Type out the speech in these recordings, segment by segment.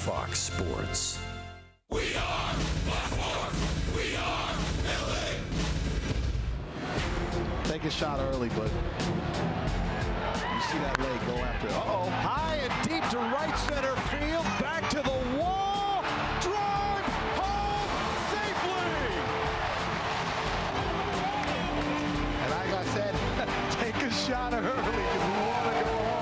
Fox Sports. We are Fox Sports. We are LA. Take a shot early, but you see that leg go after. Uh-oh. High and deep to right center field. Back to the wall. Drive home safely. And like I said, take a shot early because we want to go home.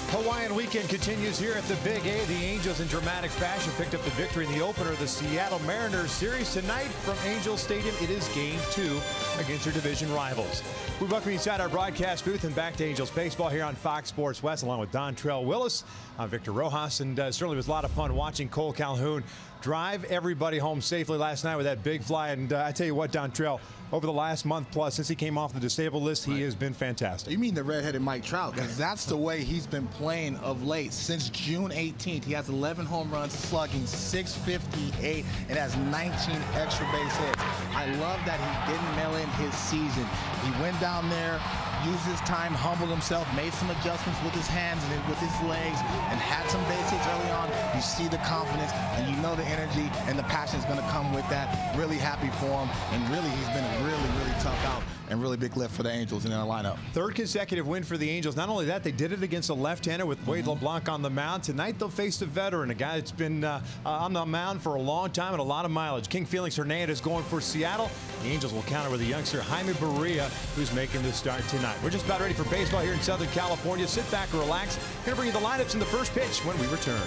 Hawaiian weekend continues here at the Big A. The Angels in dramatic fashion picked up the victory in the opener of the Seattle Mariners series. Tonight from Angels Stadium, it is Game 2 against their division rivals. We welcome you inside our broadcast booth and back to Angels baseball here on Fox Sports West, along with Dontrell Willis. I'm Victor Rojas, and certainly was a lot of fun watching Cole Calhoun drive everybody home safely last night with that big fly. And I tell you what, Dontrell, over the last month plus, since he came off the disabled list, he has been fantastic. You mean the redheaded Mike Trout, because that's the way he's been playing of late. Since June 18th, he has 11 home runs, slugging .658, and has 19 extra base hits. I love that he didn't mail in his season. He went down there, used his time, humbled himself, made some adjustments with his hands and with his legs, and had some base hits early on. You see the confidence, and you know the energy and the passion is going to come with that. Really happy for him, and really he's been a really tough out and really big lift for the Angels in their lineup. Third consecutive win for the Angels. Not only that, they did it against a left-hander with Wade LeBlanc on the mound. Tonight they'll face a veteran, a guy that's been on the mound for a long time and a lot of mileage. King Felix Hernandez going for Seattle. The Angels will counter with a youngster, Jaime Barria, who's making the start tonight. We're just about ready for baseball here in Southern California. Sit back and relax. Going to bring you the lineups in the first pitch when we return.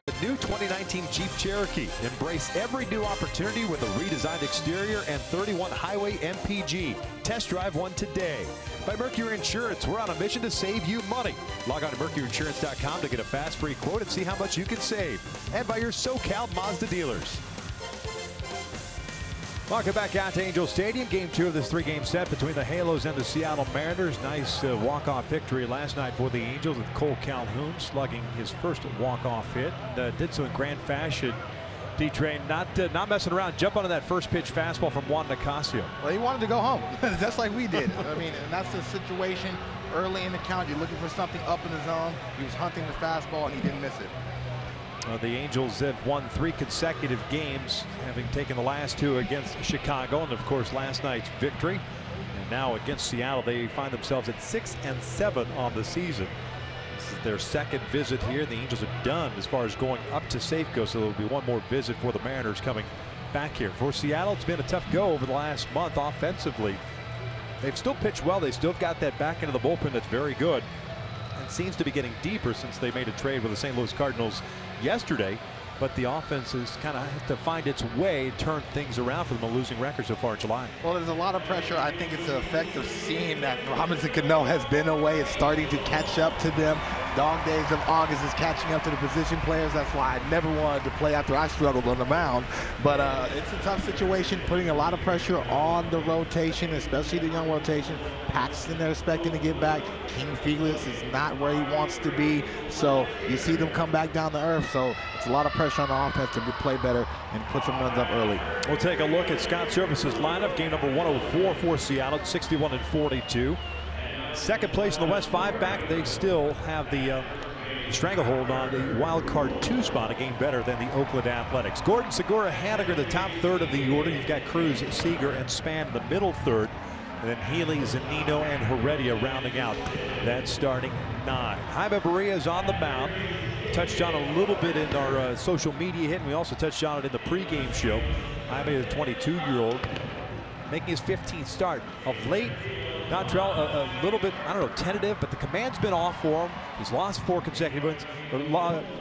The new 2019 Jeep Cherokee. Embrace every new opportunity with a redesigned exterior and 31 highway MPG. Test drive one today. By Mercury Insurance, we're on a mission to save you money. Log on to mercuryinsurance.com to get a fast free quote and see how much you can save. And by your SoCal Mazda dealers. Welcome back out to Angel Stadium. Game 2 of this 3-game set between the Halos and the Seattle Mariners. Nice walk-off victory last night for the Angels with Cole Calhoun slugging his first walk-off hit. Did so in grand fashion. D-Train not messing around. Jump onto that first pitch fastball from Juan Nicasio. Well, he wanted to go home, just like we did. I mean, and that's the situation early in the count. You're looking for something up in the zone. He was hunting the fastball, and he didn't miss it. The Angels have won 3 consecutive games, having taken the last 2 against Chicago, and of course last night's victory. And now against Seattle, they find themselves at 6-7 on the season. This is their second visit here. The Angels are done as far as going up to Safeco, so there will be one more visit for the Mariners coming back here. For Seattle, it's been a tough go over the last month offensively. They've still pitched well. They still got that back into the bullpen that's very good. And seems to be getting deeper since they made a trade with the St. Louis Cardinals yesterday, but the offense has kind of had to find its way, turn things around for them, a losing record so far in July. Well, there's a lot of pressure. I think it's the effect of seeing that Robinson Cano has been away. It's starting to catch up to them. Dog days of August is catching up to the position players. That's why I never wanted to play after I struggled on the mound. But it's a tough situation, putting a lot of pressure on the rotation, especially the young rotation. Paxton, they're expecting to get back. King Felix is not where he wants to be. So you see them come back down to earth. So it's a lot of pressure on the offense to play better and put some runs up early. We'll take a look at Scott Service's lineup. Game number 104 for Seattle, 61-42. Second place in the West, 5 back. They still have the stranglehold on the wild card 2 spot, a game better than the Oakland Athletics. Gordon, Segura, Haniger, the top third of the order. You've got Cruz, Seager, and Span in the middle third. And then Healy, Zunino, and Heredia rounding out that starting 9. Jaime Barria is on the mound. Touched on a little bit in our social media hit, and we also touched on it in the pregame show. Jaime is a 22-year-old, making his 15th start of late. Dontrell a little bit, I don't know, tentative, but the command's been off for him. He's lost 4 consecutive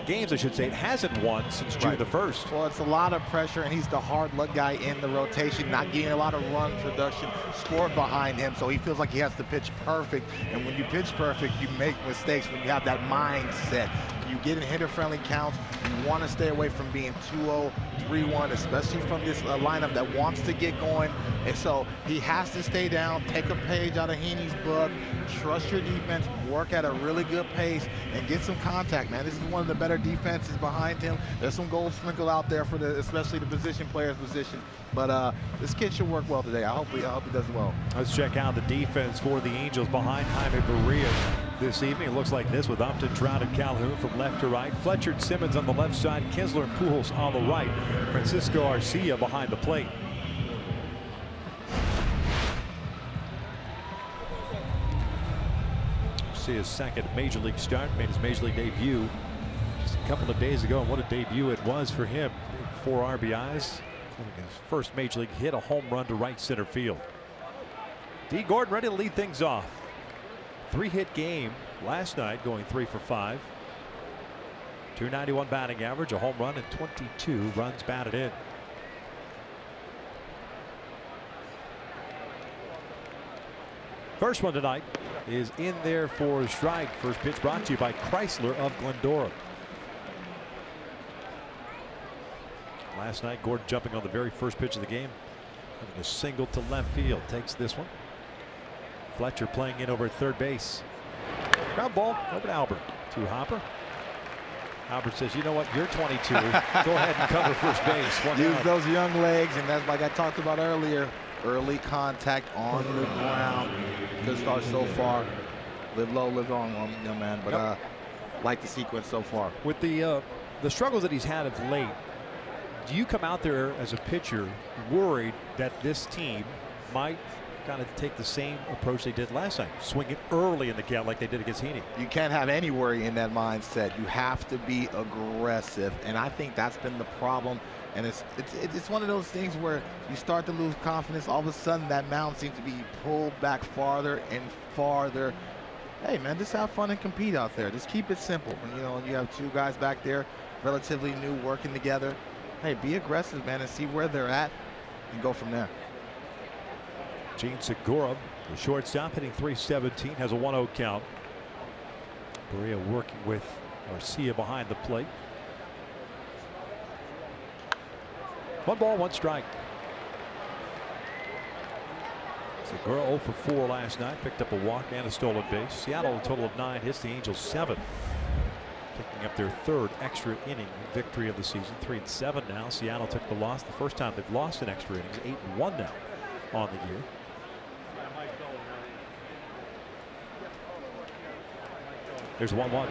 games, I should say. It hasn't won since June the 1st. Well, it's a lot of pressure, and he's the hard luck guy in the rotation, not getting a lot of run production scored behind him, so he feels like he has to pitch perfect. And when you pitch perfect, you make mistakes when you have that mindset. You get in hitter-friendly counts. You want to stay away from being 2-0, 3-1, especially from this lineup that wants to get going. And so he has to stay down, take a page out of Heaney's book, trust your defense, work at a really good pace, and get some contact, man. This is one of the better defenses behind him. There's some gold sprinkled out there for especially the position player's position. But this kid should work well today. I hope he does well. Let's check out the defense for the Angels behind Jaime Barria this evening. It looks like this with Upton, Trout, and Calhoun from left to right. Fletcher and Simmons on the left side. Kinsler and Pujols on the right. Francisco Arcia behind the plate. See his second major league start, made his major league debut just a couple of days ago, and what a debut it was for him. 4 RBIs, his first major league hit, a home run to right center field. D. Gordon ready to lead things off. 3-hit game last night, going 3 for 5. 291 batting average, a home run, and 22 runs batted in. First one tonight is in there for a strike. First pitch brought to you by Chrysler of Glendora. Last night, Gordon jumping on the very first pitch of the game, having a single to left field. Takes this one. Fletcher playing in over at third base. Ground ball over to Albert. To Hopper. Albert says, you know what, you're 22. Go ahead and cover first base. Use those young legs, and that's like I talked about earlier. Early contact on the ground. Good start so far. Live low, live on, young man. But like the sequence so far. With the struggles that he's had of late, do you come out there as a pitcher worried that this team might kind of take the same approach they did last night, swing it early in the count like they did against Heaney? You can't have any worry in that mindset. You have to be aggressive, and I think that's been the problem. And it's one of those things where you start to lose confidence. All of a sudden, that mound seems to be pulled back farther and farther. Hey, man, just have fun and compete out there. Just keep it simple. You know, you have two guys back there, relatively new, working together. Hey, be aggressive, man, and see where they're at and go from there. Gene Segura, the shortstop, hitting .317, has a 1-0 count. Berea working with Garcia behind the plate. 1 ball, 1 strike. Segura 0 for 4 last night, picked up a walk and a stolen base. Seattle a total of 9 hits, the Angels 7. Picking up their 3rd extra inning victory of the season. 3-7 now. Seattle took the loss the first time they've lost in extra innings. 8-1 now on the year. There's 1-1.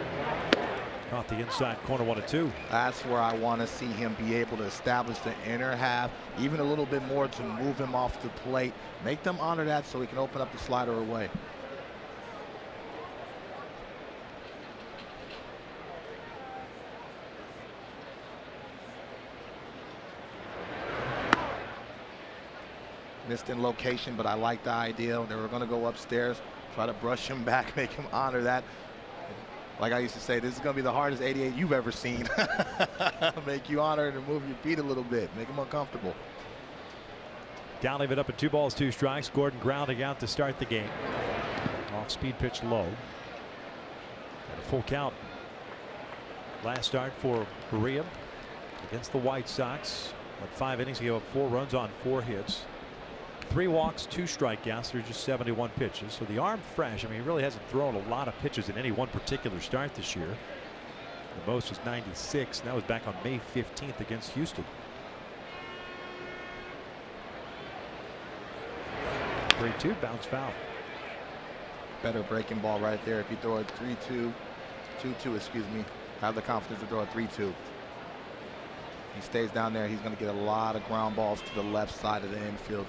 Caught the inside corner, 1-2. That's where I want to see him be able to establish the inner half, even a little bit more to move him off the plate. Make them honor that so he can open up the slider away. Missed in location, but I like the idea. They were going to go upstairs, try to brush him back, make him honor that. Like I used to say, this is going to be the hardest 88 you've ever seen. Make you honor it and move your feet a little bit, make him uncomfortable. Down, leave it up at 2 balls, 2 strikes. Gordon grounding out to start the game. Off speed pitch low. And a full count. Last start for Berea against the White Sox. Went 5 innings, he gave up 4 runs on 4 hits. 3 walks, 2 strikeouts through just 71 pitches. So the arm fresh. I mean, he really hasn't thrown a lot of pitches in any one particular start this year. The most was 96, and that was back on May 15th against Houston. 3-2, bounce foul. Better breaking ball right there. If you throw a 3-2, 2-2, excuse me, have the confidence to throw a 3-2. He stays down there, he's going to get a lot of ground balls to the left side of the infield.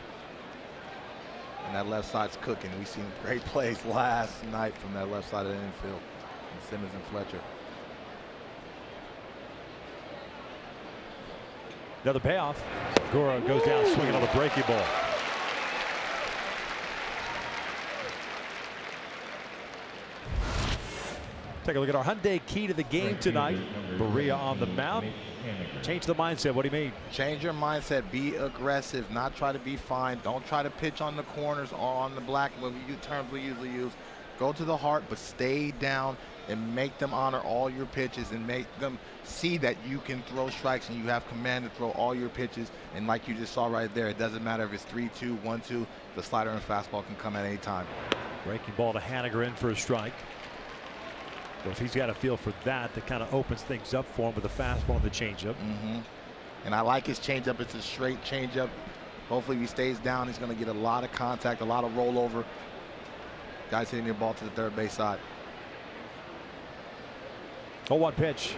And that left side's cooking. We've seen great plays last night from that left side of the infield. From Simmons and Fletcher. Another payoff. Segura goes down swinging on the breaking ball. Take a look at our Hyundai key to the game tonight. Berea on the mound. Change the mindset. What do you mean? Change your mindset. Be aggressive. Not try to be fine. Don't try to pitch on the corners or on the black terms we usually use. Go to the heart, but stay down and make them honor all your pitches and make them see that you can throw strikes and you have command to throw all your pitches. And like you just saw right there, it doesn't matter if it's 3-2, 1-2. The slider and fastball can come at any time. Breaking ball to Haniger in for a strike. So if he's got a feel for that, that kind of opens things up for him with the fastball and the changeup. And I like his changeup. It's a straight changeup. Hopefully, if he stays down, he's going to get a lot of contact, a lot of rollover. Guys hitting the ball to the third base side. 0-1 pitch.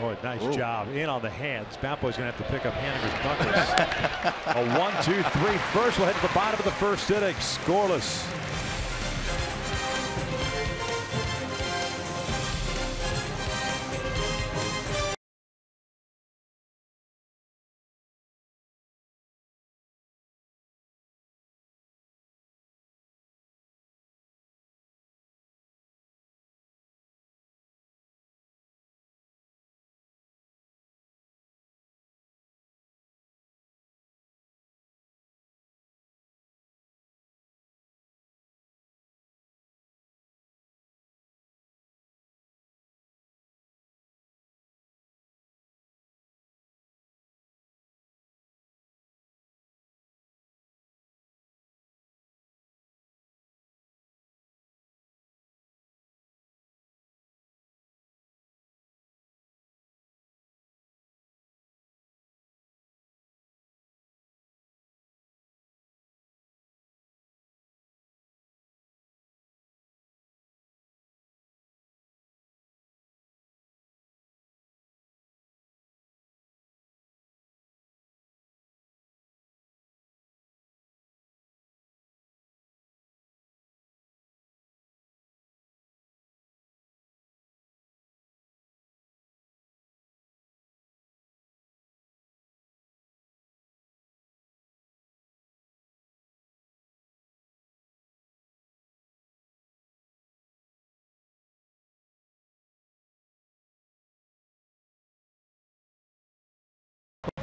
Oh, nice job. In on the hands. Bampo's going to have to pick up Haniger's knuckles. A 1-2-3 first. We'll head to the bottom of the first inning. Scoreless.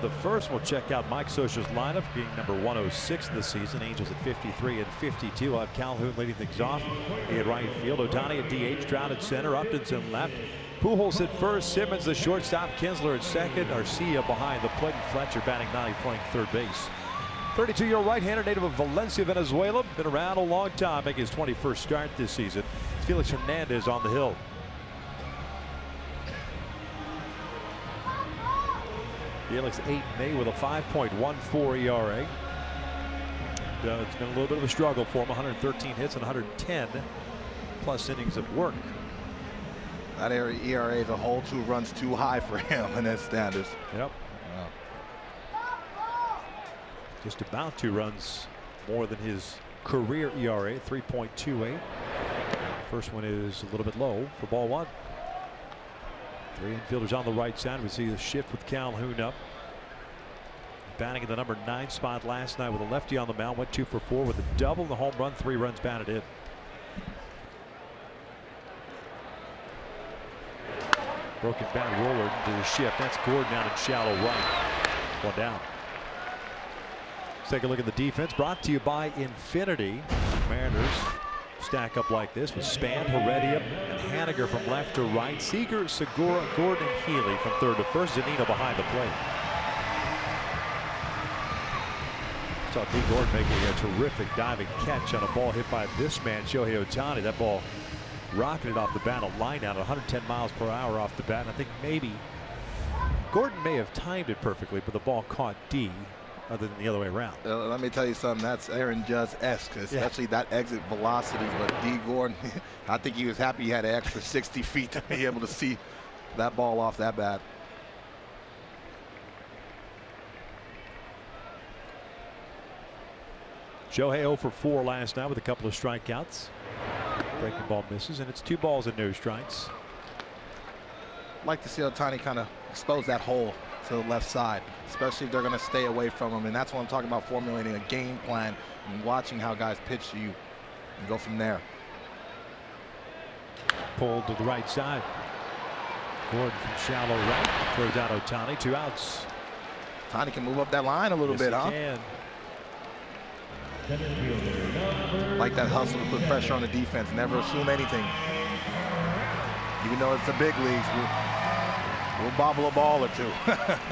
The first, we'll check out Mike Scioscia's lineup, being number 106 this season. Angels at 53 and 52. We'll have Calhoun leading things off in right field. Ohtani at DH, Trout at center, Upton's in left. Pujols at first, Simmons the shortstop, Kinsler at second, Arcia behind the plate, and Fletcher batting ninth, playing third base. 32-year-old right-hander, native of Valencia, Venezuela, been around a long time, making his 21st start this season. Felix Hernandez on the hill. Felix 8-8 with a 5.14 ERA. It's been a little bit of a struggle for him. 113 hits and 110 plus innings of work. That ERA is a whole 2 runs too high for him in his standards. Yep. Just about 2 runs more than his career ERA, 3.28. First one is a little bit low for ball 1. 3 infielders on the right side. We see the shift with Calhoun up. Batting in the number 9 spot last night with a lefty on the mound. Went 2 for 4 with a double, the home run, 3 runs batted in. Broken bat roller into the shift. That's Gordon out in shallow right. 1 down. Let's take a look at the defense. Brought to you by Infinity. Mariners stack up like this with Span, Heredia, and Haniger from left to right. Seager, Segura, Gordon, and Healy from third to first. Zanino behind the plate. Saw D. Gordon making a terrific diving catch on a ball hit by this man, Shohei Ohtani. That ball rocketed off the bat, a line out at 110 miles per hour off the bat. And I think maybe Gordon may have timed it perfectly, but the ball caught D, other than the other way around. Let me tell you something, that's Aaron Judge-esque, especially that exit velocity. But D. Gordon, I think he was happy he had an extra 60 feet to be able to see that ball off that bat. Shohei 0 for 4 last night with a couple of strikeouts. Breaking ball misses, and it's 2 balls and no strikes. Like to see Ohtani kind of expose that hole to the left side, especially if they're going to stay away from him. And that's what I'm talking about, formulating a game plan and watching how guys pitch to you and go from there. Pulled to the right side. Gordon from shallow right throws out Ohtani. 2 outs. Ohtani can move up that line a little bit, huh? Can. Like that hustle to put pressure on the defense. Never assume anything. Even though it's the big leagues, we'll bobble a ball or 2.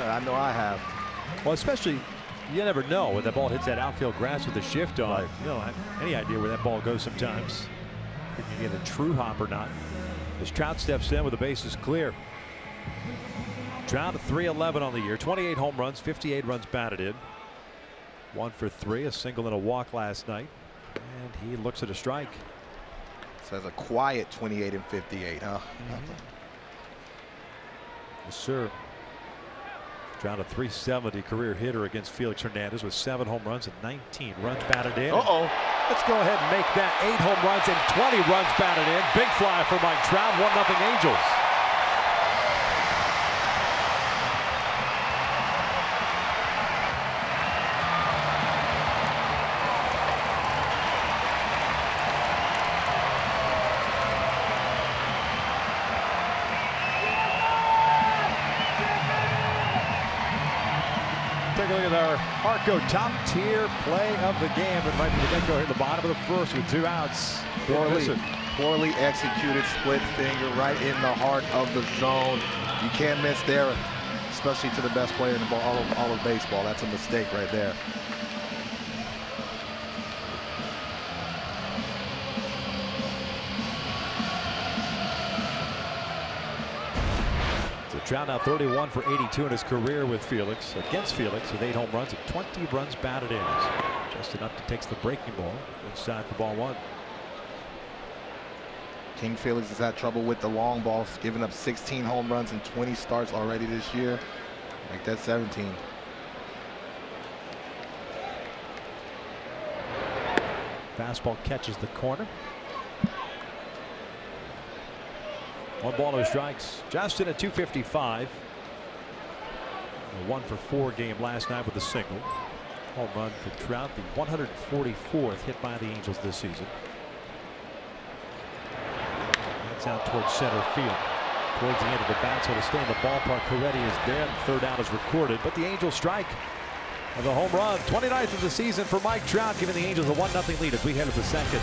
I know I have. Well, especially, you never know when that ball hits that outfield grass with a shift on. Right. You don't have any idea where that ball goes sometimes. If you get a true hop or not. As Trout steps in with the bases clear. Trout at .311 on the year, 28 home runs, 58 runs batted in. 1 for 3, a single and a walk last night. And he looks at a strike. So that's a quiet 28 and 58, huh? Yes, sir. Trout a .370 career hitter against Felix Hernandez with 7 home runs and 19 runs batted in. Let's go ahead and make that 8 home runs and 20 runs batted in. Big fly for Mike Trout, 1-0 Angels. Take a look at our Arco top tier play of the game. But right from the get-go here at the bottom of the first with 2 outs. Poorly executed split finger right in the heart of the zone. You can't miss there, especially to the best player in the ball, all of baseball. That's a mistake right there. Trout now 31 for 82 in his career with Felix, against Felix, with 8 home runs and 20 runs batted in. Justin Upton takes the breaking ball inside for ball 1. King Felix has had trouble with the long balls, giving up 16 home runs and 20 starts already this year. Make that 17. Fastball catches the corner. 1 ball, no strikes. Justin at 255. A 1 for 4 game last night with a single. Home run for Trout, the 144th hit by the Angels this season. That's out towards center field. towards the end of the bat, so to stay in the ballpark, Heredia is there, and third out is recorded. But the Angels strike of the home run. 29th of the season for Mike Trout, giving the Angels a 1-0 lead as we head to the second.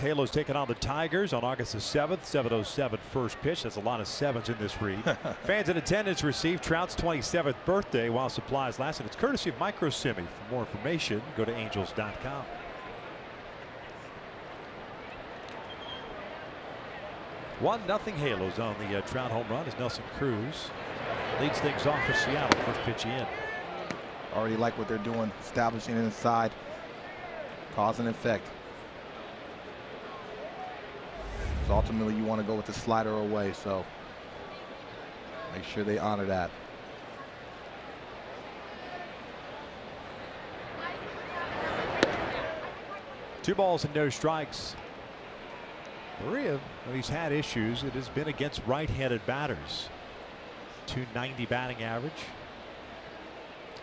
Halos taking on the Tigers on August the 7th, 7:07 first pitch. That's a lot of sevens in this read. Fans in attendance receive Trout's 27th birthday while supplies last, and it's courtesy of Micro Simi. For more information, go to angels.com. One nothing Halos on the Trout home run as Nelson Cruz leads things off for Seattle. First pitch in. Already like what they're doing, establishing inside, cause and effect. So ultimately, you want to go with the slider away, so make sure they honor that. Two balls and no strikes. Maria, when he's had issues, it has been against right-handed batters. .290 batting average.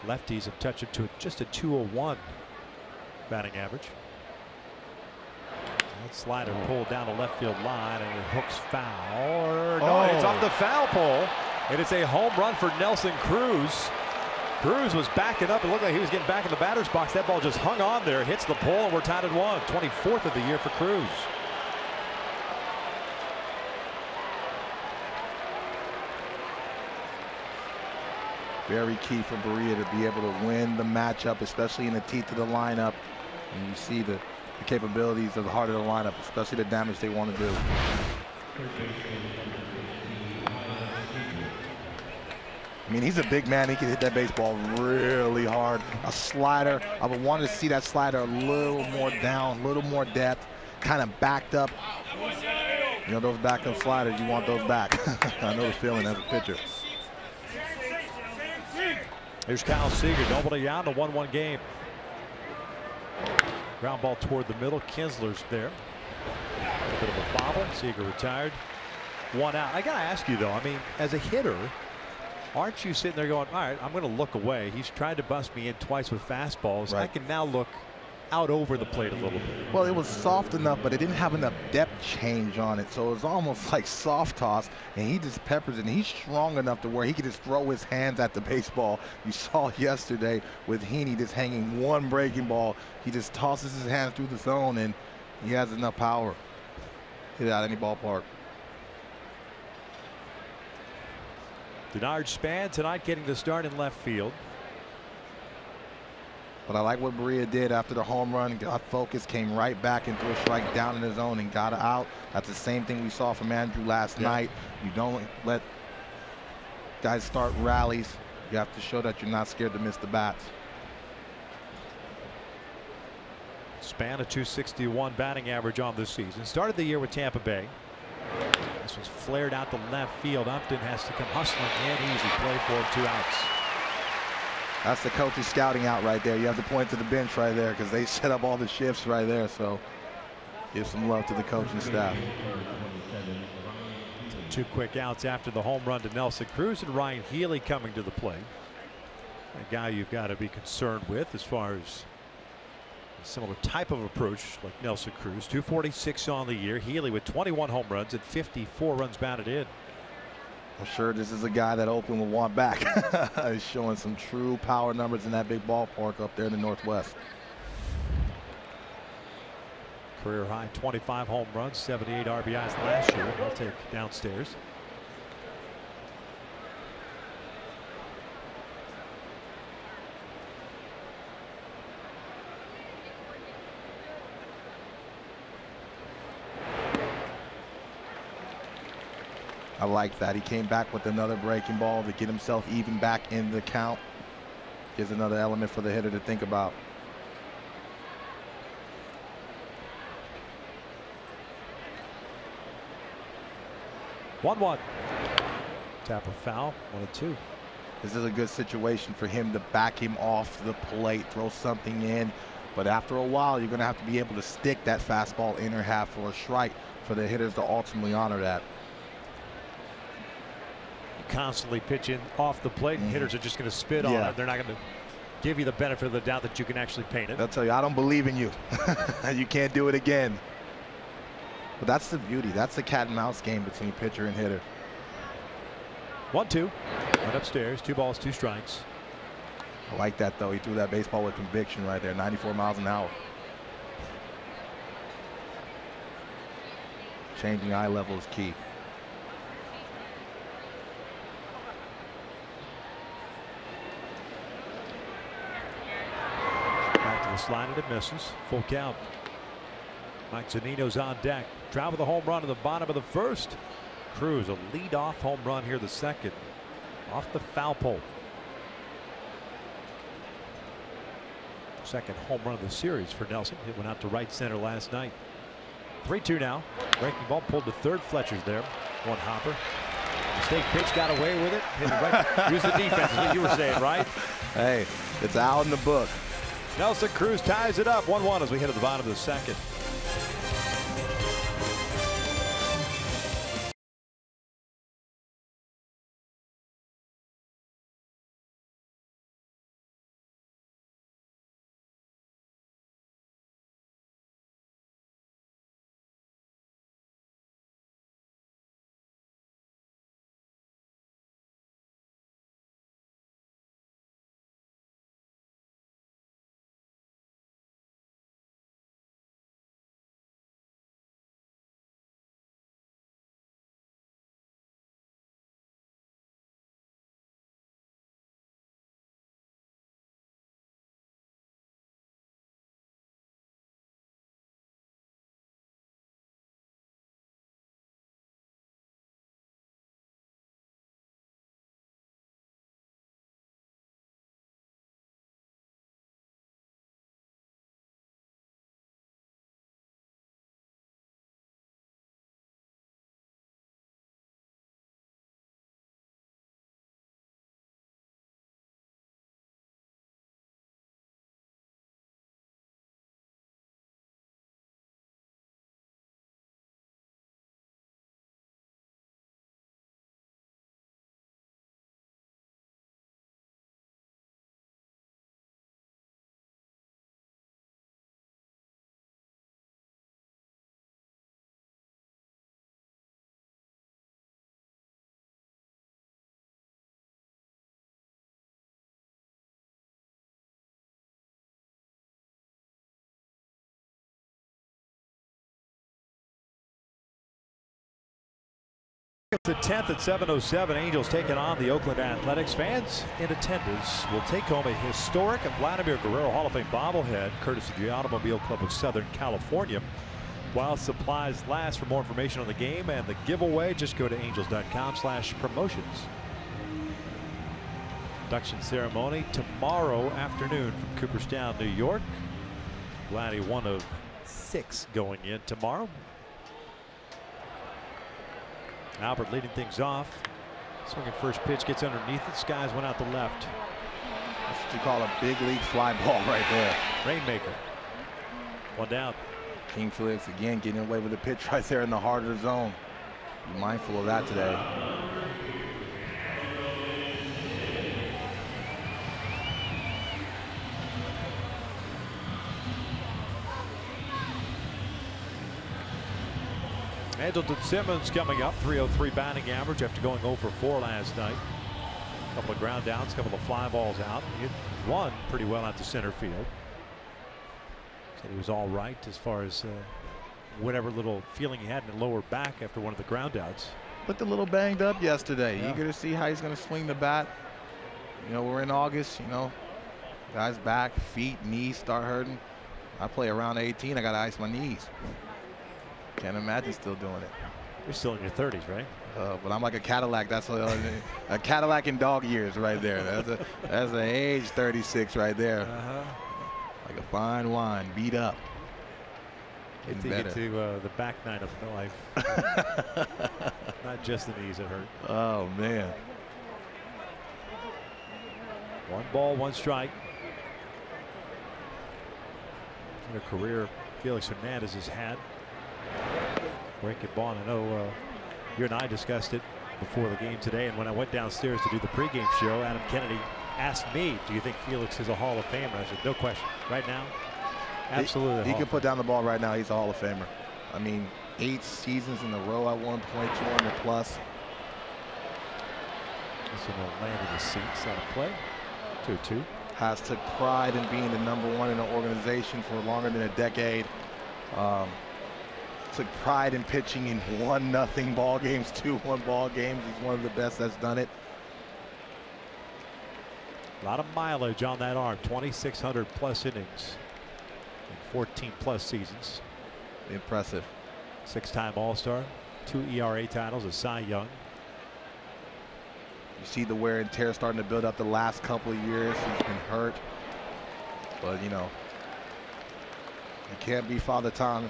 Lefties have touched it to just a .201 batting average. That slider pulled down the left field line, and it hooks foul. No, it's off the foul pole, and it's a home run for Nelson Cruz. Cruz was backing up. It looked like he was getting back in the batter's box. That ball just hung on there, hits the pole, and we're tied at 1. 24th of the year for Cruz. Very key for Berea to be able to win the matchup, especially in the teeth of the lineup. And you see the capabilities of the heart of the lineup, especially the damage they want to do. I mean, he's a big man. He can hit that baseball really hard. A slider, I would want to see that slider a little more down, a little more depth, kind of backed up. You know, those backup sliders, you want those back. I know the feeling as a pitcher. Here's Kyle Seager, nobody out in a 1-1 game. Ground ball toward the middle. Kinsler's there. A bit of a bobble. Seager retired. 1 out. I got to ask you, though, I mean, as a hitter, aren't you sitting there going, all right, I'm going to look away. He's tried to bust me in twice with fastballs. Right. I can now look out over the plate a little bit. Well, it was soft enough, but it didn't have enough depth change on it. So it was almost like soft toss, and he just peppers it. And he's strong enough to where he could just throw his hands at the baseball. You saw yesterday with Heaney just hanging one breaking ball. He just tosses his hands through the zone, and he has enough power. Hit it out any ballpark. Denard Span tonight getting the start in left field. But I like what Berea did after the home run. Got focused, came right back and threw a strike down in the zone and got out. That's the same thing we saw from Andrew last night. You don't let Guys start rallies. You have to show that you're not scared to miss the bats. Span a .261 batting average on this season. Started the year with Tampa Bay. This was flared out to left field. Upton has to come hustling in. Easy play for him, 2 outs. That's the coach's scouting out right there. You have to point to the bench right there because they set up all the shifts right there. So give some love to the coaching staff. 2 quick outs after the home run to Nelson Cruz, and Ryan Healy coming to the plate. A guy you've got to be concerned with as far as a similar type of approach like Nelson Cruz. 246 on the year. Healy with 21 home runs and 54 runs batted in. I'm sure this is a guy that Oakland will want back. He's showing some true power numbers in that big ballpark up there in the Northwest. Career high 25 home runs, 78 RBIs last year. He'll take downstairs. I like that. He came back with another breaking ball to get himself even back in the count. Gives another element for the hitter to think about. One. Tap a foul. 1-2. This is a good situation for him to back him off the plate, throw something in. But after a while, you're going to have to be able to stick that fastball inner half for a strike for the hitters to ultimately honor that. Constantly pitching off the plate, and hitters are just going to spit on it. They're not going to give you the benefit of the doubt that you can actually paint it. They'll tell you, I don't believe in you. You can't do it again. But that's the beauty. That's the cat and mouse game between pitcher and hitter. 1-2. Went upstairs. 2 balls, 2 strikes. I like that, though. He threw that baseball with conviction right there. 94 miles an hour. Changing eye level is key. Slided, it misses. Full count. Mike Zunino's on deck. Drive with a home run in the bottom of the first. Cruz a lead-off home run here, the second, off the foul pole. Second home run of the series for Nelson. It went out to right center last night. 3-2 now. Breaking ball pulled to third. Fletcher's there. One hopper. Mistake pitch, got away with it. Hit it right. Use the defense, is what you were saying, right? Hey, it's out in the book. Nelson Cruz ties it up 1-1 as we head to the bottom of the second. The 10th at 7:07. Angels taking on the Oakland Athletics. Fans in attendance will take home a historic Vladimir Guerrero Hall of Fame bobblehead courtesy of the Automobile Club of Southern California. While supplies last. For more information on the game and the giveaway, just go to angels.com/promotions. Induction ceremony tomorrow afternoon from Cooperstown, New York. Vladdy, one of 6 going in tomorrow. Albert leading things off. Swinging first pitch, gets underneath it. Skies went out the left. That's what you call a big league fly ball right there. Rainmaker. One down. King Felix again getting away with a pitch right there in the heart of the zone. Be mindful of that today. Andrelton Simmons coming up, 303 batting average after going 0 for 4 last night. A couple of ground outs, a couple of fly balls out. He hit one pretty well out to center field. Said he was all right as far as whatever little feeling he had in the lower back after one of the ground outs. Looked a little banged up yesterday. Yeah. Eager to see how he's going to swing the bat. You know, we're in August, you know, guys back, feet, knees start hurting. I play around 18, I got to ice my knees. Can't imagine still doing it. You're still in your 30s, right? But I'm like a Cadillac. That's a Cadillac in dog years right there. That's an age 36 right there. Like a fine wine, beat up. Getting better. To the back nine of life. Not just the knees that hurt. Oh man. 1 ball, 1 strike. In a career Felix Hernandez has had. Break it ball. I know you and I discussed it before the game today, and when I went downstairs to do the pregame show, Adam Kennedy asked me, do you think Felix is a Hall of Famer? I said, no question. Right now, absolutely. He can put down the ball right now. He's a Hall of Famer. I mean, 8 seasons in a row at 1 point, 200 plus. This one will land in the seats on a play. 2-2. Has took pride in being the #1 in the organization for longer than a decade. Took pride in pitching in 1-0 ball games, 2-1 ball games. He's one of the best that's done it. A lot of mileage on that arm. 2,600 plus innings in 14 plus seasons. Impressive. 6-time All-Star, 2 ERA titles, a Cy Young. You see the wear and tear starting to build up the last couple of years. He's been hurt, but you know, you can't be Father Time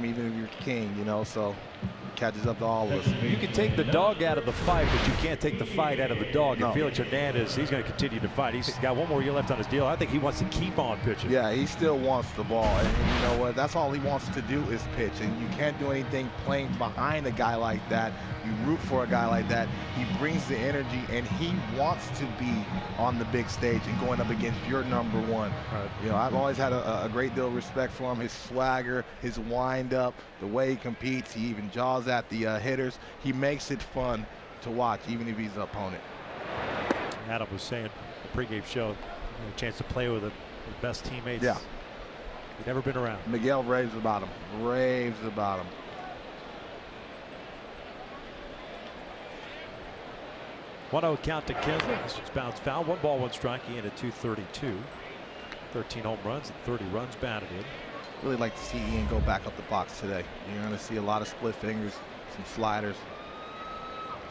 even if you're king, you know, so it catches up to all of us. You can take the dog out of the fight, but you can't take the fight out of the dog. No. And Felix Hernandez, he's going to continue to fight. He's got 1 more year left on his deal. I think he wants to keep on pitching. Yeah, he still wants the ball, and you know what? That's all he wants to do is pitch, and you can't do anything playing behind a guy like that. You root for a guy like that. He brings the energy, and he wants to be on the big stage and going up against your #1. Right. You know, I've always had a great deal of respect for him. His swagger, his wind-up, the way he competes. He even jaws at the hitters. He makes it fun to watch, even if he's the opponent. Adam was saying the pregame show, a chance to play with the best teammates. Yeah. He'd never been around. Miguel raves about him. Raves about him. 1-0 count to Kinsley. This one's bounced foul. 1 ball, 1 strike. He ended 232. 13 home runs and 30 runs batted in. Really like to see Ian go back up the box today. You're going to see a lot of split fingers, some sliders.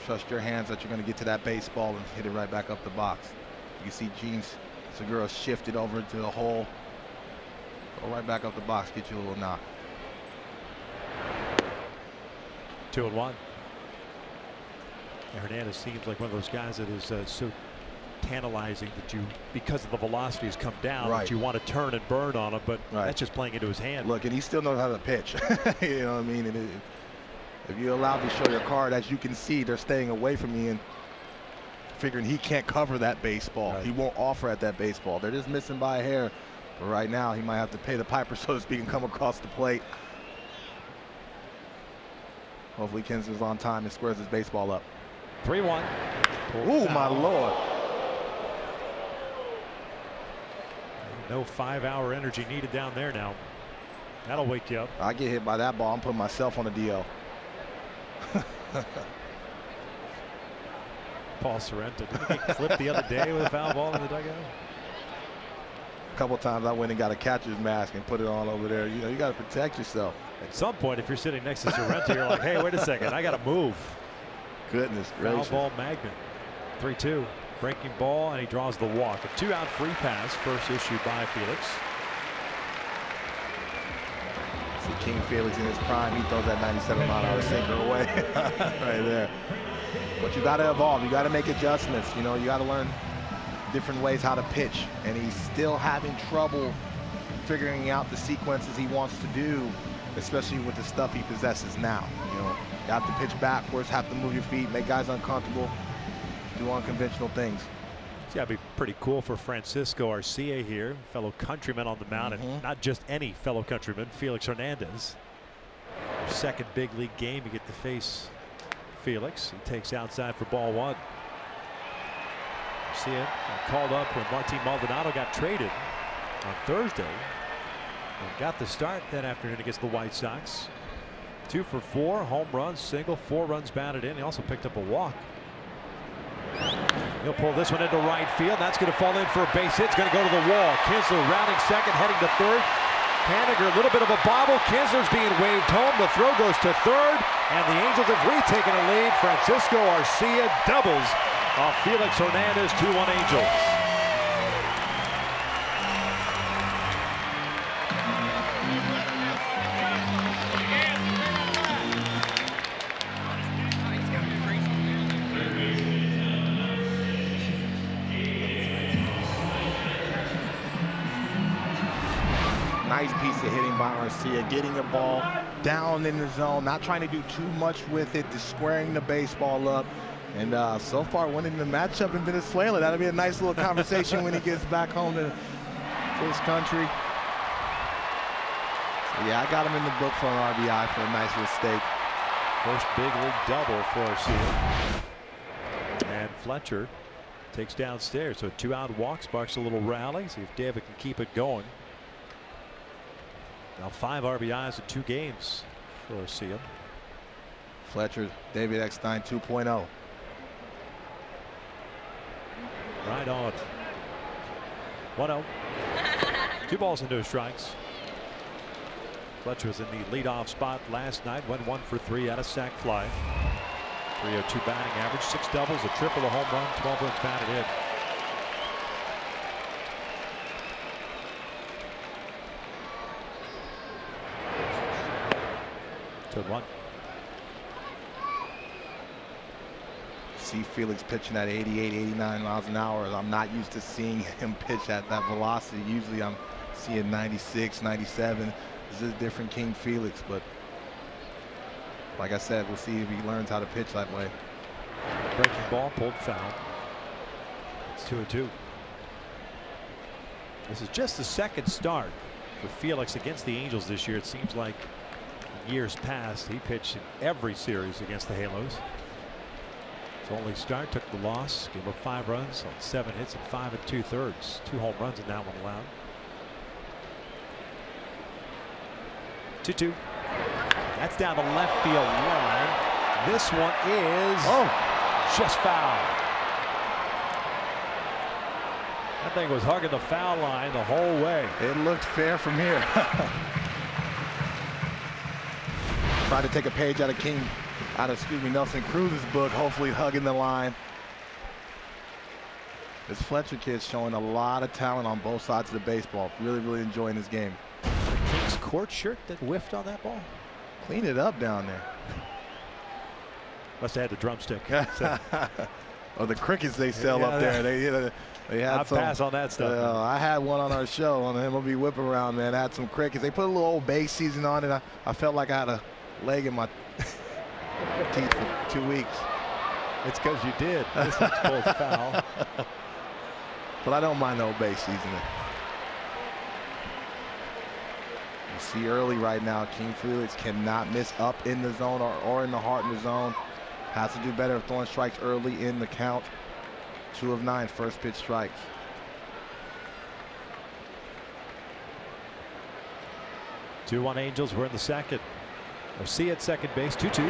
Trust your hands that you're going to get to that baseball and hit it right back up the box. You can see Gene Segura shifted over to the hole. Go right back up the box, get you a little knock. 2-1. Hernandez seems like one of those guys that is so tantalizing that you, because of the velocity has come down, Right. that you want to turn and burn on him, but Right. that's just playing into his hand. Look, and he still knows how to pitch. You know what I mean? And if you're allowed to show your card, as you can see, they're staying away from Ian, figuring he can't cover that baseball. Right. He won't offer at that baseball. They're just missing by a hair. But right now, he might have to pay the piper, so to speak, and come across the plate. Hopefully, Kinsler's on time and squares his baseball up. 3-1. Ooh, my Lord. No 5-hour energy needed down there now. That'll wake you up. I get hit by that ball, I'm putting myself on the DL. Paul Sorrento. Didn't he get clipped the other day with a foul ball in the dugout? A couple times I went and got a catcher's mask and put it on over there. You know, you got to protect yourself. At some point, if you're sitting next to Sorrento, you're like, hey, wait a second, I got to move. Goodness Foul gracious. ball magnet. 3-2. Breaking ball, and he draws the walk. A 2-out free pass, first issued by Felix. See King Felix in his prime. He throws that 97-mile-an-hour sinker away right there. But you got to evolve. You got to make adjustments. You know, you got to learn different ways how to pitch. And he's still having trouble figuring out the sequences he wants to do, especially with the stuff he possesses now. You know, you have to pitch backwards, have to move your feet, make guys uncomfortable, do unconventional things. It's got to be pretty cool for Francisco Arcia here, fellow countryman on the mound, and not just any fellow countryman, Felix Hernandez. Your second big league game, you get to face Felix. He takes outside for ball one. Arcia got called up when Martin Maldonado got traded on Thursday and got the start that afternoon against the White Sox. 2 for 4, home runs, single, 4 runs batted in. He also picked up a walk. He'll pull this one into right field. That's going to fall in for a base hit. It's going to go to the wall. Kinsler rounding second, heading to third. Haniger, a little bit of a bobble. Kinsler's being waved home. The throw goes to third, and the Angels have retaken a lead. Francisco Arcia doubles off Felix Hernandez. 2-1 Angels. Nice piece of hitting by Arcia, getting the ball down in the zone, not trying to do too much with it, just squaring the baseball up. And so far winning the matchup in Venezuela. That'll be a nice little conversation when he gets back home to his country. So yeah, I got him in the book for an RBI for a nice mistake. First big league double for Arcia. And Fletcher takes downstairs. So a 2-out walk sparks a little rally. See if David can keep it going. Now 5 RBIs in 2 games for Arcia. Fletcher, David Eckstein 2.0. Right on. 1-0. 2 balls and no strikes. Fletcher was in the leadoff spot last night. Went 1 for 3 out of sac fly. 302 batting average, 6 doubles, a triple, a home run, 12 runs batted in. One. See Felix pitching at 88, 89 miles an hour. I'm not used to seeing him pitch at that velocity. Usually I'm seeing 96, 97. This is a different King Felix, but like I said, we'll see if he learns how to pitch that way. Breaking ball pulled foul. It's 2-2. This is just the second start for Felix against the Angels this year. It seems like years past he pitched in every series against the Halos. His only start, took the loss, gave up 5 runs on 7 hits and 5 2/3. 2 home runs in that one allowed. 2-2. That's down the left field line. This one is just foul. That thing was hugging the foul line the whole way. It looked fair from here. Try to take a page out of Nelson Cruz's book, hopefully hugging the line. This Fletcher kid's showing a lot of talent on both sides of the baseball. Really enjoying this game. The King's court shirt that whiffed on that ball. Clean it up down there. Must have had the drumstick. Or the crickets they sell up there. They had some. Pass on that stuff. I had one on our show on the MLB Whip Around, man. I had some crickets. They put a little old base season on it. I felt like I had a leg in my teeth for 2 weeks. It's because you did. This one's pulled foul. But I don't mind the old base seasoning. You see early right now, King Felix cannot miss up in the zone or in the heart in the zone. Has to do better of throwing strikes early in the count. 2 of 9 first pitch strikes. Two 2-1 Angels. We're in the second. Arcia at second base. 2-2.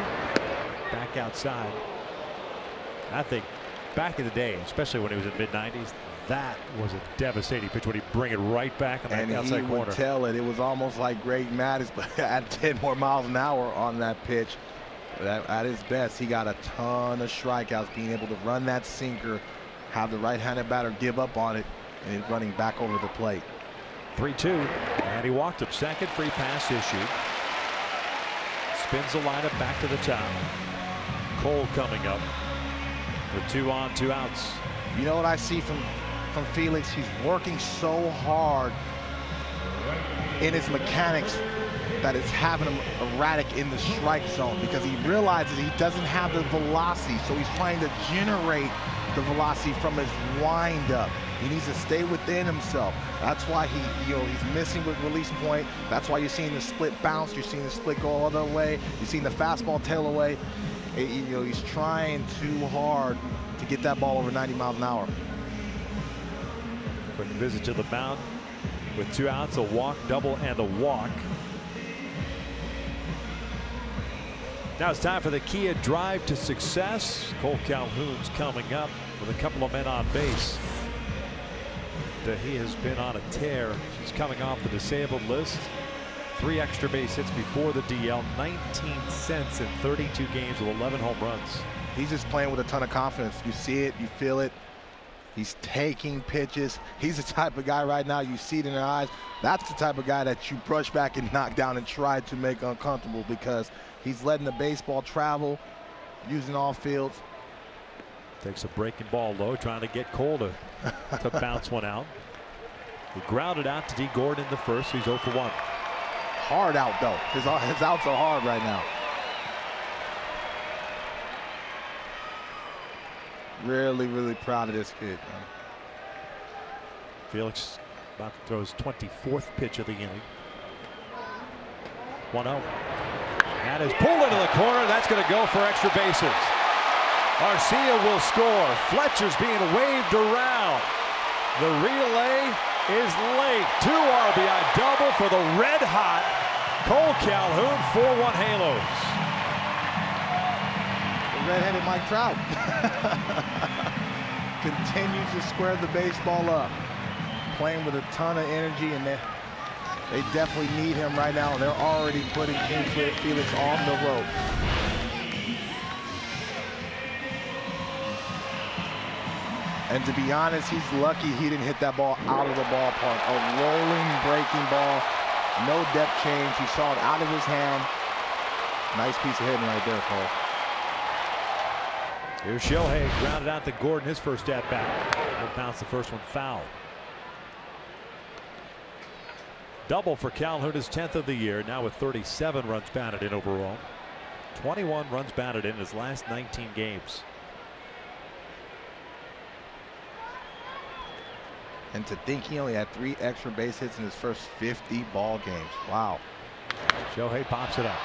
Back outside. I think back in the day, especially when it was in mid-90s, that was a devastating pitch when he bring it right back on that outside corner. And he would tell it. It was almost like Greg Maddux, but at 10 more miles an hour on that pitch. At his best, he got a ton of strikeouts, being able to run that sinker have the right-handed batter give up on it, and it's running back over the plate. 3-2, and he walked up. Second free pass issued. Spins the lineup back to the top. Cole coming up with 2 on, 2 outs. You know what I see from Felix? He's working so hard in his mechanics that it's having him erratic in the strike zone, because he realizes he doesn't have the velocity, so he's trying to generate the velocity from his windup. He needs to stay within himself. That's why he's missing with release point. That's why you're seeing the split bounce. You're seeing the split go all the way. You're seeing the fastball tail away. He's trying too hard to get that ball over 90 miles an hour. Quick visit to the mound with 2 outs, a walk, double, and a walk. Now it's time for the Kia Drive to Success. Cole Calhoun's coming up with a couple of men on base. He has been on a tear. He's coming off the disabled list. 3 extra base hits before the DL. 19 cents in 32 games with 11 home runs. He's just playing with a ton of confidence. You see it, you feel it. He's taking pitches. He's the type of guy right now, you see it in their eyes. That's the type of guy that you brush back and knock down and try to make uncomfortable, because he's letting the baseball travel, using all fields. Takes a breaking ball low, trying to get Cole to bounce one out. He grounded out to D. Gordon in the first, so he's 0 for 1. Hard out, though. His outs are hard right now. Really, really proud of this kid, man. Felix about to throw his 24th pitch of the inning. 1-0. That is pulled into the corner. That's going to go for extra bases. Arcia will score. Fletcher's being waved around. The relay is late. 2 RBI double for the red-hot Cole Calhoun. 4-1 Halos. The red-headed Mike Trout continues to square the baseball up, playing with a ton of energy, and they definitely need him right now. They're already putting King Felix on the rope. And to be honest, he's lucky he didn't hit that ball out of the ballpark. A rolling, breaking ball, no depth change. He saw it out of his hand. Nice piece of hitting right there, Cole. Here's Shohei, grounded out to Gordon, his first at bat. He'll bounce the first one foul. Double for Calhoun, his 10th of the year, now with 37 runs batted in overall. 21 runs batted in his last 19 games. And to think he only had 3 extra base hits in his first 50 ball games. Wow. Shohei pops it up.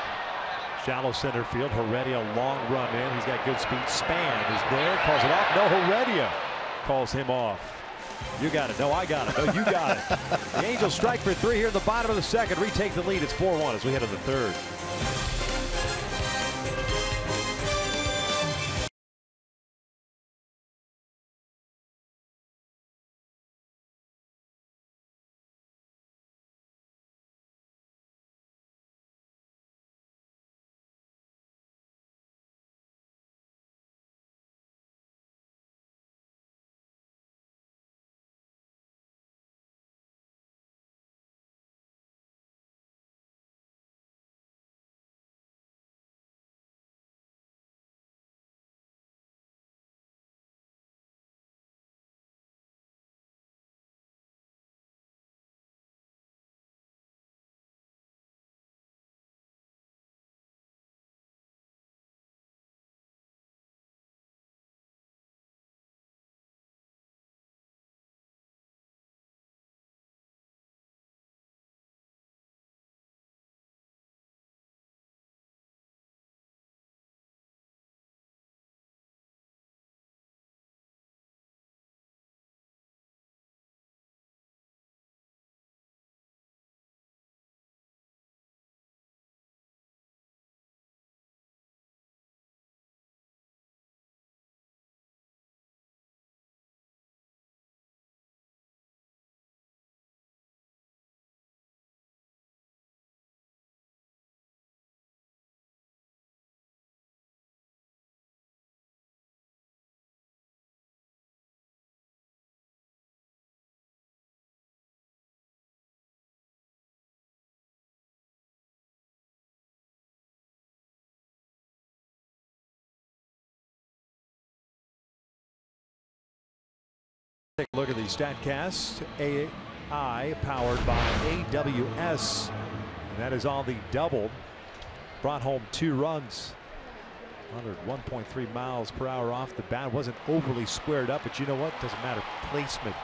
Shallow center field. Heredia, long run in. He's got good speed. Span is there. Calls it off. No, Heredia calls him off. You got it. No, I got it. No, you got it. The Angels strike for 3 here in the bottom of the second. Retake the lead. It's 4-1 as we head to the third. Take a look at the StatCast. AI powered by AWS. And that is all the double. Brought home 2 runs. 101.3 miles per hour off the bat. Wasn't overly squared up, but you know what? Doesn't matter. Placement.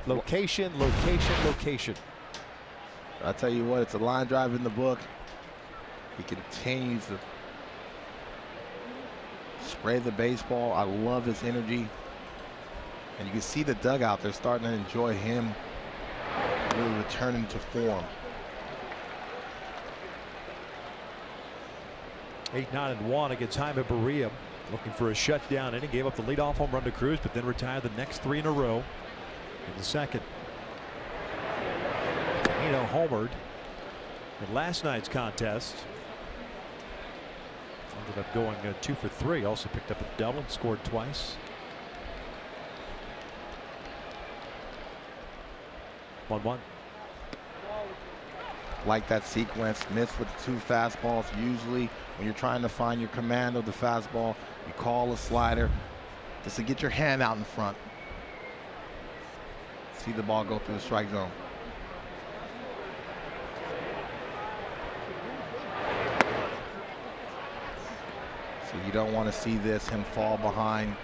Location, location, location. I'll tell you what, it's a line drive in the book. He continues to spray the baseball. I love his energy. And you can see the dugout. They're starting to enjoy him really returning to form. 8-9-1 against Jaime Barria. Looking for a shutdown inning. Gave up the leadoff home run to Cruz, but then retired the next 3 in a row in the second. Zunino homered in last night's contest. Ended up going 2 for 3. Also picked up a double and scored twice. 1-1. Like that sequence. Smith with the 2 fastballs. Usually when you're trying to find your command of the fastball, you call a slider just to get your hand out in front. See the ball go through the strike zone. So you don't want to see this, him fall behind,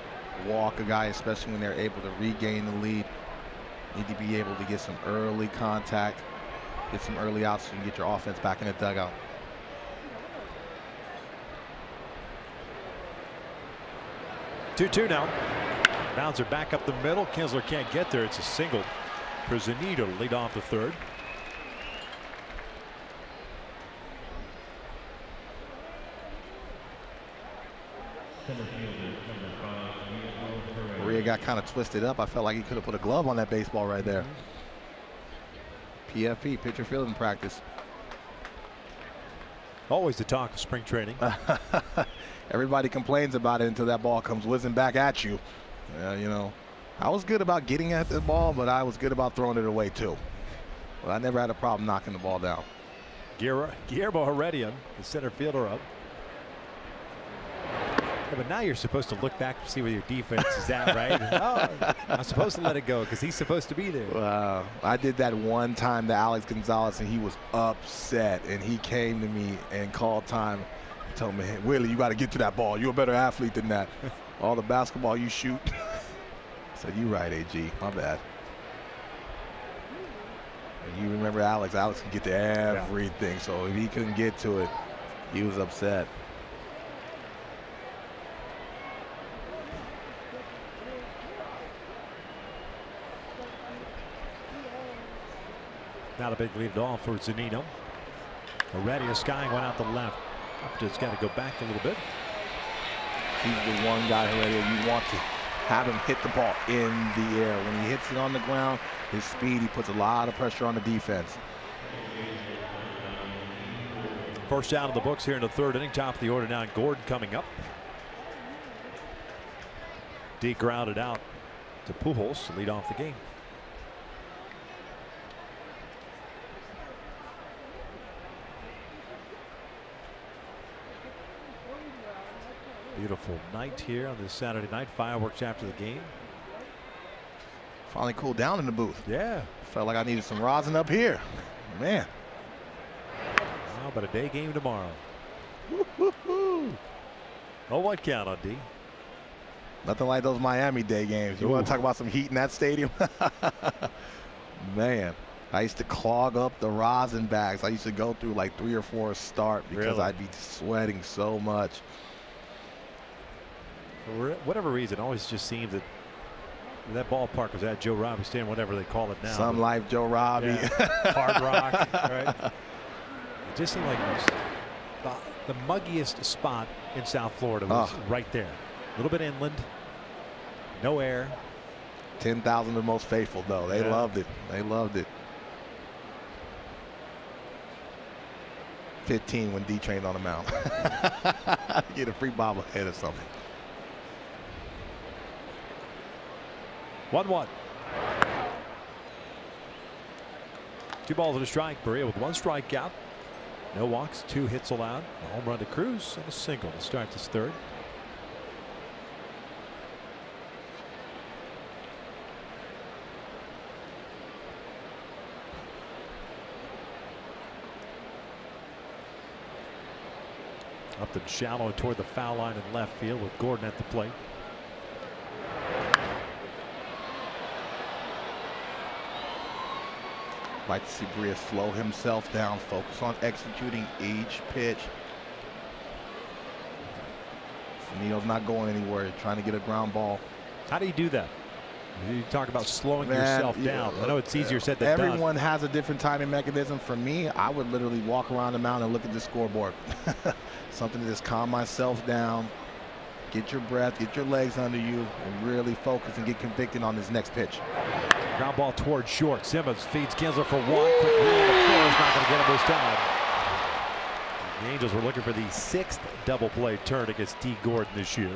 walk a guy, especially when they're able to regain the lead. Need to be able to get some early contact, get some early outs so you can get your offense back in the dugout. Two now. Bouncer back up the middle. Kinsler can't get there. It's a single for Zunino to lead off the third. Maria got kind of twisted up. I felt like he could have put a glove on that baseball right there. PFP, pitcher fielding practice. Always the talk of spring training. Everybody complains about it until that ball comes whizzing back at you. You know, I was good about getting at the ball, but I was good about throwing it away too. But I never had a problem knocking the ball down. Guillermo Heredia, the center fielder, up. Yeah, but now you're supposed to look back and see where your defense is at, right? Oh, I'm supposed to let it go because he's supposed to be there. Wow. I did that one time to Alex Gonzalez, and he was upset, and he came to me and called time. He told me, hey, Willie, you got to get to that ball. You're a better athlete than that. All the basketball you shoot. I said, you're right, AG. My bad. And you remember Alex. Alex can get to everything. Yeah. So if he couldn't get to it, he was upset. Not a big lead at all for Zunino. Heredia skying one out the left. Upton's got to go back a little bit. He's the one guy, Heredia, you want to have him hit the ball in the air. When he hits it on the ground, his speed, he puts a lot of pressure on the defense. First down of the books here in the third inning. Top of the order now. Gordon coming up. D grounded out to Pujols to lead off the game. Beautiful night here on this Saturday night. Fireworks after the game. Finally cooled down in the booth. Yeah. Felt like I needed some rosin up here. Man. How about a day game tomorrow? Woo-hoo-hoo. Oh, what count on D? Nothing like those Miami day games. You want to talk about some heat in that stadium? Man. I used to clog up the rosin bags. I used to go through like 3 or 4 a start because really? I'd be sweating so much. For whatever reason, it always just seems that ballpark was at Joe Robbie Stadium, whatever they call it now. Sun Life, Joe Robbie. Yeah. Hard Rock, right? It just seemed like it was the muggiest spot in South Florida was right there. A little bit inland, no air. 10,000 the most faithful, though. They loved it. They loved it. 15 when D trained on the mound. Get a free bobblehead or something. 1-1. 2 balls and a strike. Barria with 1 strikeout. No walks, 2 hits allowed. A home run to Cruz and a single to start this third. Up and shallow toward the foul line in left field with Gordon at the plate. Like to see Bria slow himself down, focus on executing each pitch. Neil's not going anywhere, he's trying to get a ground ball. How do you do that? You talk about slowing yourself down. I know it's easier said than done. Everyone has a different timing mechanism. For me, I would literally walk around the mound and look at the scoreboard. Something to just calm myself down, get your breath, get your legs under you, and really focus and get convicted on this next pitch. Ground ball toward short. Simmons feeds Kinsler for one. Quick reel to first. Not going to get him this time. The Angels were looking for the 6th double play turn against D. Gordon this year.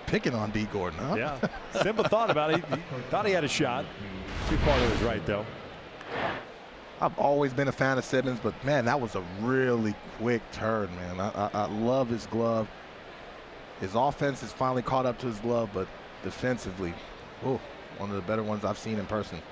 Picking on D. Gordon, huh? Yeah. Simba thought about it. He thought he had a shot. Too far to his right, though. I've always been a fan of Simmons, but man, that was a really quick turn, man. I love his glove. His offense has finally caught up to his glove, but defensively, oh, one of the better ones I've seen in person.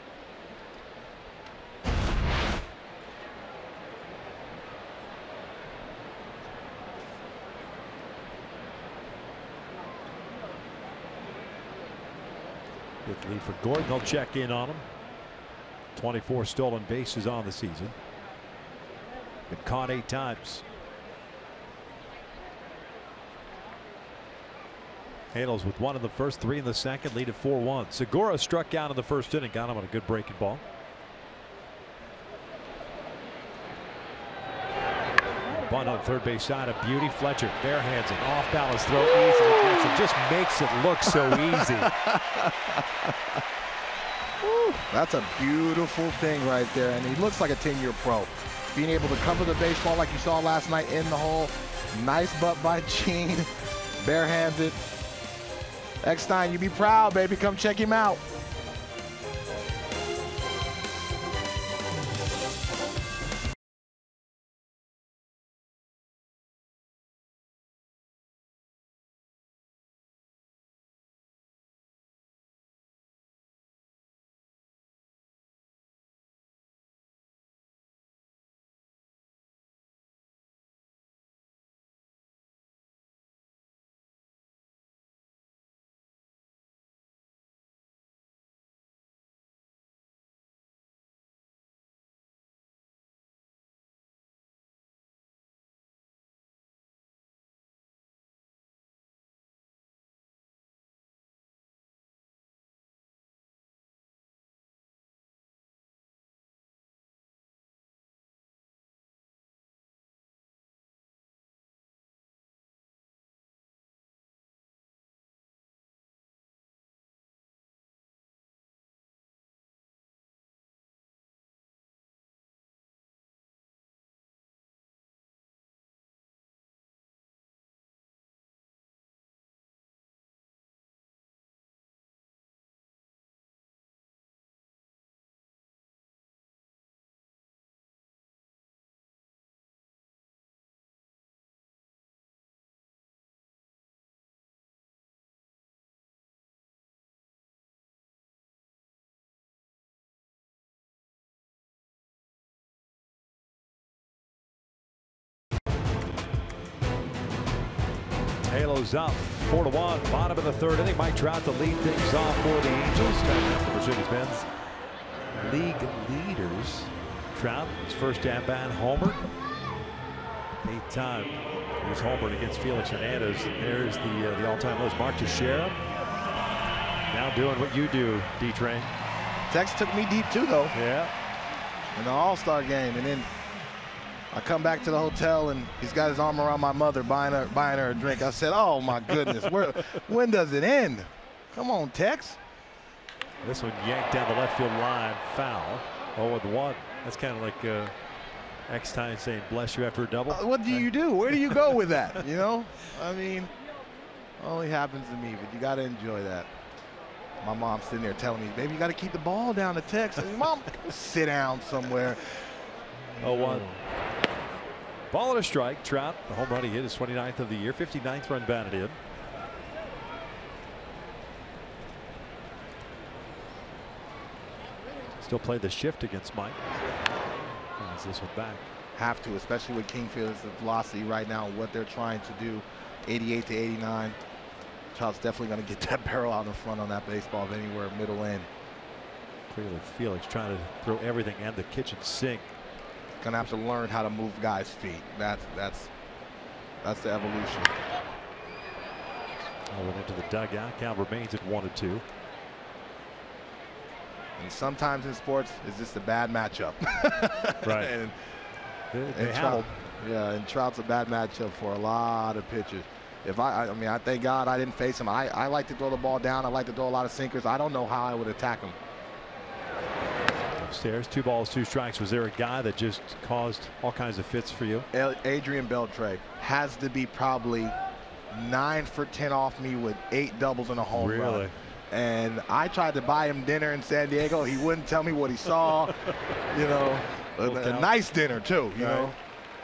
Good lead for Gordon. They'll check in on him. 24 stolen bases on the season. Been caught 8 times. Halos with 1 in the first, 3 in the second, lead at 4-1. Segura struck out in the first inning, got him on a good breaking ball. Bunt on third base side, a beauty. Fletcher barehands it, off balance throw, easily gets it, just makes it look so easy. That's a beautiful thing right there, and he looks like a 10-year pro. Being able to cover the baseball like you saw last night in the hole. Nice butt by Gene, barehands it. Eckstein, you be proud, baby. Come check him out. Halos up 4-1, bottom of the third inning. Mike Trout to lead things off for the Angels. The Mercedes-Benz league leaders. Trout, his first at-bat, homered. 8th time he's homered against Felix Hernandez. There's the all-time list. Mark Teixeira now doing what you do, D-Train. Tex took me deep too, though. Yeah. In the All-Star game, and then I come back to the hotel and he's got his arm around my mother, buying her a drink. I said, "Oh my goodness, when does it end? Come on, Tex." This one yanked down the left field line, foul. 0-1. That's kind of like Eckstein saying "bless you" after a double. What do you do? Where do you go with that? You know, I mean, only happens to me, but you got to enjoy that. My mom's sitting there telling me, "Baby, you got to keep the ball down to Tex." Mom, sit down somewhere. 0-1. Ball and a strike. Trout, the home run he hit, his 29th of the year, 59th run batted in. Still play the shift against Mike. Finds this one back. Have to, especially with Kingfield's velocity right now, what they're trying to do, 88 to 89. Trout's definitely going to get that barrel out in front on that baseball, if anywhere middle end. Clearly, Felix trying to throw everything and the kitchen sink. Going to have to learn how to move guys' feet. That's the evolution. Went into the dugout. Count remains at 1-2. And sometimes in sports, it's just a bad matchup. Right. and they Trout, yeah, and Trout's a bad matchup for a lot of pitchers. If I mean, I thank God I didn't face him. I like to throw the ball down. I like to throw a lot of sinkers. I don't know how I would attack him. Upstairs, 2 balls, 2 strikes. Was there a guy that just caused all kinds of fits for you? Adrian Beltre has to be probably 9 for 10 off me with 8 doubles and a home run. And I tried to buy him dinner in San Diego. He wouldn't tell me what he saw. You know, a nice dinner too. You know,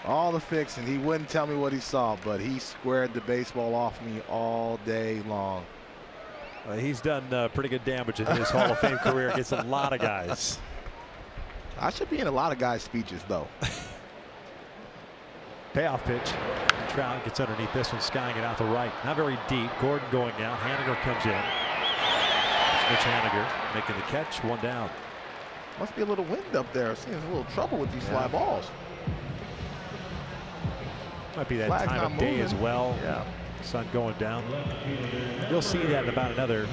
all the fix, and he wouldn't tell me what he saw. But he squared the baseball off me all day long. He's done pretty good damage in his Hall of Fame career against a lot of guys. I should be in a lot of guys' speeches though. Payoff pitch. Trout gets underneath this one, skying it out to right. Not very deep. Gordon going out. Haniger comes in. Mitch Haniger making the catch. 1 down. Must be a little wind up there. Seeing a little trouble with these fly balls. Might be that Flag's time of day as well. Yeah. Sun going down. You'll see that in about another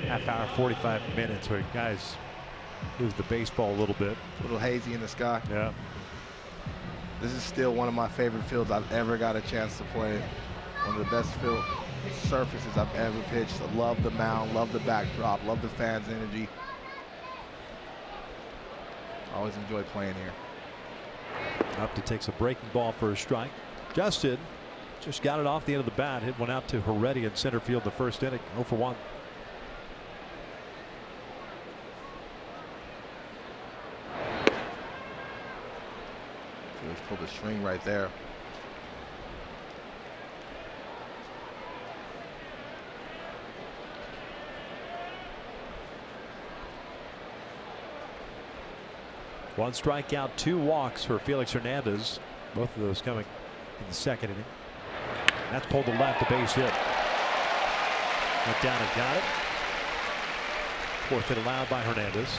half hour, 45 minutes, where guys lose the baseball a little bit. A little hazy in the sky. Yeah. This is still one of my favorite fields I've ever got a chance to play. One of the best field surfaces I've ever pitched. I love the mound, love the backdrop, love the fans' energy. I always enjoy playing here. Up to takes a breaking ball for a strike. Justin just got it off the end of the bat. Hit one out to Heredia in center field the first inning. 0 for 1. Just pulled the string right there. One strikeout, 2 walks for Felix Hernandez. Both of those coming in the second inning. That's pulled to left, a base hit. Went down and got it. 4th hit allowed by Hernandez.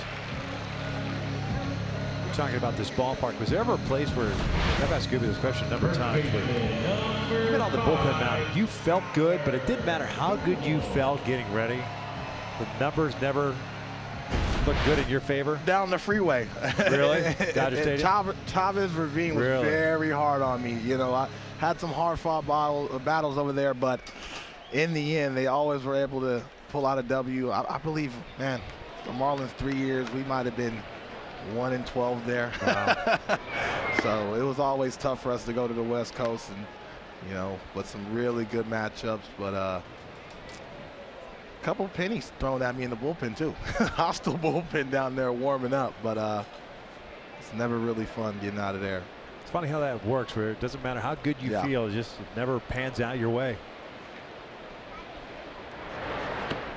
We're talking about this ballpark. Was there ever a place where, I've asked Gooby this question a number of times, but you've been on the bullpen mound, you felt good, but it didn't matter how good you felt getting ready. The numbers never look good in your favor? Down the freeway. Really? Dodger Stadium? Chavez Ravine was very hard on me. You know, I had some hard-fought battles over there, but in the end, they always were able to pull out a W. I believe, man, the Marlins 3 years, we might have been 1-12 there. Wow. So it was always tough for us to go to the West Coast, and you know, with some really good matchups, but couple pennies thrown at me in the bullpen too. Hostile bullpen down there warming up, but it's never really fun getting out of there. It's funny how that works, where it doesn't matter how good you feel, it never pans out your way.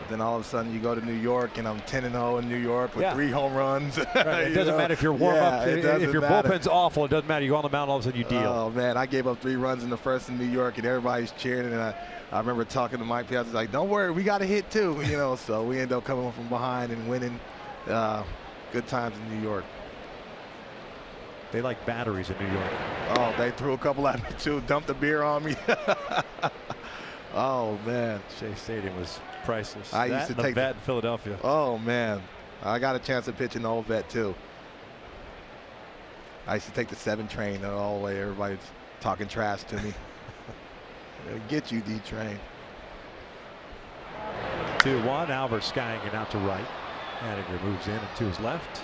But then all of a sudden you go to New York, and I'm 10-0 in New York with 3 home runs. Right. It doesn't matter if you're warm up. If your bullpen's awful, it doesn't matter. You go on the mound, all of a sudden you deal. Oh man, I gave up 3 runs in the first in New York, and everybody's cheering, and I remember talking to Mike Piazza, like, don't worry, we got a hit too, you know. So we end up coming from behind and winning. Good times in New York. They like batteries in New York. Oh, they threw a couple at me too, dumped the beer on me. Oh man, Shea Stadium was priceless. I used to take the vet in Philadelphia. Oh man, I got a chance to pitch in the old vet too. I used to take the 7 train all the way. Everybody's talking trash to me. Get you, D-Train. 2-1. Albert skying it out to right. Haniger moves in and to his left.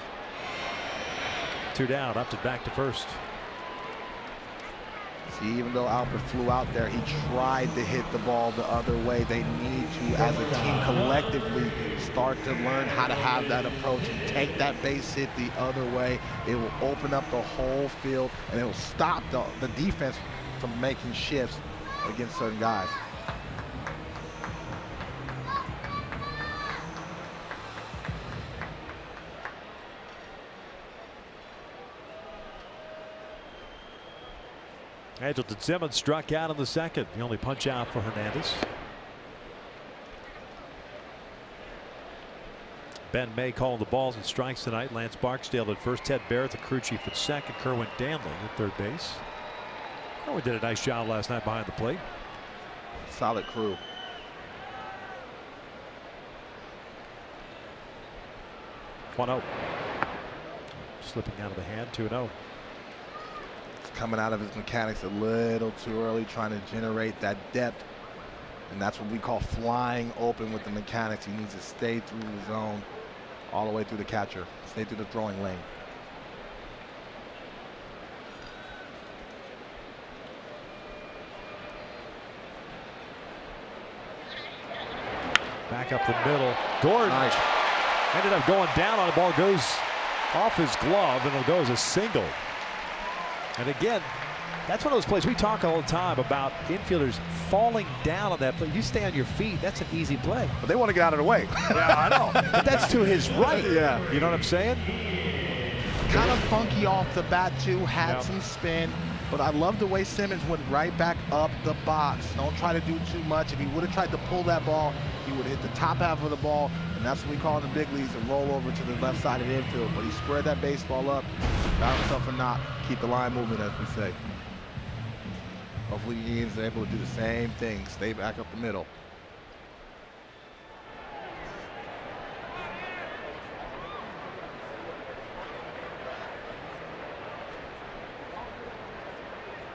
2 down. Up to back to first. See, even though Albert flew out there, he tried to hit the ball the other way. They need to, as a team, collectively start to learn how to have that approach and take that base hit the other way. It will open up the whole field, and it will stop the defense from making shifts against certain guys. Andrelton Simmons struck out in the second. The only punch out for Hernandez. Ben May calling the balls and strikes tonight. Lance Barksdale at first. Ted Barrett, the crew chief at second. Kerwin Danley at third base. Kerwin did a nice job last night behind the plate. Solid crew. One out. Slipping out of the hand. 2-0. Coming out of his mechanics a little too early, trying to generate that depth. And that's what we call flying open with the mechanics. He needs to stay through the zone all the way through the catcher, stay through the throwing lane. Back up the middle. Gordon Nice. ended up going down on the ball, goes off his glove, and it'll go as a single. And again, that's one of those plays we talk all the time about infielders falling down on that play. You stay on your feet, that's an easy play. But they want to get out of the way. Yeah, I know. But that's to his right. Yeah. You know what I'm saying? Kind of funky off the bat too, had Yep. some spin. But I love the way Simmons went right back up the box. Don't try to do too much. If he would have tried to pull that ball, he would have hit the top half of the ball. And that's what we call in the big leagues a roll over to the left side of the infield. But he squared that baseball up, got himself a knock, keep the line moving, as we say. Hopefully he is able to do the same thing, stay back up the middle.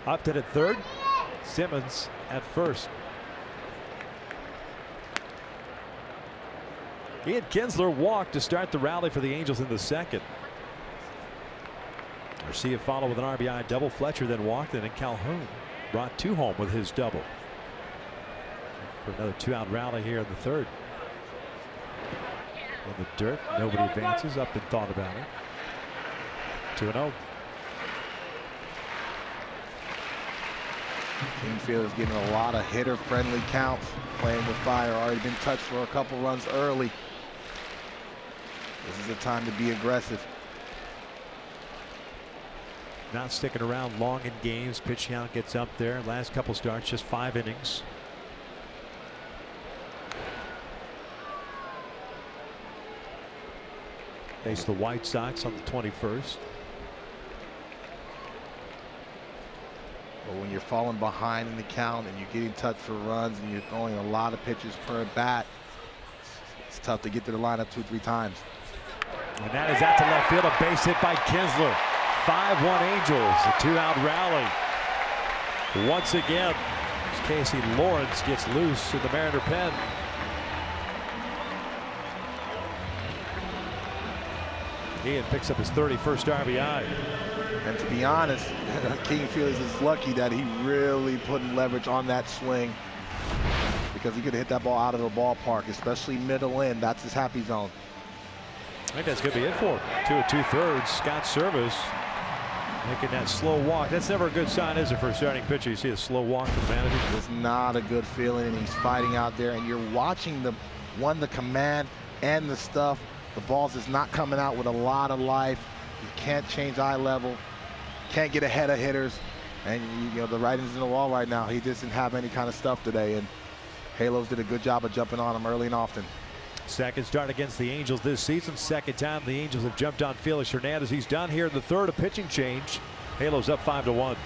Upton at third. Simmons at first. Ian Kinsler walked to start the rally for the Angels in the second. Garcia followed with an RBI double. Fletcher then walked, and then Calhoun brought two home with his double. For another two-out rally here in the third. In the dirt, nobody advances. Upton thought about it. 2-0. Infield is getting a lot of hitter-friendly counts, playing with fire. Already been touched for a couple runs early. This is the time to be aggressive. Not sticking around long in games. Pitch count gets up there. Last couple starts, just 5 innings. Face the White Sox on the 21st. But when you're falling behind in the count and you're getting touched for runs and you're throwing a lot of pitches per at bat, it's tough to get to the lineup 2-3 times. And that is out to left field. A base hit by Kinsler. 5-1 Angels. A two-out rally. Once again, Casey Lawrence gets loose in the Mariner pen. Ian picks up his 31st RBI. And to be honest, King Felix is lucky that he really put leverage on that swing, because he could have hit that ball out of the ballpark, especially middle in. That's his happy zone. I think that's going to be it for him. 2 2/3. Scott Service making that slow walk. That's never a good sign, is it, for a starting pitcher? You see a slow walk from the manager. It's not a good feeling, and he's fighting out there, and you're watching the command and the stuff. The balls is not coming out with a lot of life. You can't change eye level, can't get ahead of hitters, and you know the writing's in the wall right now. He doesn't have any kind of stuff today, and Halos did a good job of jumping on him early and often. Second start against the Angels this season. Second time the Angels have jumped on Felix Hernandez. He's done here in the third. A pitching change. Halos up 5-1.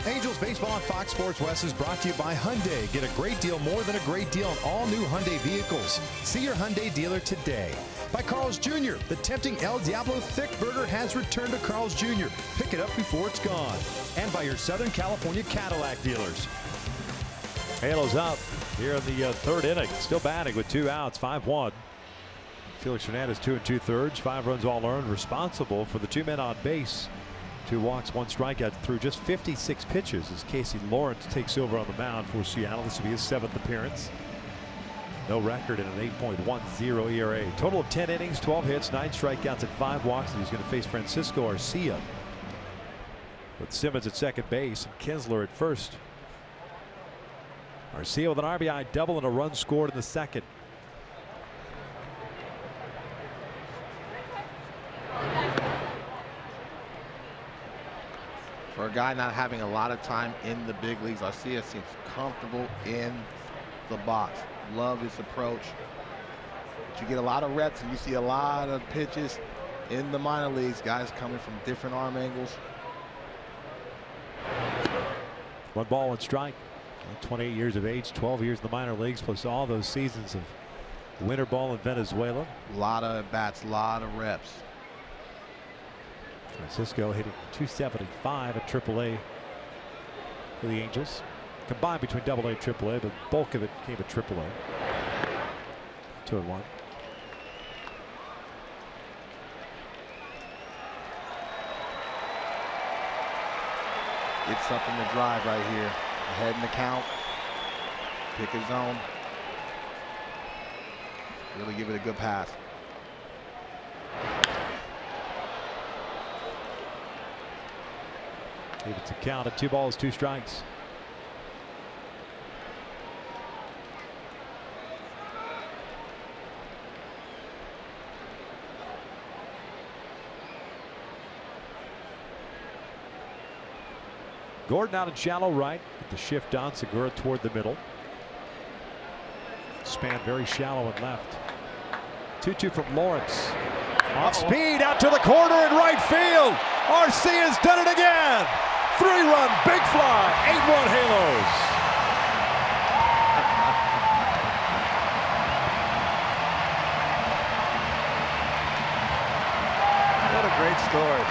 Angels Baseball on Fox Sports West is brought to you by Hyundai. Get a great deal, more than a great deal on all new Hyundai vehicles. See your Hyundai dealer today. By Carl's Jr. The tempting El Diablo Thick Burger has returned to Carl's Jr. Pick it up before it's gone. And by your Southern California Cadillac dealers. Halos up here in the third inning. Still batting with 2 outs, 5-1. Felix Hernandez 2 2/3, 5 runs all earned, responsible for the 2 men on base. 2 walks, 1 strikeout through just 56 pitches as Casey Lawrence takes over on the mound for Seattle. This will be his 7th appearance. No record in an 8.10 ERA. Total of 10 innings, 12 hits, 9 strikeouts, and 5 walks. And he's going to face Francisco Arcia with Simmons at second base and Kinsler at first. Arcia with an RBI double and a run scored in the second. For a guy not having a lot of time in the big leagues, Arcia seems comfortable in the box. Love his approach. But you get a lot of reps and you see a lot of pitches in the minor leagues. Guys coming from different arm angles. 1 ball, 1 strike. 28 years of age, 12 years in the minor leagues, plus all those seasons of winter ball in Venezuela. A lot of bats, a lot of reps. Francisco hitting 275 at AAA for the Angels. Combined between AA and AAA, but bulk of it came at AAA. 2-1. It's something to drive right here. Ahead in the count. Pick a zone. Really give it a good pass. It's a count of 2 balls, 2 strikes. Gordon out in shallow right. Get the shift on. Segura toward the middle. Span very shallow and left. 2-2 from Lawrence. Off speed out to the corner in right field. Arcia's done it again. 3-run big fly. 8-1 Halos. What a great story.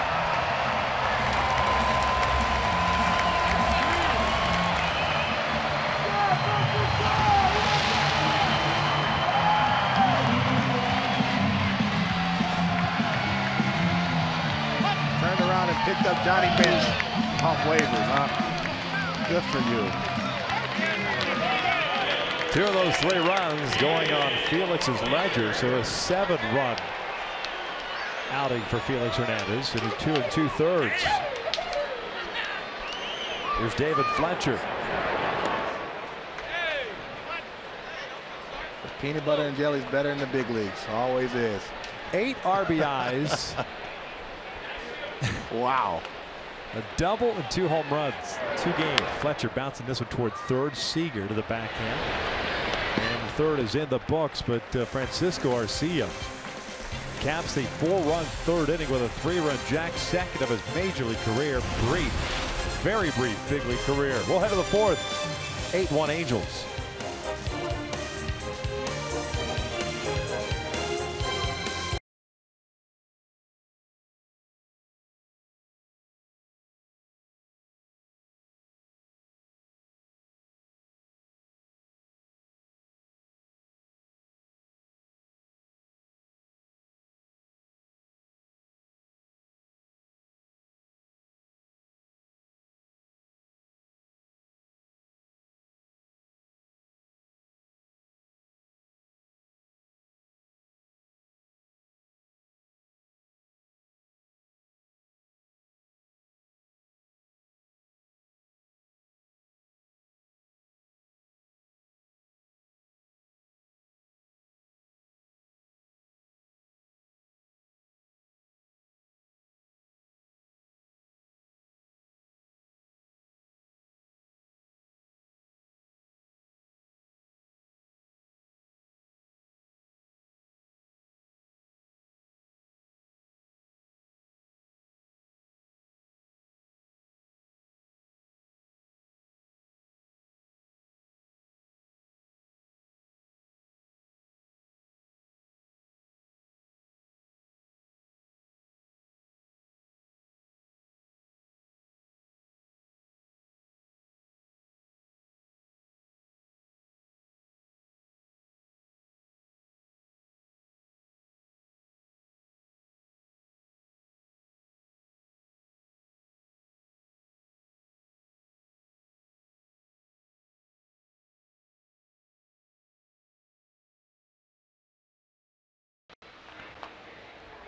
Turned around and picked up Johnny Bench off waivers, huh? Good for you. 2 of those 3 runs going on Felix's ledger, so a 7-run outing for Felix Hernandez in his 2 2/3. Here's David Fletcher. Peanut butter and jelly is better in the big leagues. Always is. 8 RBIs. Wow. A double and 2 home runs. 2 games. Fletcher bouncing this one toward third. Seager to the backhand. And the third is in the books, but Francisco Arcia caps the 4-run third inning with a 3-run jack, second of his major league career. Brief, very brief big league career. We'll head to the 4th. 8-1 Angels.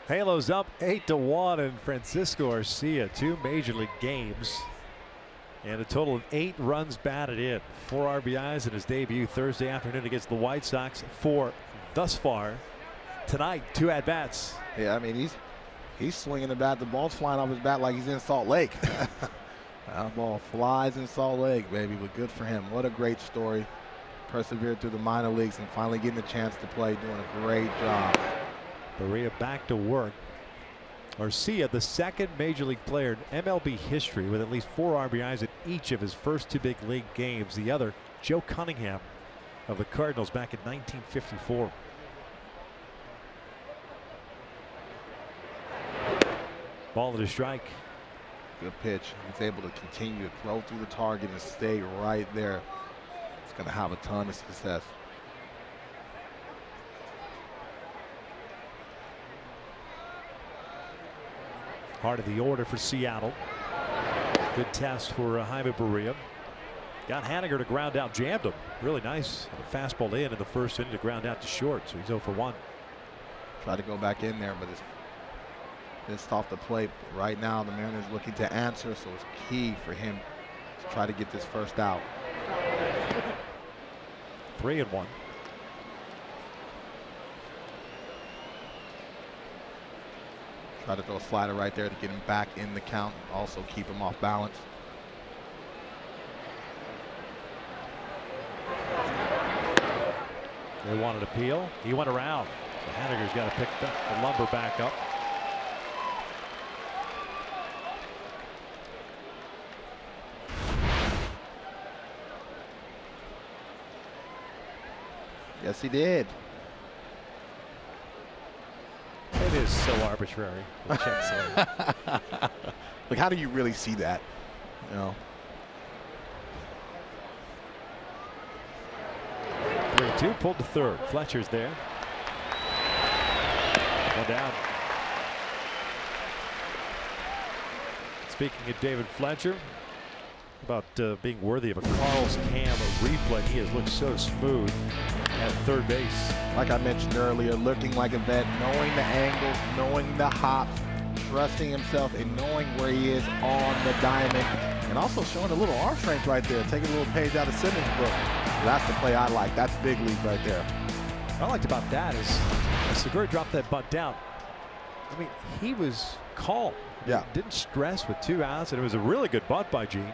Halos up 8-1, and Francisco Arcia, 2 major league games and a total of 8 runs batted in, 4 RBIs in his debut Thursday afternoon against the White Sox. 4 thus far tonight, 2 at bats. Yeah, I mean he's swinging the bat. The ball's flying off his bat like he's in Salt Lake. That ball flies in Salt Lake, baby. But good for him. What a great story. Persevered through the minor leagues and finally getting a chance to play, doing a great job. Berea back to work. Arcia, the second major league player in MLB history with at least 4 RBIs in each of his first 2 big league games. The other, Joe Cunningham of the Cardinals back in 1954. Ball at a strike. Good pitch. He's able to continue to throw through the target and stay right there. It's going to have a ton of success. Heart of the order for Seattle. Good test for Jaime Berea. Got Haniger to ground out, jammed him. Really nice fastball in the first inning to ground out to short, so he's 0 for 1. Try to go back in there, but it's off the plate. Right now, the Mariners looking to answer, so it's key for him to try to get this first out. 3-1. Try to throw a slider right there to get him back in the count. Also keep him off balance. They wanted to peel. He went around. So Haniger's got to pick the lumber back up. Yes, he did. It is so arbitrary. We'll check some. Like, how do you really see that? You know. 3-2, pulled to third. Fletcher's there. 1 down. Speaking of David Fletcher, about being worthy of a Carl's Cam replay. He has looked so smooth at third base. Like I mentioned earlier, looking like a vet, knowing the angles, knowing the hops, trusting himself, and knowing where he is on the diamond, and also showing a little arm strength right there, taking a little page out of Simmons' book. That's the play I like. That's big league right there. What I liked about that is Segura dropped that bunt down. I mean, he was calm. Yeah. Didn't stress with 2 outs, and it was a really good bunt by Gene.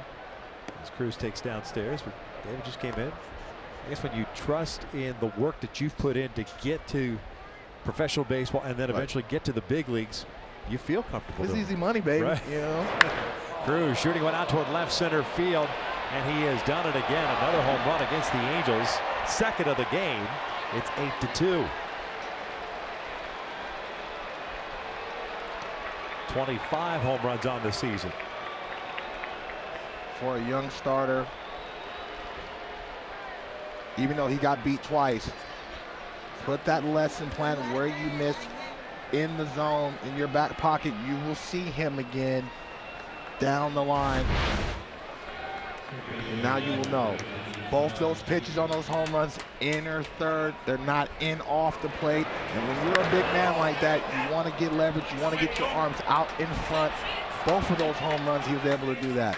As Cruz takes downstairs, but David just came in. I guess when you trust in the work that you've put in to get to professional baseball and then eventually get to the big leagues, you feel comfortable. It's easy money, baby. Right. You know. Cruz shooting one out toward left center field, and he has done it again. Another home run against the Angels. Second of the game. It's 8-2. 25 home runs on the season. For a young starter, even though he got beat twice, put that lesson plan where you missed in the zone in your back pocket. You will see him again down the line. And now you will know. Both those pitches on those home runs, in or third, they're not in off the plate. And when you're a big man like that, you want to get leverage, you want to get your arms out in front. Both of those home runs, he was able to do that.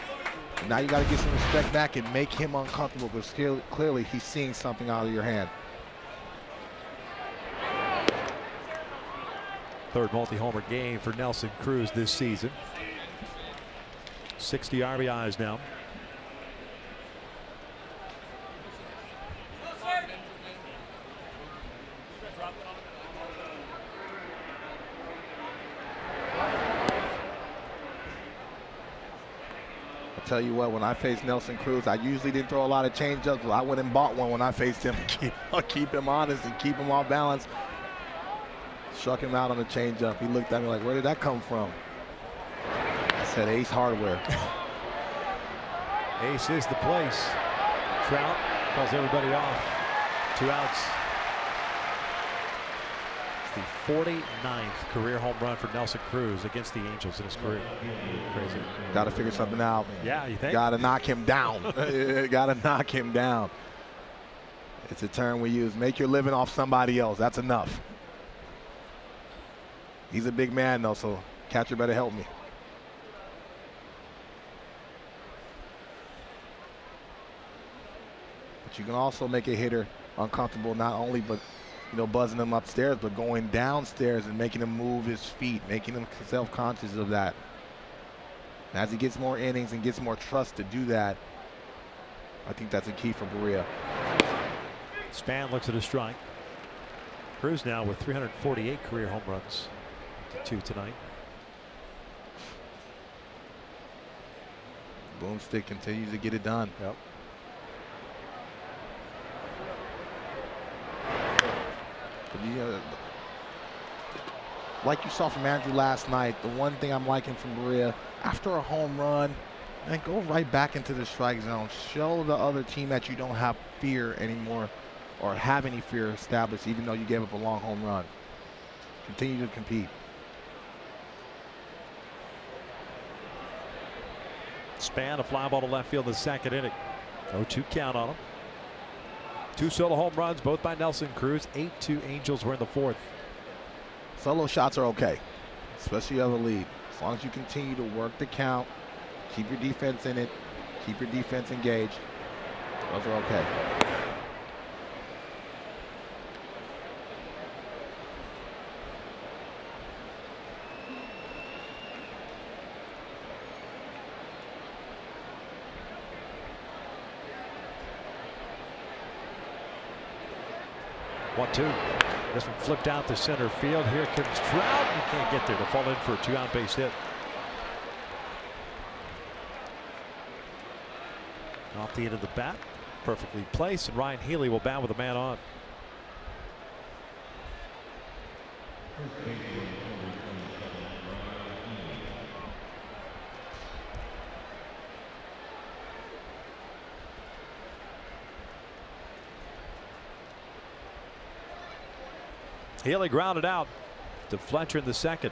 And now you got to get some respect back and make him uncomfortable, because clearly he's seeing something out of your hand. Third multi-homer game for Nelson Cruz this season. 60 RBIs now. Tell you what, when I faced Nelson Cruz, I usually didn't throw a lot of changeups, but I went and bought one when I faced him. Keep him honest and keep him off balance. Struck him out on the changeup. He looked at me like, where did that come from? I said, Ace Hardware. Ace is the place. Trout calls everybody off. 2 outs. The 49th career home run for Nelson Cruz against the Angels in his career. Crazy. Got to figure something out. Yeah, you think? Got to knock him down. Got to knock him down. It's a term we use. Make your living off somebody else. That's enough. He's a big man, though, so catcher better help me. But you can also make a hitter uncomfortable, not only but buzzing him upstairs, but going downstairs and making him move his feet, making him self-conscious of that. And as he gets more innings and gets more trust to do that, I think that's a key for Berea. Span looks at a strike. Cruz now with 348 career home runs to 2 tonight. Boomstick continues to get it done. Yep. But, like you saw from Andrew last night, the one thing I'm liking from Berea, after a home run, and go right back into the strike zone. Show the other team that you don't have fear anymore or have any fear established, even though you gave up a long home run. Continue to compete. Span a fly ball to left field in the second inning. 0-2 count on him. 2 solo home runs, both by Nelson Cruz. 8-2 Angels were in the 4th. Solo shots are okay, especially on the lead. As long as you continue to work the count, keep your defense in it, keep your defense engaged, those are okay. One, two. This one flipped out to center field. Here comes Trout. He can't get there to fall in for a 2-out base hit. Off the end of the bat. Perfectly placed. And Ryan Healy will bat with a man on. Healy grounded out to Fletcher in the second.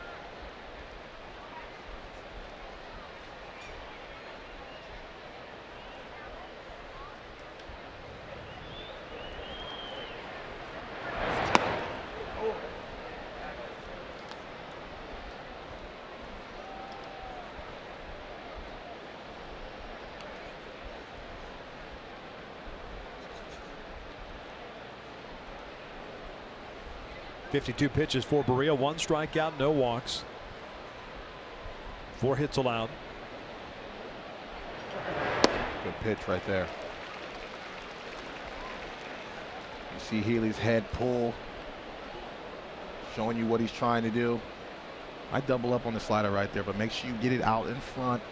.52 pitches for Berea. 1 strikeout, no walks. 4 hits allowed. Good pitch right there. You see Healy's head pull, showing you what he's trying to do. I double up on the slider right there, but make sure you get it out in front.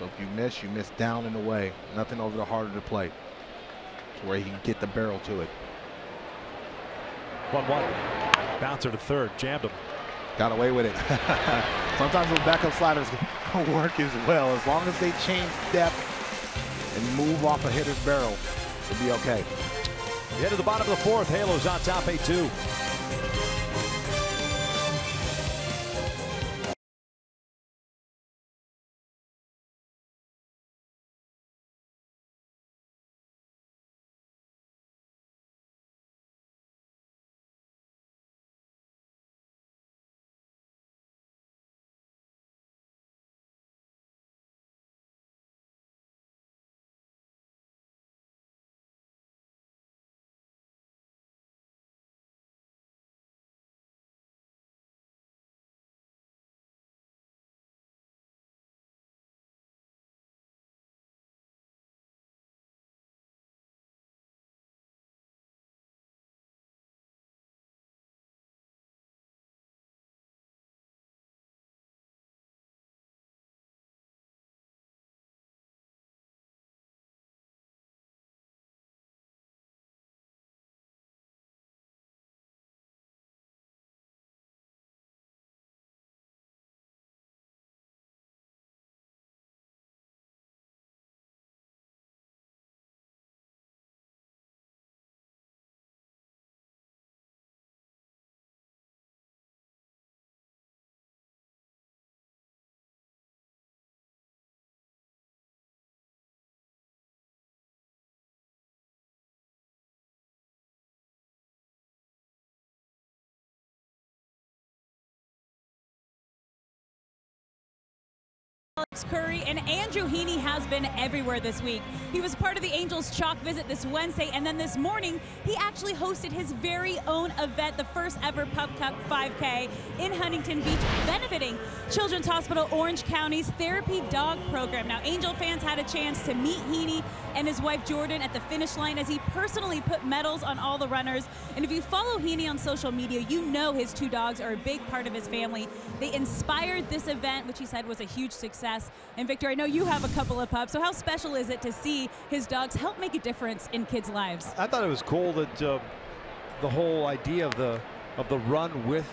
So if you miss down and away. Nothing over the heart of the plate, to where he can get the barrel to it. 1-1. Bouncer to third. Jammed him. Got away with it. Sometimes those backup sliders can work as well. As long as they change depth and move off a hitter's barrel, it'll be okay. Get to the bottom of the 4th. Halos on top 8-2. Curry, and Andrew Heaney has been everywhere this week. He was part of the Angels chalk visit this Wednesday, and then this morning he actually hosted his very own event, the first ever Pup Cup 5K in Huntington Beach, benefiting Children's Hospital Orange County's Therapy Dog Program. Now, Angel fans had a chance to meet Heaney and his wife Jordan at the finish line as he personally put medals on all the runners. And if you follow Heaney on social media, you know his two dogs are a big part of his family. They inspired this event, which he said was a huge success. And Victor, I know you have a couple of pups, so how special is it to see his dogs help make a difference in kids' lives? I thought it was cool that the whole idea of the run with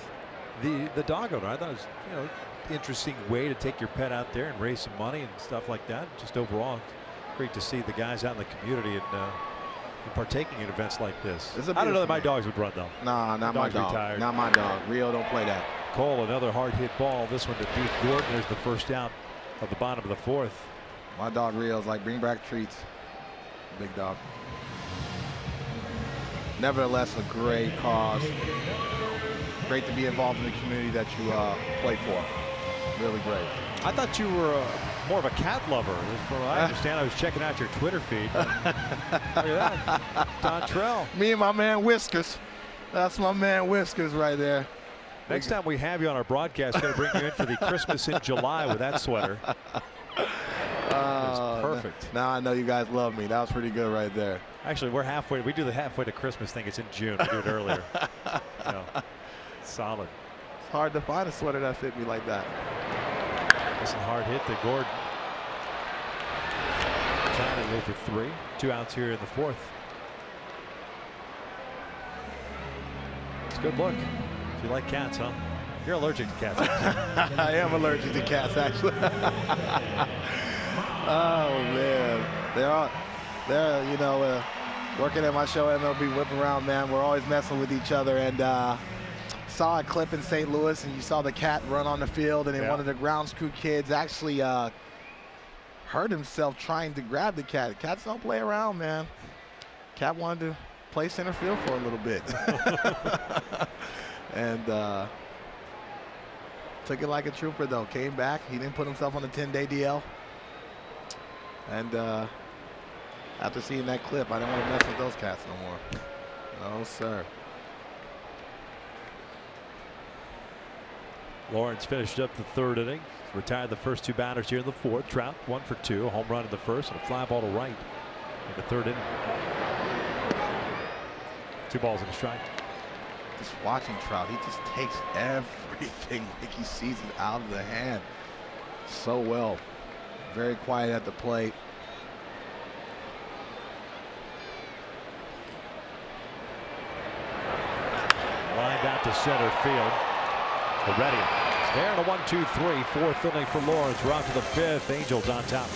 the dog owner. I thought it was, you know, interesting way to take your pet out there and raise some money and stuff like that. Just overall, great to see the guys out in the community and partaking in events like this. I don't know that my dogs would run though. Nah, not my dog. Retired. Not my dog. Rio don't play that. Cole, another hard hit ball. This one to Duke Gordon. There's the first out of the bottom of the fourth. My dog Rio's like, bring back treats. Big dog. Nevertheless, a great cause. Great to be involved in the community that you play for. Really great. I thought you were more of a cat lover. From what I understand, I was checking out your Twitter feed. Look at that. Dontrell. Me and my man Whiskers. That's my man Whiskers right there. Next time we have you on our broadcast, going to bring you in for the Christmas in July with that sweater. Perfect. Now I know you guys love me. That was pretty good right there. Actually, we're halfway. We do the halfway to Christmas thing. It's in June. We do it earlier. You know, solid. It's hard to find a sweater that fit me like that. That's a hard hit to Gordon. Trying to go for 3. 2 outs here in the fourth. It's a good look. You like cats, huh? You're allergic to cats. I am allergic to cats, actually. Oh man, they're you know, working at my show MLB Whip Around, man. We're always messing with each other, and saw a clip in St. Louis, and you saw the cat run on the field, and then one of the grounds crew kids actually hurt himself trying to grab the cat. Cats don't play around, man. Cat wanted to play center field for a little bit. And took it like a trooper, though. Came back. He didn't put himself on a 10-day DL. And after seeing that clip, I don't want to mess with those cats no more. No, sir. Lawrence finished up the third inning. Retired the first 2 batters here in the fourth. Trout 1 for 2. A home run in the first and a fly ball to right in the third inning. 2 balls and a strike. Just watching Trout, he just takes everything like he sees it out of the hand so well. Very quiet at the plate. Lined out to center field. Heredia is there in a 1-2-3. Fourth inning for Lawrence. We're on to the fifth. Angels on top.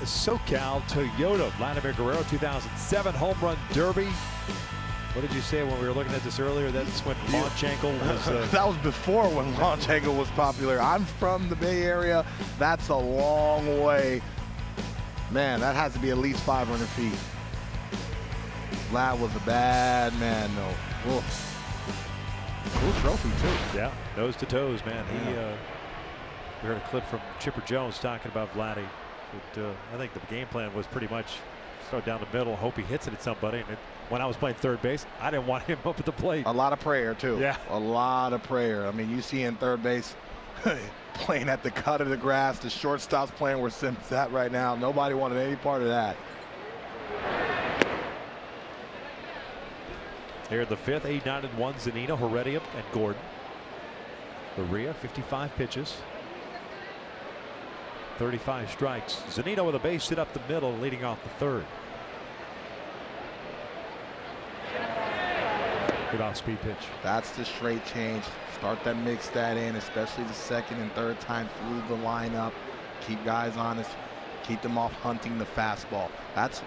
SoCal Toyota, Vladimir Guerrero 2007 Home Run Derby. What did you say when we were looking at this earlier? That's when launch angle was. That was before when launch angle was popular. I'm from the Bay Area. That's a long way. Man, that has to be at least 500 feet. Vlad was a bad man, though. Oof. Cool trophy, too. Yeah, nose to toes, man. Yeah. We heard a clip from Chipper Jones talking about Vladdy. But, I think the game plan was pretty much start down the middle, hope he hits it at somebody. And when I was playing third base, I didn't want him up at the plate. A lot of prayer, too. Yeah. A lot of prayer. I mean, you see in third base playing at the cut of the grass. The shortstop's playing where Sims at right now. Nobody wanted any part of that. Here in the fifth, 8-9-1, Zunino, Heredia, and Gordon. Maria, 55 pitches. 35 strikes. Zunino with a base hit up the middle, leading off the third. Good off-speed pitch. That's the straight change. Start that, mix that in, especially the second and third time through the lineup. Keep guys honest. Keep them off hunting the fastball. That's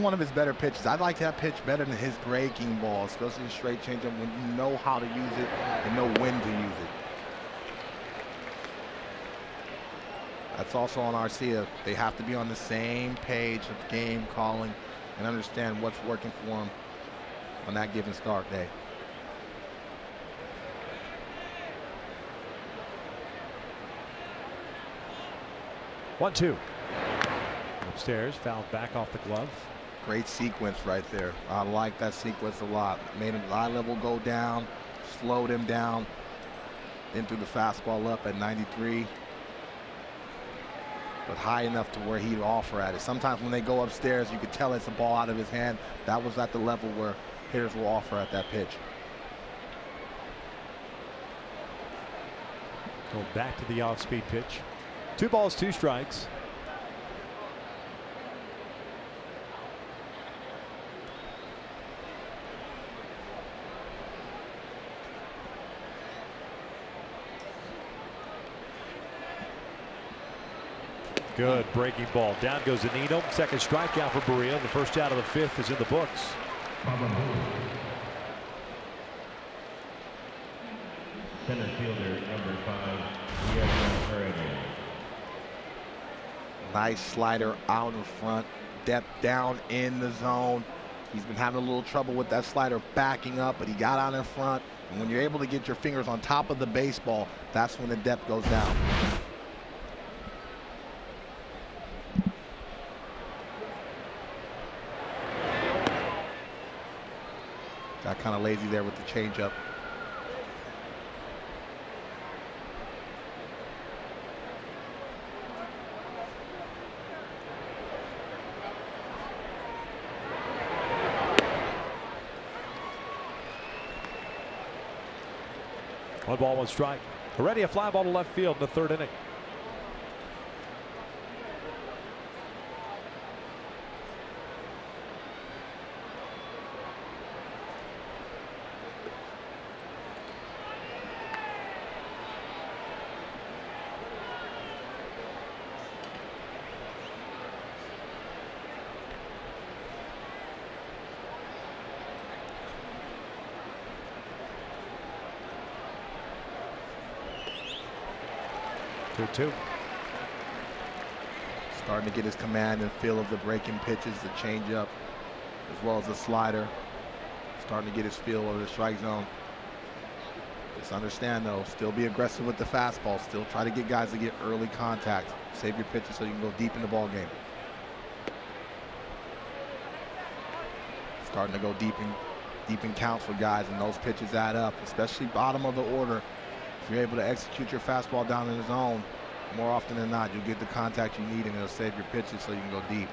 one of his better pitches. I like that pitch better than his breaking ball, especially the straight changeup when you know how to use it and know when to use it. That's also on Arcia. They have to be on the same page of game calling and understand what's working for them on that given start day. One, two. Upstairs, fouled back off the glove. Great sequence right there. I like that sequence a lot. Made him eye level go down, slowed him down, then threw the fastball up at 93. But high enough to where he'd offer at it. Sometimes when they go upstairs, you could tell it's a ball out of his hand. That was at the level where hitters will offer at that pitch. Going back to the off-speed pitch. 2 balls, 2 strikes. Good breaking ball. Down goes Zunino. Second strikeout for Berea. The first out of the fifth is in the books. Center fielder number 5. Nice slider out in front. Depth down in the zone. He's been having a little trouble with that slider backing up, but he got out in front. And when you're able to get your fingers on top of the baseball, that's when the depth goes down. Got kind of lazy there with the changeup. One ball, 1 strike. Already a fly ball to left field in the third inning. Two. Starting to get his command and feel of the breaking pitches, the changeup, as well as the slider. Starting to get his feel of the strike zone. Just understand, though, still be aggressive with the fastball. Still try to get guys to get early contact. Save your pitches so you can go deep in the ball game. Starting to go deep in counts for guys, and those pitches add up, especially bottom of the order. If you're able to execute your fastball down in the zone, more often than not, you'll get the contact you need and it'll save your pitches so you can go deep.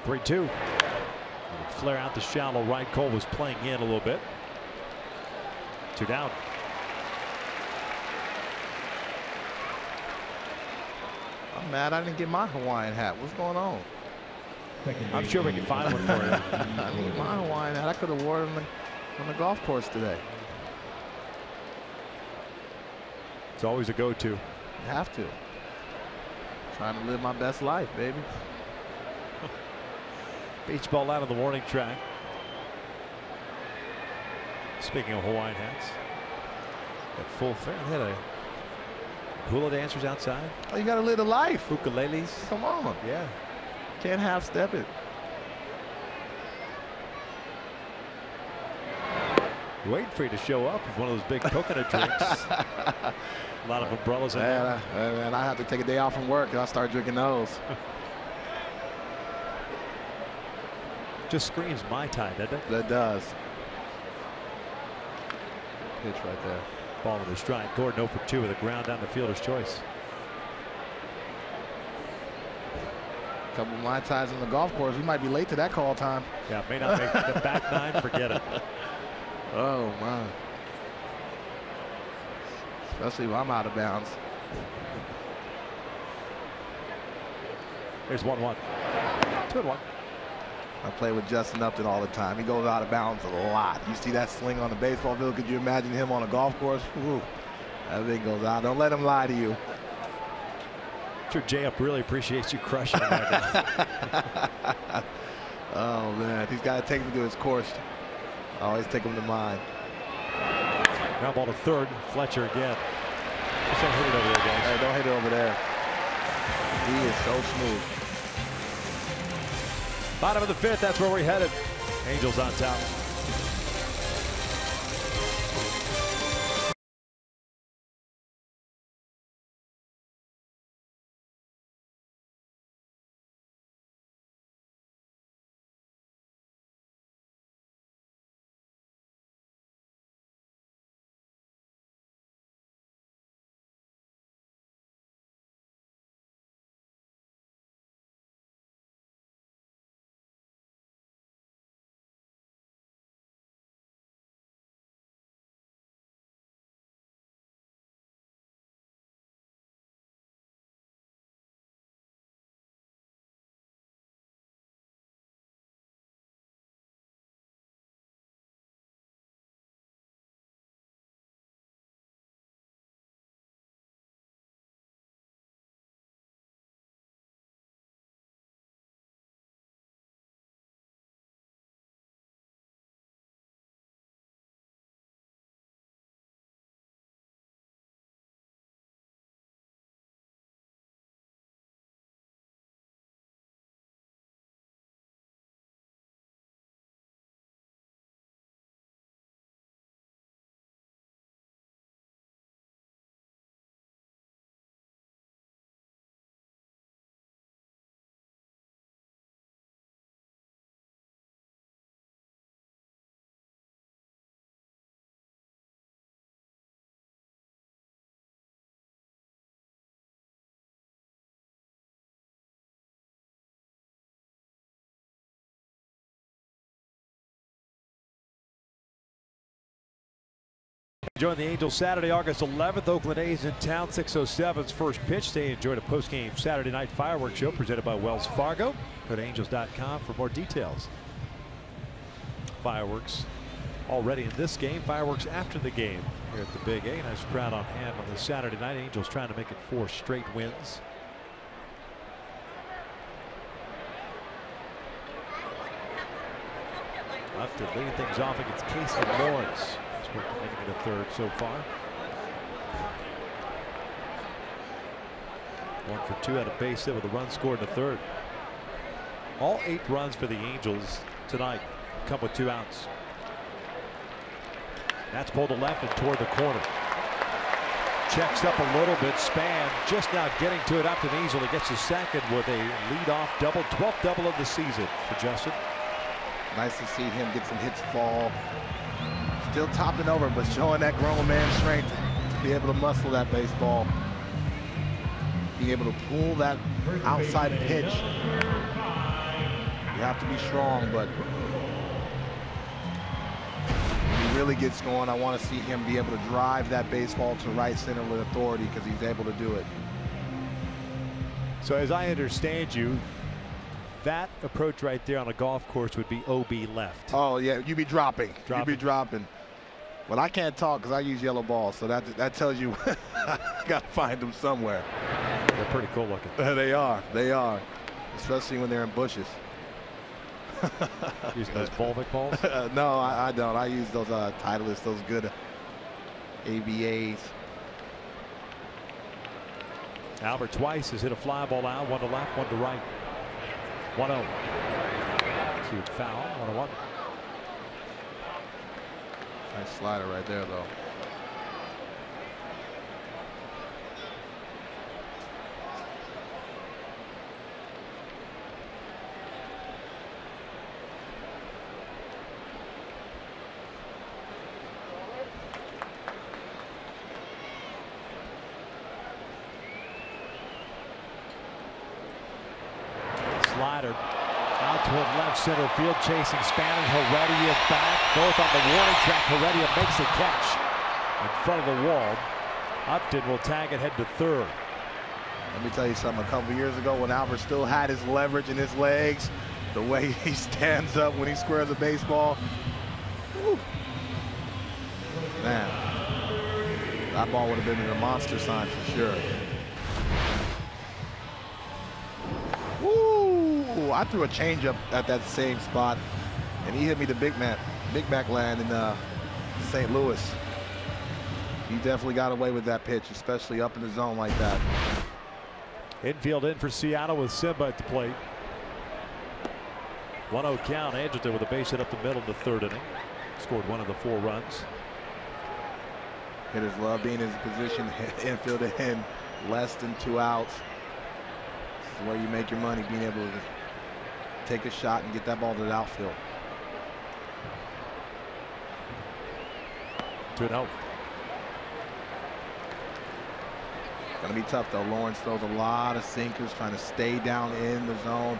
Three-two. Flare out the shallow right. Cole was playing in a little bit. 2 down. I'm mad I didn't get my Hawaiian hat. What's going on? I'm sure we can find one for you. I need my Hawaiian hat. I could have worn it on the golf course today. It's always a go-to. You have to. Trying to live my best life, baby. Beach ball out on the warning track. Speaking of Hawaiian hats, at full fair, they had a hula dancers outside. Oh, you got to live the life. Ukuleles. Come on. Yeah. Can't half step it. Waiting for you to show up with one of those big coconut drinks. A lot of umbrellas in there. Man, I have to take a day off from work and I'll start drinking those. Just screams Mai Tai, doesn't it? That does. Pitch right there. Ball in the stride. Gordon 0 for 2 with a ground down the fielder's choice. A couple of Mai Tais on the golf course. We might be late to that call time. Yeah, may not make the back nine. Forget it. Oh, my. Especially when I'm out of bounds. There's 1-1. 2-1. I play with Justin Upton all the time. He goes out of bounds a lot. You see that swing on the baseball field? Could you imagine him on a golf course? Woo. That thing goes out. Don't let him lie to you. I'm sure J Up really appreciates you crushing him right now. Oh, man. He's got to take him to his course. Always take him to mine. Ground ball to third. Fletcher again. Just don't hit it over there, guys. Hey, don't hit it over there. He is so smooth. Bottom of the fifth. That's where we're headed. Angels on top. Join the Angels Saturday, August 11th. Oakland A's in town. 6:07's first pitch. They enjoyed a post-game Saturday night fireworks show presented by Wells Fargo. Go to angels.com for more details. Fireworks already in this game. Fireworks after the game here at the Big A. Nice crowd on hand on this Saturday night. Angels trying to make it 4 straight wins. Upton leading things off against Casey Lawrence. We're making it a third so far. 1 for 2 at a base hit with a run scored in the third. All 8 runs for the Angels tonight come with 2 outs. That's pulled to left and toward the corner. Checks up a little bit. Span just now getting to it. Upton easily gets his second with a leadoff double. 12th double of the season for Justin. Nice to see him get some hits fall. Still topping over, but showing that grown man strength to be able to muscle that baseball. Be able to pull that outside pitch. You have to be strong, but when he really gets going, I want to see him be able to drive that baseball to right center with authority because he's able to do it. So as I understand you, that approach right there on a golf course would be OB left. Oh, yeah, you'd be dropping. You'd be dropping. Well, I can't talk because I use yellow balls, so that tells you I got to find them somewhere. They're pretty cool looking. They are. They are. Especially when they're in bushes. Using those Volvic balls? No, I don't. I use those Titleist, those good AVAs. Albert twice has hit a fly ball out, one to left, one to right. 1-0. Cute foul, 1-1. Nice slider right there, though. Slider out toward left center field, chasing Spanner. Heredia back, both on the warning track. Heredia makes the catch in front of the wall. Upton will tag it, head to third. Let me tell you something. A couple years ago, when Albert still had his leverage in his legs, the way he stands up when he squares a baseball, woo. Man, that ball would have been a monster sign for sure. Woo! I threw a changeup at that same spot, and he hit me the Big Mac land in St. Louis. He definitely got away with that pitch, especially up in the zone like that. Infield in for Seattle with Simba at the plate. 1-0 count. Angelton with a base hit up the middle in the third inning. Scored one of the 4 runs. Hitters love being in his position, infield in, less than 2 outs. This is where you make your money, being able to take a shot and get that ball to the outfield. 2-0. Gonna be tough though. Lawrence throws a lot of sinkers, trying to stay down in the zone.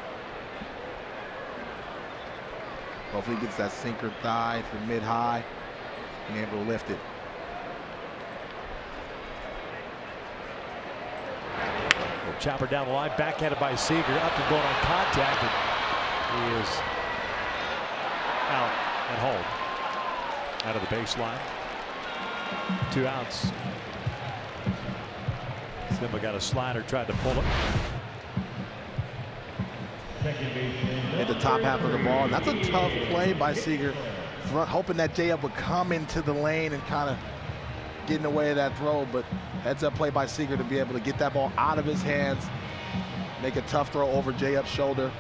Hopefully he gets that sinker thigh for mid-high, being able to lift it. Chopper down the line, backhanded by Seager. Upton going on contact, and he is out at home, out of the baseline. 2 outs. Simba got a slider, tried to pull it. Hit the top half of the ball, and that's a tough play by Seager. Hoping that J-Up would come into the lane and kind of get in the way of that throw, but heads up play by Seager to be able to get that ball out of his hands, make a tough throw over J-Up's shoulder,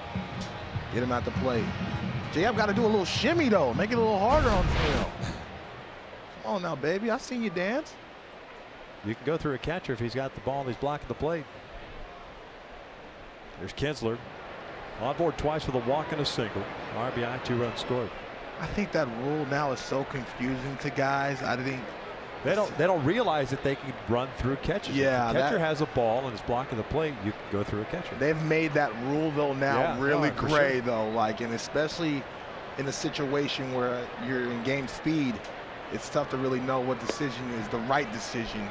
get him at the plate. J-Up got to do a little shimmy though, make it a little harder on him. Come on now, baby, I seen you dance. You can go through a catcher if he's got the ball and he's blocking the plate. There's Kinsler. On board twice with a walk and a single. RBI, 2 runs scored. I think that rule now is so confusing to guys. I think they don't realize that they can run through catches. Yeah, if the catcher has a ball and is blocking the plate, you can go through a catcher. They've made that rule though now really gray sure. though, like, and especially in a situation where you're in game speed, it's tough to really know what decision is the right decision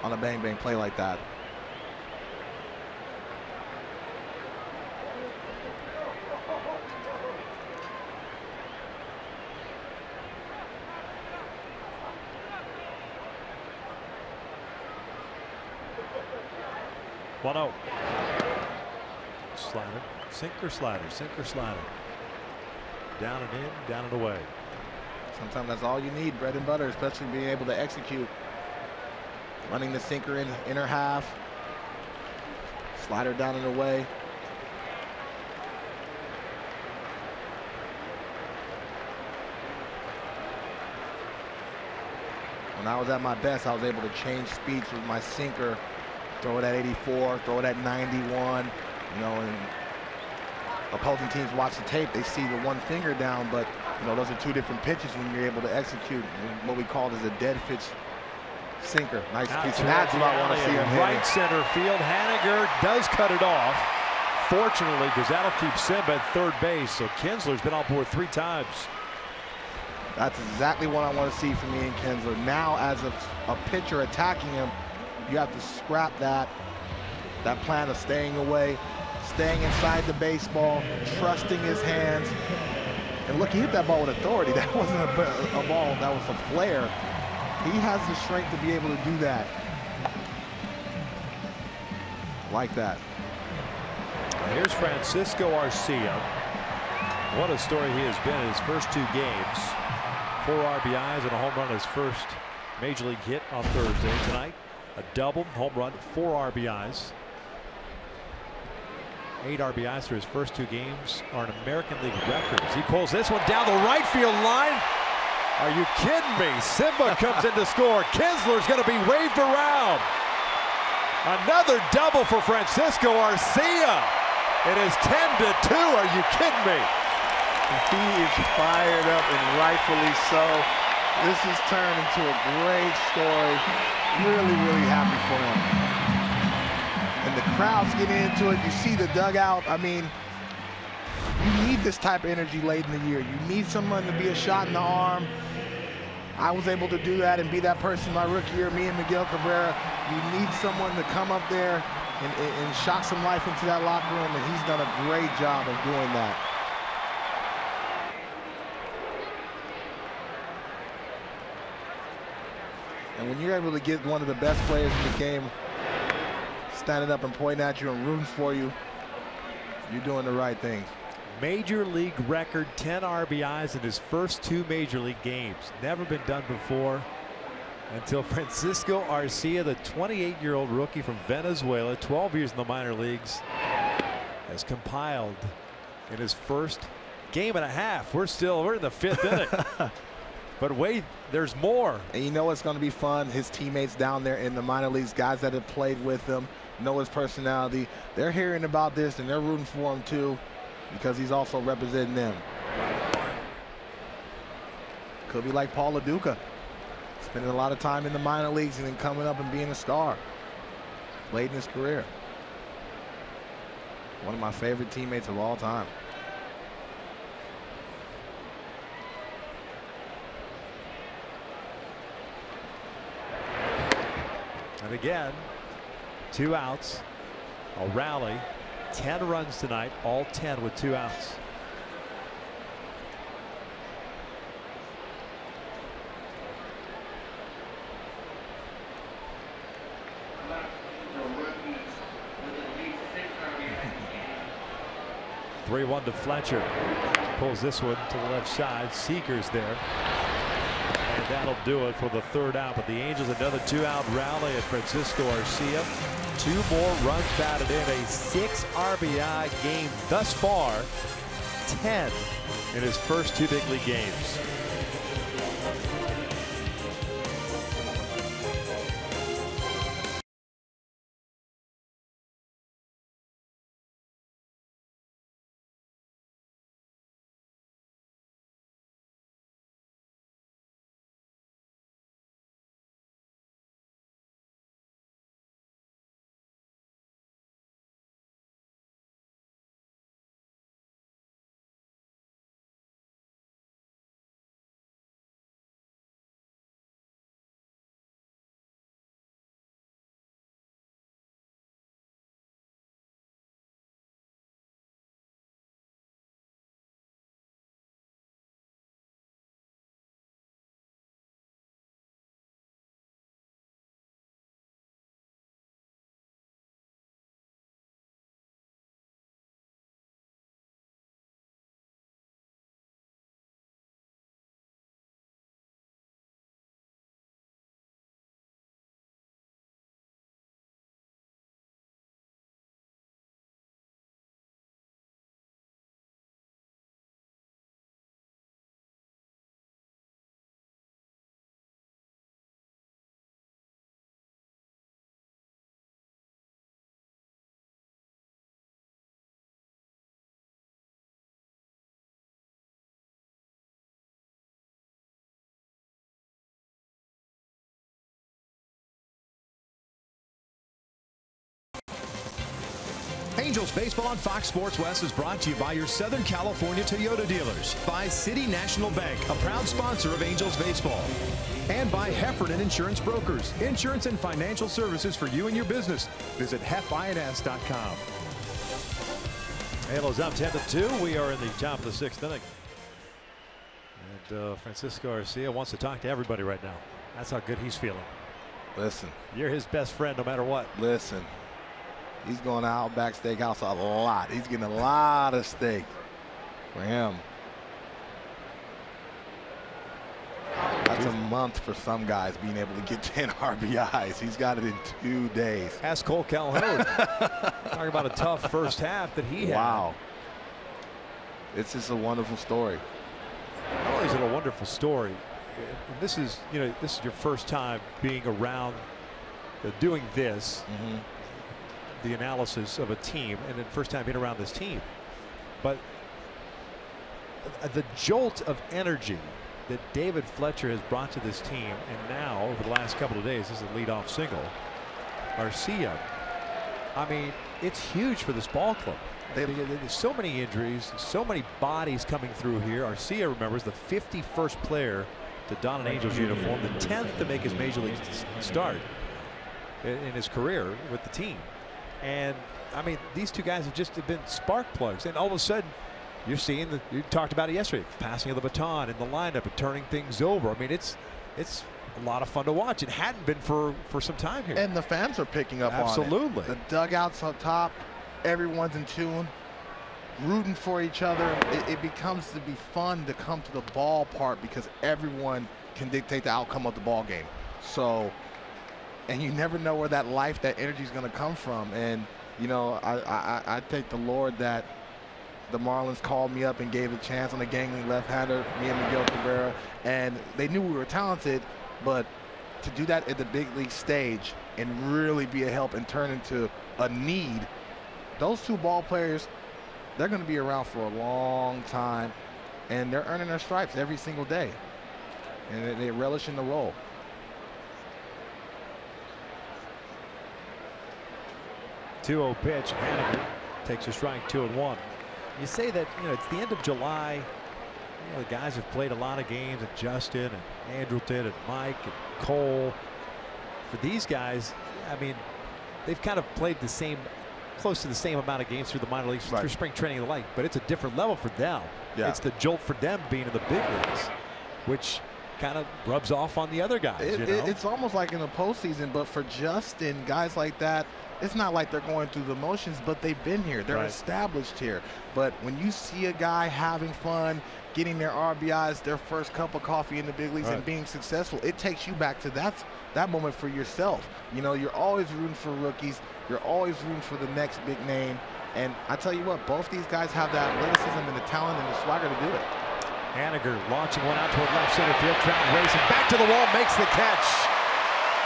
on a bang bang play like that. Slider, sinker, slider, sinker, slider. Down and in, down and away. Sometimes that's all you need, bread and butter, especially being able to execute. Running the sinker in inner half, slider down and away. When I was at my best, I was able to change speeds with my sinker, throw it at 84, throw it at 91, you know, and opposing teams watch the tape, they see the one finger down, but you know, those are 2 different pitches when you're able to execute what we call as a dead pitch sinker. Nice piece, and that's what I want to see him right hitting. center field. Haniger does cut it off, fortunately, because that'll keep Simba at third base. So Kinsler's been on board 3 times. That's exactly what I want to see from Ian Kinsler. Now, as a pitcher attacking him, you have to scrap that plan of staying away, staying inside the baseball, trusting his hands. And look, he hit that ball with authority. That wasn't a ball, that was a flare. He has the strength to be able to do that. Like that. Here's Francisco Arcia. What a story he has been in his first 2 games. 4 RBIs and a home run, his first major league hit on Thursday. Tonight, a double, home run, 4 RBIs. 8 RBIs through his first 2 games are an American League record. He pulls this one down the right field line. Are you kidding me? Simba comes in to score. Kinsler's going to be waved around. Another double for Francisco Arcia. It is 10-2. Are you kidding me? He is fired up, and rightfully so. This has turned into a great story. Really, really happy for him. And the crowd's getting into it. You see the dugout. I mean, you need this type of energy late in the year. You need someone to be a shot in the arm. I was able to do that and be that person my rookie year, me and Miguel Cabrera. You need someone to come up there and shock some life into that locker room, and he's done a great job of doing that. And when you're able to get one of the best players in the game standing up and pointing at you and rooting for you, you're doing the right thing. Major league record, 10 RBIs in his first 2 major league games. Never been done before until Francisco Arcia, the 28-year-old rookie from Venezuela, 12 years in the minor leagues, has compiled in his first game and a half. We're in the 5th inning. But wait, there's more. And you know it's going to be fun. His teammates down there in the minor leagues, guys that have played with him, know his personality. They're hearing about this and they're rooting for him too, because he's also representing them. Could be like Paul LaDuca, spending a lot of time in the minor leagues and then coming up and being a star late in his career. One of my favorite teammates of all time. And again, 2 outs, a rally, 10 runs tonight, all 10 with 2 outs. Three-1 to Fletcher. Pulls this one to the left side. Seeker's there. And that'll do it for the 3rd out. But the Angels, another 2-out rally at Francisco Arcia. 2 more runs batted in, a 6 RBI game thus far. 10 in his first 2 big league games. Angels Baseball on Fox Sports West is brought to you by your Southern California Toyota dealers, by City National Bank, a proud sponsor of Angels Baseball, and by Heffernan Insurance Brokers, insurance and financial services for you and your business. Visit hefins.com. Halos up 10-2. We are in the top of the 6th inning. And Francisco Arcia wants to talk to everybody right now. That's how good he's feeling. Listen. You're his best friend no matter what. Listen. He's going to Outback Steakhouse a lot. He's getting a lot of steak. for him. That's a month for some guys being able to get 10 RBIs. He's got it in 2 days. Ask Cole Calhoun. Talking about a tough first half that he had. Wow. It's just a wonderful story. Not only is it a wonderful story, and this is, you know, this is your first time being around doing this, the analysis of a team, and then first time being around this team. But the jolt of energy that David Fletcher has brought to this team, and now over the last couple of days, this is a leadoff single. Arcia, I mean, it's huge for this ball club. There's so many injuries, so many bodies coming through here. Arcia, remember, is the 51st player to don an Angels uniform, the 10th to make his major league start in his career with the team. And I mean, these two guys have just been spark plugs, and all of a sudden you're seeing you talked about it yesterday, passing of the baton in the lineup and turning things over. I mean, it's a lot of fun to watch. It hadn't been for some time here. And the fans are picking up on it. Absolutely. The dugouts up top, everyone's in tune, rooting for each other. It becomes to be fun to come to the ballpark because everyone can dictate the outcome of the ball game. So, and you never know where that life, that energy is going to come from. And you know, I thank the Lord that the Marlins called me up and gave a chance on a gangling left-hander, me and Miguel Cabrera, and they knew we were talented, but to do that at the big league stage and really be a help and turn into a need, those two ball players, they're going to be around for a long time, and they're earning their stripes every single day, and they relish in the role. Two-0 pitch. Haniger takes a strike, 2-1. You say that, you know, it's the end of July. You know, the guys have played a lot of games, and Justin and Andrelton and Mike and Cole. For these guys, I mean, they've kind of played the same, close to the same amount of games through the minor leagues, through spring training and the like, but it's a different level for them. Yeah. It's the jolt for them being in the big leagues, which kind of rubs off on the other guys. You know? It's almost like in the postseason, but for Justin, guys like that, it's not like they're going through the motions, but they've been here. They're established here. But when you see a guy having fun, getting their RBIs, their first cup of coffee in the big leagues and being successful, it takes you back to that moment for yourself. You know, you're always rooting for rookies. You're always rooting for the next big name. And I tell you what, both these guys have the athleticism and the talent and the swagger to do it. Haniger launching one out toward left center field. Trout racing back to the wall, makes the catch.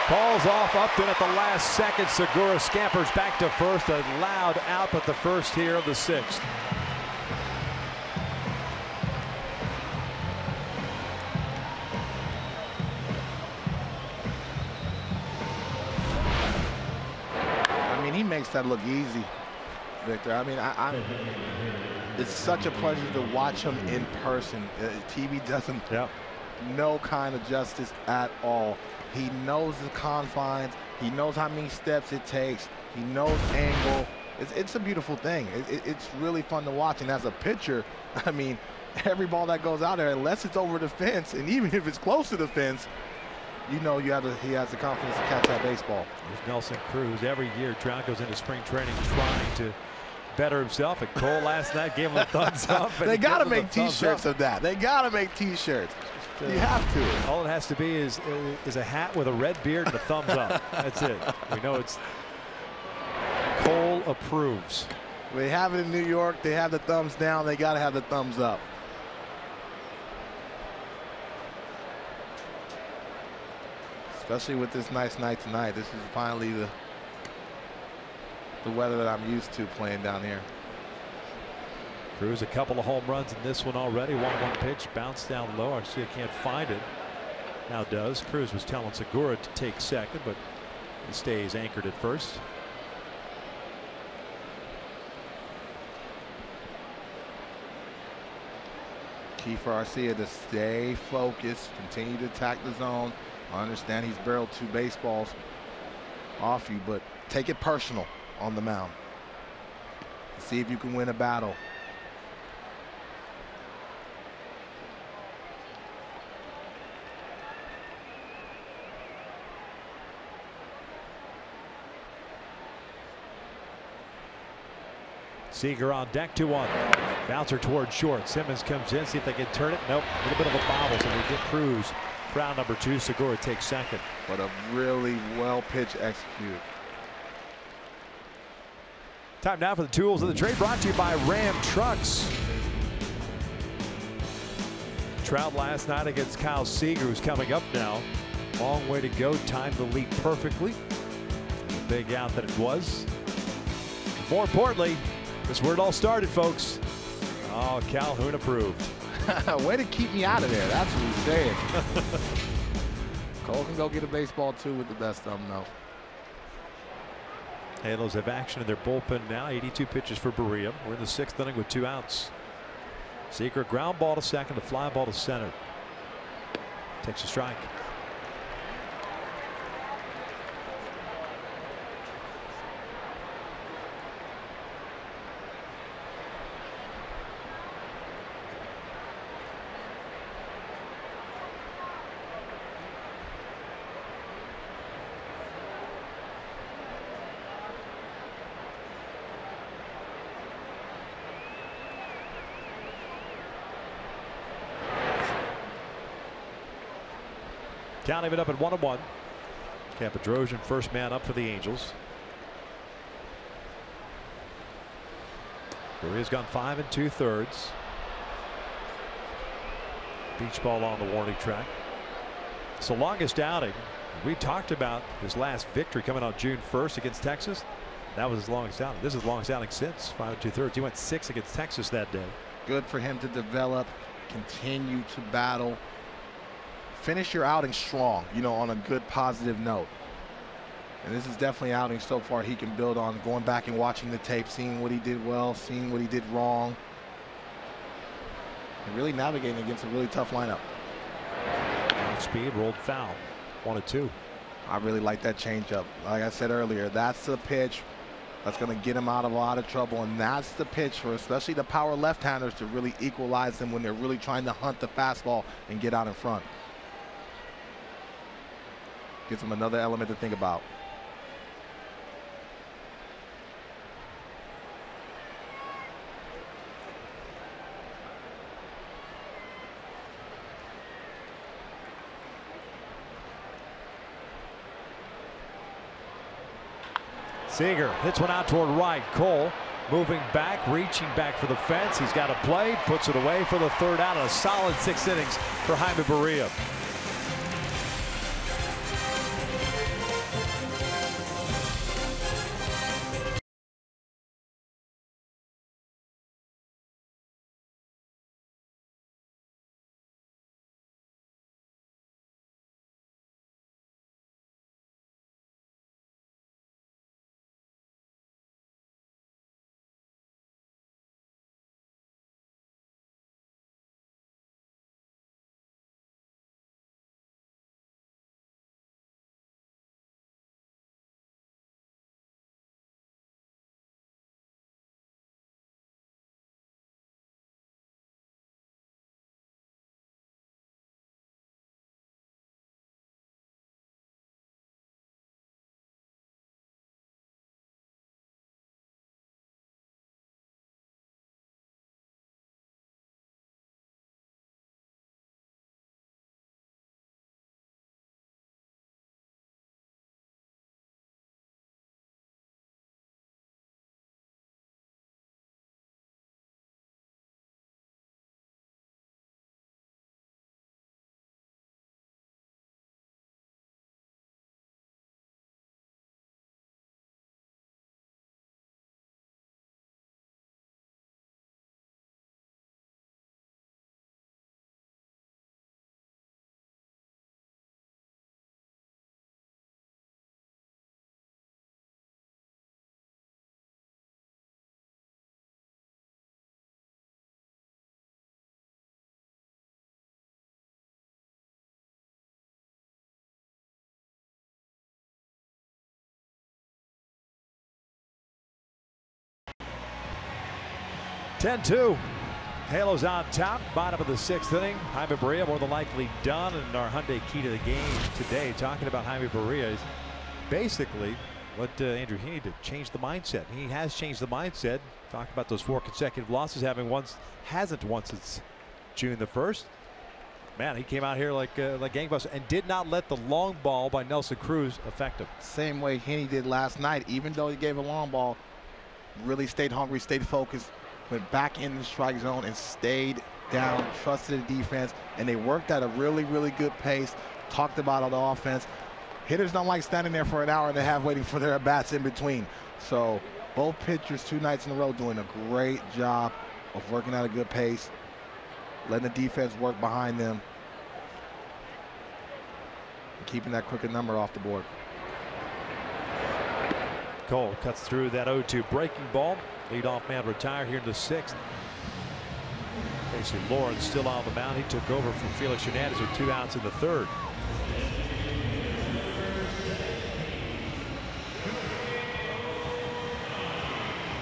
Calls off Upton at the last second. Segura scampers back to first. A loud out, but the first here of the sixth. I mean, he makes that look easy, Victor. I mean, it's such a pleasure to watch him in person. TV doesn't no kind of justice at all. He knows the confines. He knows how many steps it takes. He knows angle. It's a beautiful thing. It's really fun to watch. And as a pitcher, I mean, every ball that goes out there, unless it's over the fence, and even if it's close to the fence, you know he has the confidence to catch that baseball. There's Nelson Cruz. Every year, Trout goes into spring training trying to better himself. And Cole last night gave him a thumbs up. They got to make T-shirts of that. They got to make T-shirts. You have to. All it has to be is a hat with a red beard and a thumbs up. That's it. We know it's Cole approves. They have it in New York. They have the thumbs down. They got to have the thumbs up. Especially with this nice night tonight. This is finally the weather that I'm used to playing down here. Cruz a couple of home runs in this one already. 1-1 pitch bounced down low. Arcia can't find it. Now does. Cruz was telling Segura to take second, but he stays anchored at first. Key for Arcia to stay focused, continue to attack the zone. I understand he's barreled 2 baseballs off you, but take it personal on the mound. See if you can win a battle. Seager on deck, 2-1. Bouncer towards short. Simmons comes in, see if they can turn it. Nope, a little bit of a bobble, so they get Cruz. Round number 2, Segura takes second. But a really well pitch execute. Time now for the tools of the trade, brought to you by Ram Trucks. Trout last night against Kyle Seager, who's coming up now. Long way to go. Timed the leap perfectly. A big out that it was. More importantly, this is where it all started, folks. Oh, Calhoun approved. Way to keep me out of there. That's what he's saying. Cole can go get a baseball too with the best of them, though. Halos have action in their bullpen now. 82 pitches for Berea. We're in the 6th inning with 2 outs. Seager, ground ball to second, a fly ball to center. Takes a strike. Counting it up at 1-1. Capadrosian first man up for the Angels. Berea's gone 5 2/3. Beach ball on the warning track. It's the longest outing. We talked about his last victory coming on June 1st against Texas. That was his longest outing. This is his longest outing since 5 2/3. He went 6 against Texas that day. Good for him to develop, continue to battle. Finish your outing strong, you know, on a good positive note. And this is definitely an outing so far he can build on, going back and watching the tape, seeing what he did well, seeing what he did wrong, and really navigating against a really tough lineup. Off speed, rolled foul. 1-2. I really like that changeup. Like I said earlier, that's the pitch that's going to get him out of a lot of trouble, and that's the pitch for especially the power left-handers to really equalize them when they're really trying to hunt the fastball and get out in front. Gives them another element to think about. Seager hits one out toward right. Cole moving back, reaching back for the fence. He's got a play, puts it away for the 3rd out. A solid 6 innings for Jaime Berea. (10-2). Halos on top, bottom of the 6th inning. Jaime Berea more than likely done, and our Hyundai key to the game today, talking about Jaime Berea, is basically Let Andrew Heaney to change the mindset. He has changed the mindset. Talked about those 4 consecutive losses, hasn't once since June the 1st. Man, he came out here like gangbusters and did not let the long ball by Nelson Cruz affect him. Same way Heaney did last night. Even though he gave a long ball, really stayed hungry, stayed focused, went back in the strike zone and stayed down, trusted the defense, and they worked at a really, really good pace. Talked about on the offense. Hitters don't like standing there for an hour and a half waiting for their at-bats in between. So both pitchers 2 nights in a row doing a great job of working at a good pace, letting the defense work behind them, and keeping that crooked number off the board. Cole cuts through that 0-2 breaking ball. Leadoff man retired here in the 6th. Casey Lawrence still on the mound. He took over from Felix Hernandez with 2 outs in the 3rd.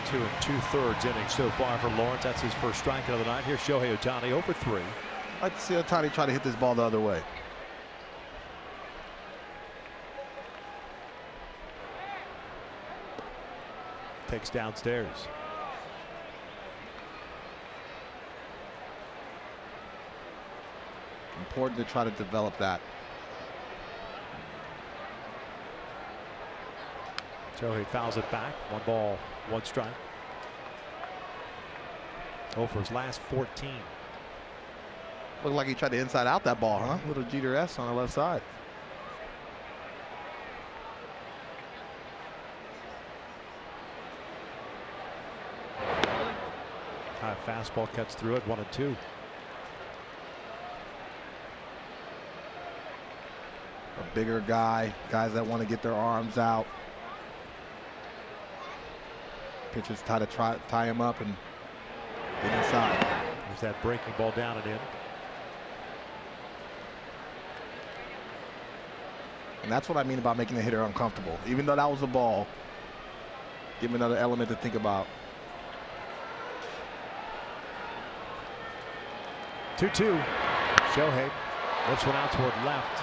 2 2/3 innings so far for Lawrence. That's his first strikeout of the night. Here's Shohei Ohtani 0 for 3. I'd like to see Ohtani try to hit this ball the other way. Takes downstairs. Important to try to develop that. Shohei fouls it back. 1 ball, 1 strike. 0 for his last 14. Looked like he tried to inside out that ball, huh? Little Jeter S on the left side. High fastball cuts through it. 1-2. A bigger guy, guys that want to get their arms out. Pitchers try to tie him up and get inside. There's that breaking ball down and in. And that's what I mean about making the hitter uncomfortable. Even though that was a ball, give him another element to think about. 2-2. Shohei lifts one out toward left.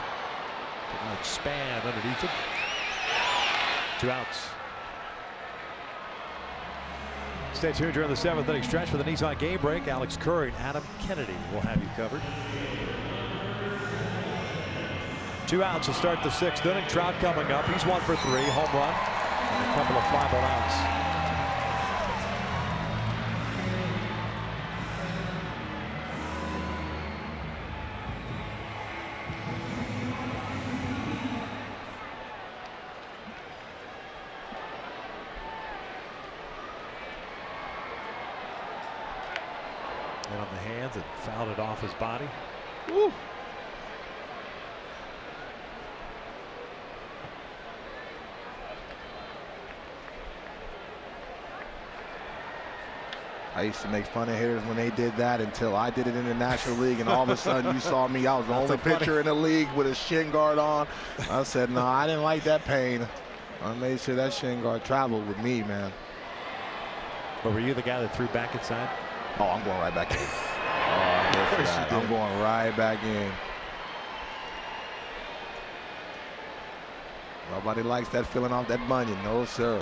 Span underneath it. 2 outs. Stay tuned during the 7th inning stretch for the Nissan Game Break. Alex Curry and Adam Kennedy will have you covered. 2 outs to start the 6th inning. Trout coming up. He's 1 for 3. Home run and a couple of fly ball outs. On the hands and fouled it off his body. Woo. I used to make fun of hitters when they did that until I did it in the National League, and all of a sudden you saw me. I was the only pitcher in the league with a shin guard on. I said, no, I didn't like that pain. I made sure that shin guard traveled with me, man. But were you the guy that threw back inside? Oh, I'm going right back in. Oh, I'm going right back in. Nobody likes that feeling off that bunion. No, sir.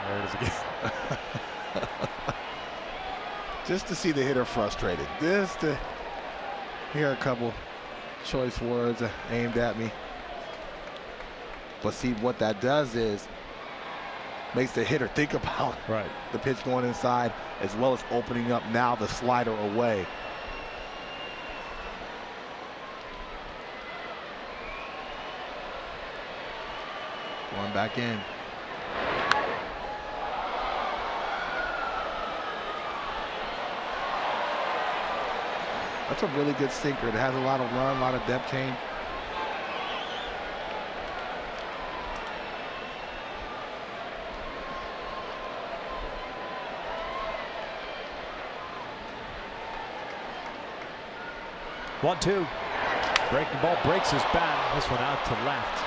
There it is again. Just to see the hitter frustrated. Just to hear a couple choice words aimed at me. But see, what that does is makes the hitter think about the pitch going inside, as well as opening up now the slider away. Going back in. That's a really good sinker. It has a lot of run, a lot of depth change. One-two. Breaking ball breaks his bat. This one out to left.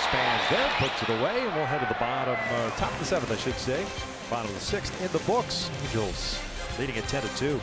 Spans there, puts it away, and we'll head to the bottom, top of the 7th, I should say. Bottom of the 6th in the books. Angels leading at 10-2.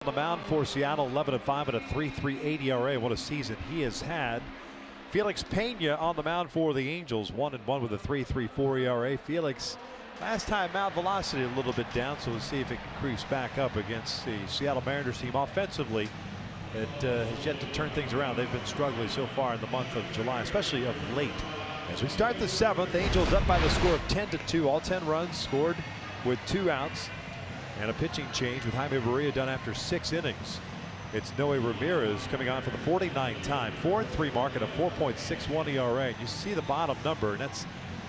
on the mound for Seattle, 11-5 and a 3.38 ERA. What a season he has had. Felix Pena on the mound for the Angels, 1-1 with a 3.34 ERA. Felix, last time out, velocity a little bit down, so we'll see if it can creep back up against the Seattle Mariners team offensively. It has yet to turn things around. They've been struggling so far in the month of July, especially of late. As we start the 7th, Angels up by the score of 10-2. All 10 runs scored with 2 outs. And a pitching change with Jaime Barria done after 6 innings. It's Noe Ramirez coming on for the 49th time. 4-3 mark at a 4.61 ERA. And you see the bottom number, and that's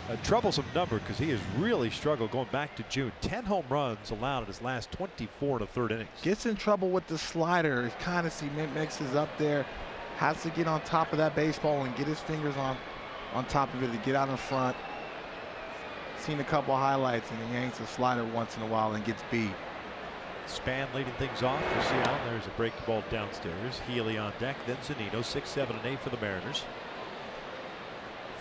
a troublesome number because he has really struggled going back to June. 10 home runs allowed in his last 24 1/3 innings. Gets in trouble with the slider. It kind of mixes up there. Has to get on top of that baseball and get his fingers on top of it to get out in front. Seen a couple of highlights, and he yanks a slider once in a while and gets beat. Span leading things off for Seattle. There's a break ball downstairs. Healy on deck, then Zunino. 6, 7, and 8 for the Mariners.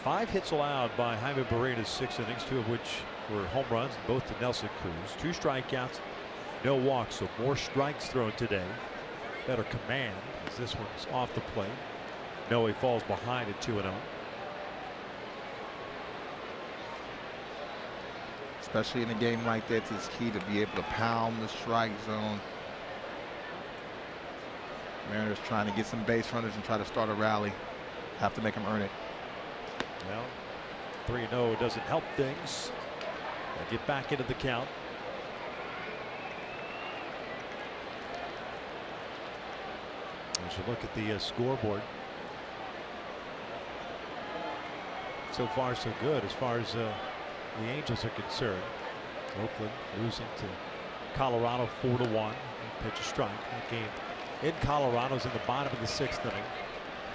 5 hits allowed by Jaime Barria in his 6 innings, 2 of which were home runs, both to Nelson Cruz. 2 strikeouts, no walks, so more strikes thrown today. Better command as this one's off the plate. Noe falls behind at 2-0. Especially in a game like this, it's key to be able to pound the strike zone. Mariners trying to get some base runners and try to start a rally. Have to make them earn it. Well, 3-0 doesn't help things. They get back into the count. As you look at the scoreboard, so far so good as far as the Angels are concerned. Oakland losing to Colorado 4-1. Pitch a strike. That game in Colorado's in the bottom of the 6th inning.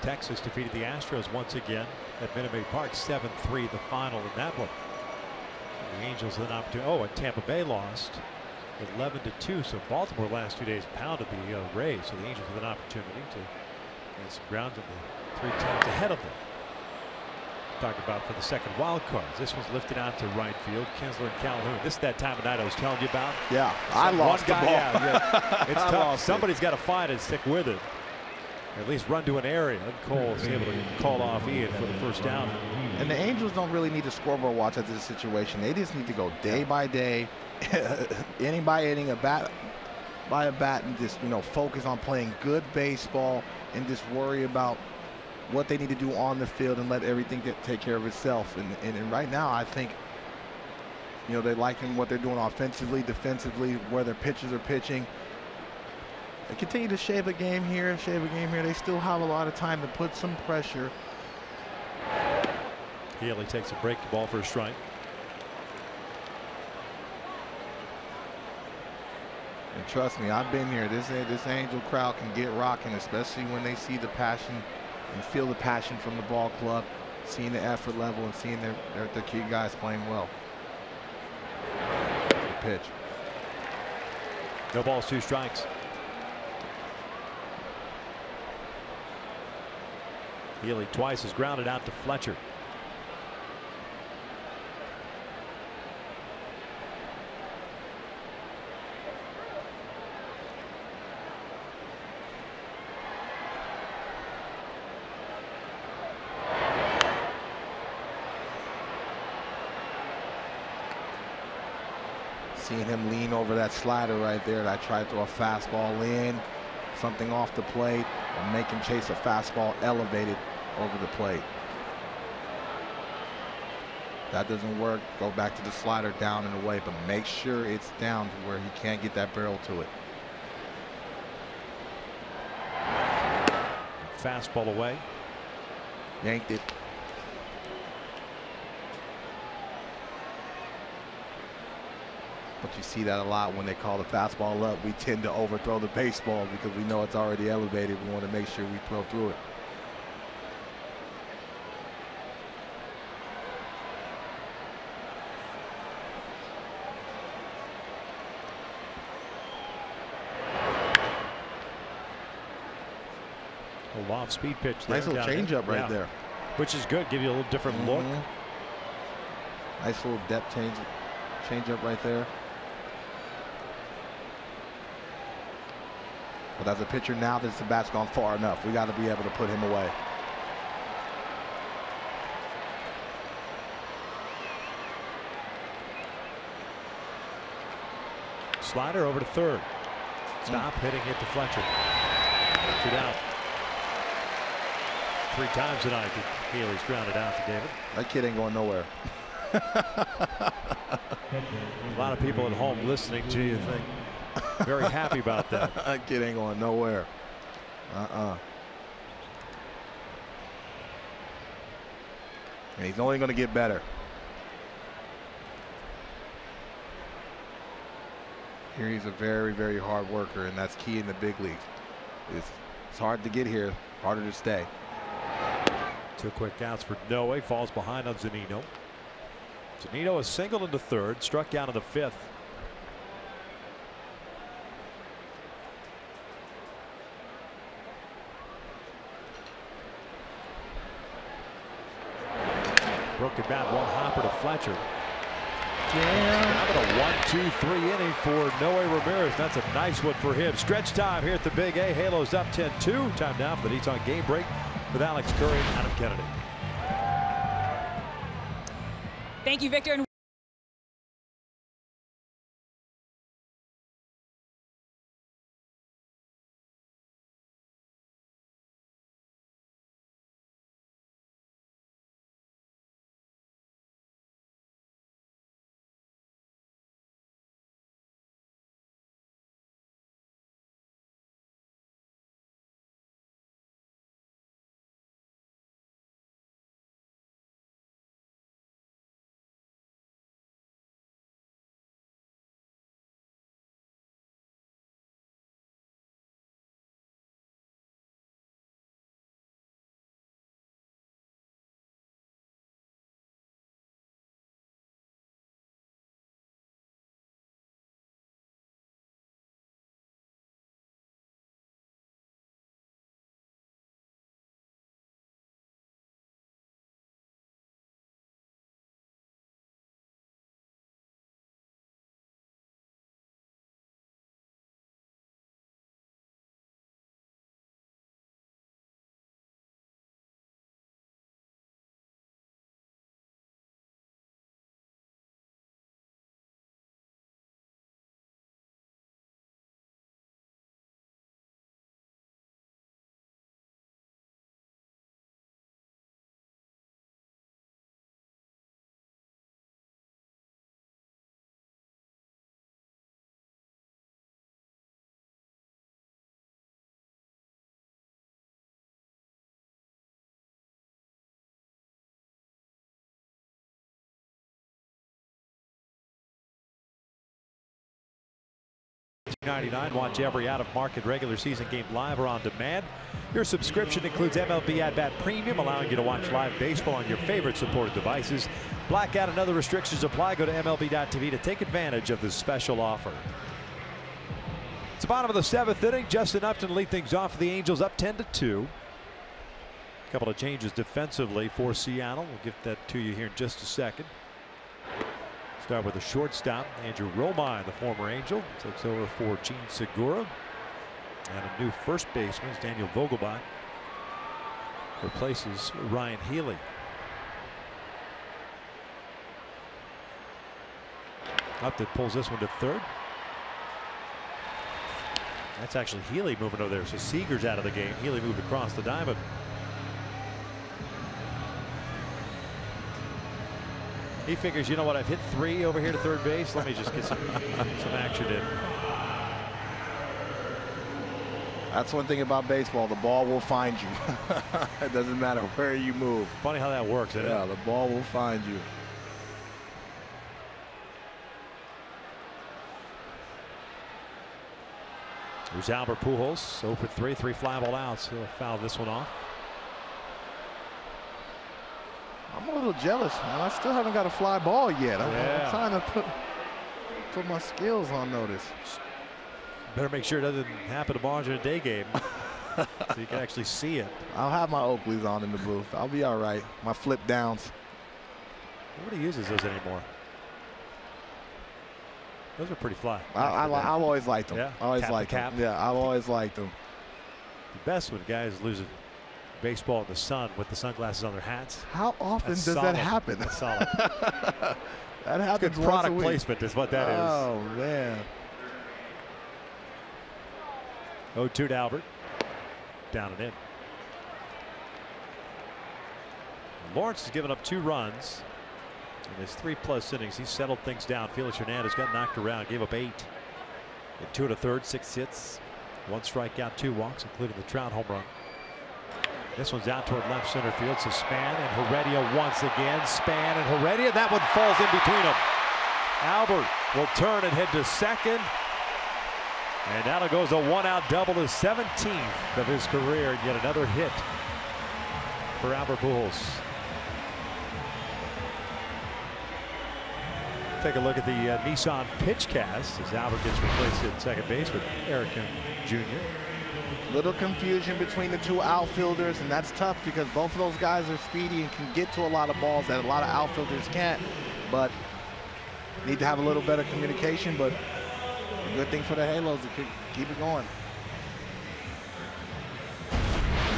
Texas defeated the Astros once again at Minute Maid Park, 7-3 the final in that one. The Angels had an opportunity. Oh, and Tampa Bay lost 11-2. So Baltimore last 2 days pounded the Rays. So the Angels with an opportunity to get some ground in the 3 teams ahead of them. Talk about for the second wild card. This one's lifted out to right field. Kinsler and Calhoun. This is that time of night I was telling you about. Yeah, I lost the ball. Yeah, it's tough. Somebody's got to find it, stick with it. At least run to an area. And Cole is able to call off Ian for the first down. And the Angels don't really need a scoreboard watch at this situation. They just need to go day by day, inning by inning, a bat by a bat, and just focus on playing good baseball and just worry about what they need to do on the field and let everything take care of itself. And right now, I think, they liking what they're doing offensively, defensively, where their pitchers are pitching. They continue to shave a game here, shave a game here. They still have a lot of time to put some pressure. Healy takes a break ball for a strike. And trust me, I've been here. This Angel crowd can get rocking, especially when they see the passion and feel the passion from the ball club, seeing the effort level and seeing their key guys playing well. Good pitch. No balls, 2 strikes. Healy twice is grounded out to Fletcher. Seeing him lean over that slider right there, and I tried to throw a fastball in, something off the plate, or make him chase a fastball elevated over the plate. That doesn't work. Go back to the slider down and away, but make sure it's down to where he can't get that barrel to it. Fastball away. Yanked it. But you see that a lot when they call the fastball up. We tend to overthrow the baseball because we know it's already elevated. We want to make sure we throw through it. A off speed pitch there. Nice little changeup right there. Which is good. Give you a little different look. Nice little depth change up right there. But as a pitcher now, this bat's gone far enough. We got to be able to put him away. Slider over to third. Stop, hitting it to Fletcher. 2 down. 3 times tonight that Healy's grounded out to David. That kid ain't going nowhere. A lot of people at home listening to you think very happy about that. That kid ain't going nowhere. And he's only going to get better. Here he's a very, very hard worker, and that's key in the big leagues. It's hard to get here, harder to stay. 2 quick outs for Noe. Falls behind on Zunino. Zunino is singled into third, struck out in the 5th. Broken bat, 1 hopper to Fletcher. Now a 1-2-3 inning for Noe Ramirez. That's a nice one for him. Stretch time here at the Big A. Halos up 10-2. Time now for the Nissan Game Break with Alex Curry and Adam Kennedy. Thank you, Victor. $99. Watch every out-of-market regular season game live or on demand. Your subscription includes MLB At Bat Premium, allowing you to watch live baseball on your favorite supported devices. Blackout and other restrictions apply. Go to MLB.tv to take advantage of this special offer. It's the bottom of the 7th inning. Justin Upton lead things off for the Angels, up 10-2. A couple of changes defensively for Seattle. We'll get that to you here in just a second. Start with a shortstop. Andrew Romine, the former Angel, takes over for Gene Segura. And a new first baseman, Daniel Vogelbach, replaces Ryan Healy. Upton pulls this one to third. That's actually Healy moving over there. So Seager's out of the game. Healy moved across the diamond. He figures, you know what, I've hit 3 over here to third base. Let me just get some action in. That's one thing about baseball. The ball will find you. It doesn't matter where you move. Funny how that works, isn't it? Yeah, the ball will find you. There's Albert Pujols, 0 for 3, 3 fly ball outs. He'll foul this one off. I'm a little jealous, man. I still haven't got a fly ball yet. I'm trying to put my skills on notice. Better make sure it doesn't happen tomorrow in a day game, so you can actually see it. I'll have my Oakleys on in the booth. I'll be all right. My flip downs. Nobody uses those anymore. Those are pretty fly. I've always liked them. Yeah. I always liked them. Yeah, I've always liked them. The best when guys lose a baseball in the sun with the sunglasses on their hats. How often That's does solid. that happen? That's solid. That happens Good once a product week. placement is what that is. Oh, man. 0-2 to Albert. Down and in. Lawrence has given up 2 runs in his 3+ innings. He's settled things down. Felix Hernandez got knocked around, gave up 8. In 2 1/3, 6 hits, 1 strikeout, 2 walks, including the Trout home run. This one's out toward left center field. So Span and Heredia once again. Span and Heredia. That one falls in between them. Albert will turn and head to second. And now it goes a 1-out double, his 17th of his career, and yet another hit for Albert Pujols. Take a look at the Nissan pitch cast as Albert gets replaced at second base with Eric Young Jr. Little confusion between the 2 outfielders, and that's tough because both of those guys are speedy and can get to a lot of balls that a lot of outfielders can't. But need to have a little better communication, but a good thing for the Halos to keep it going.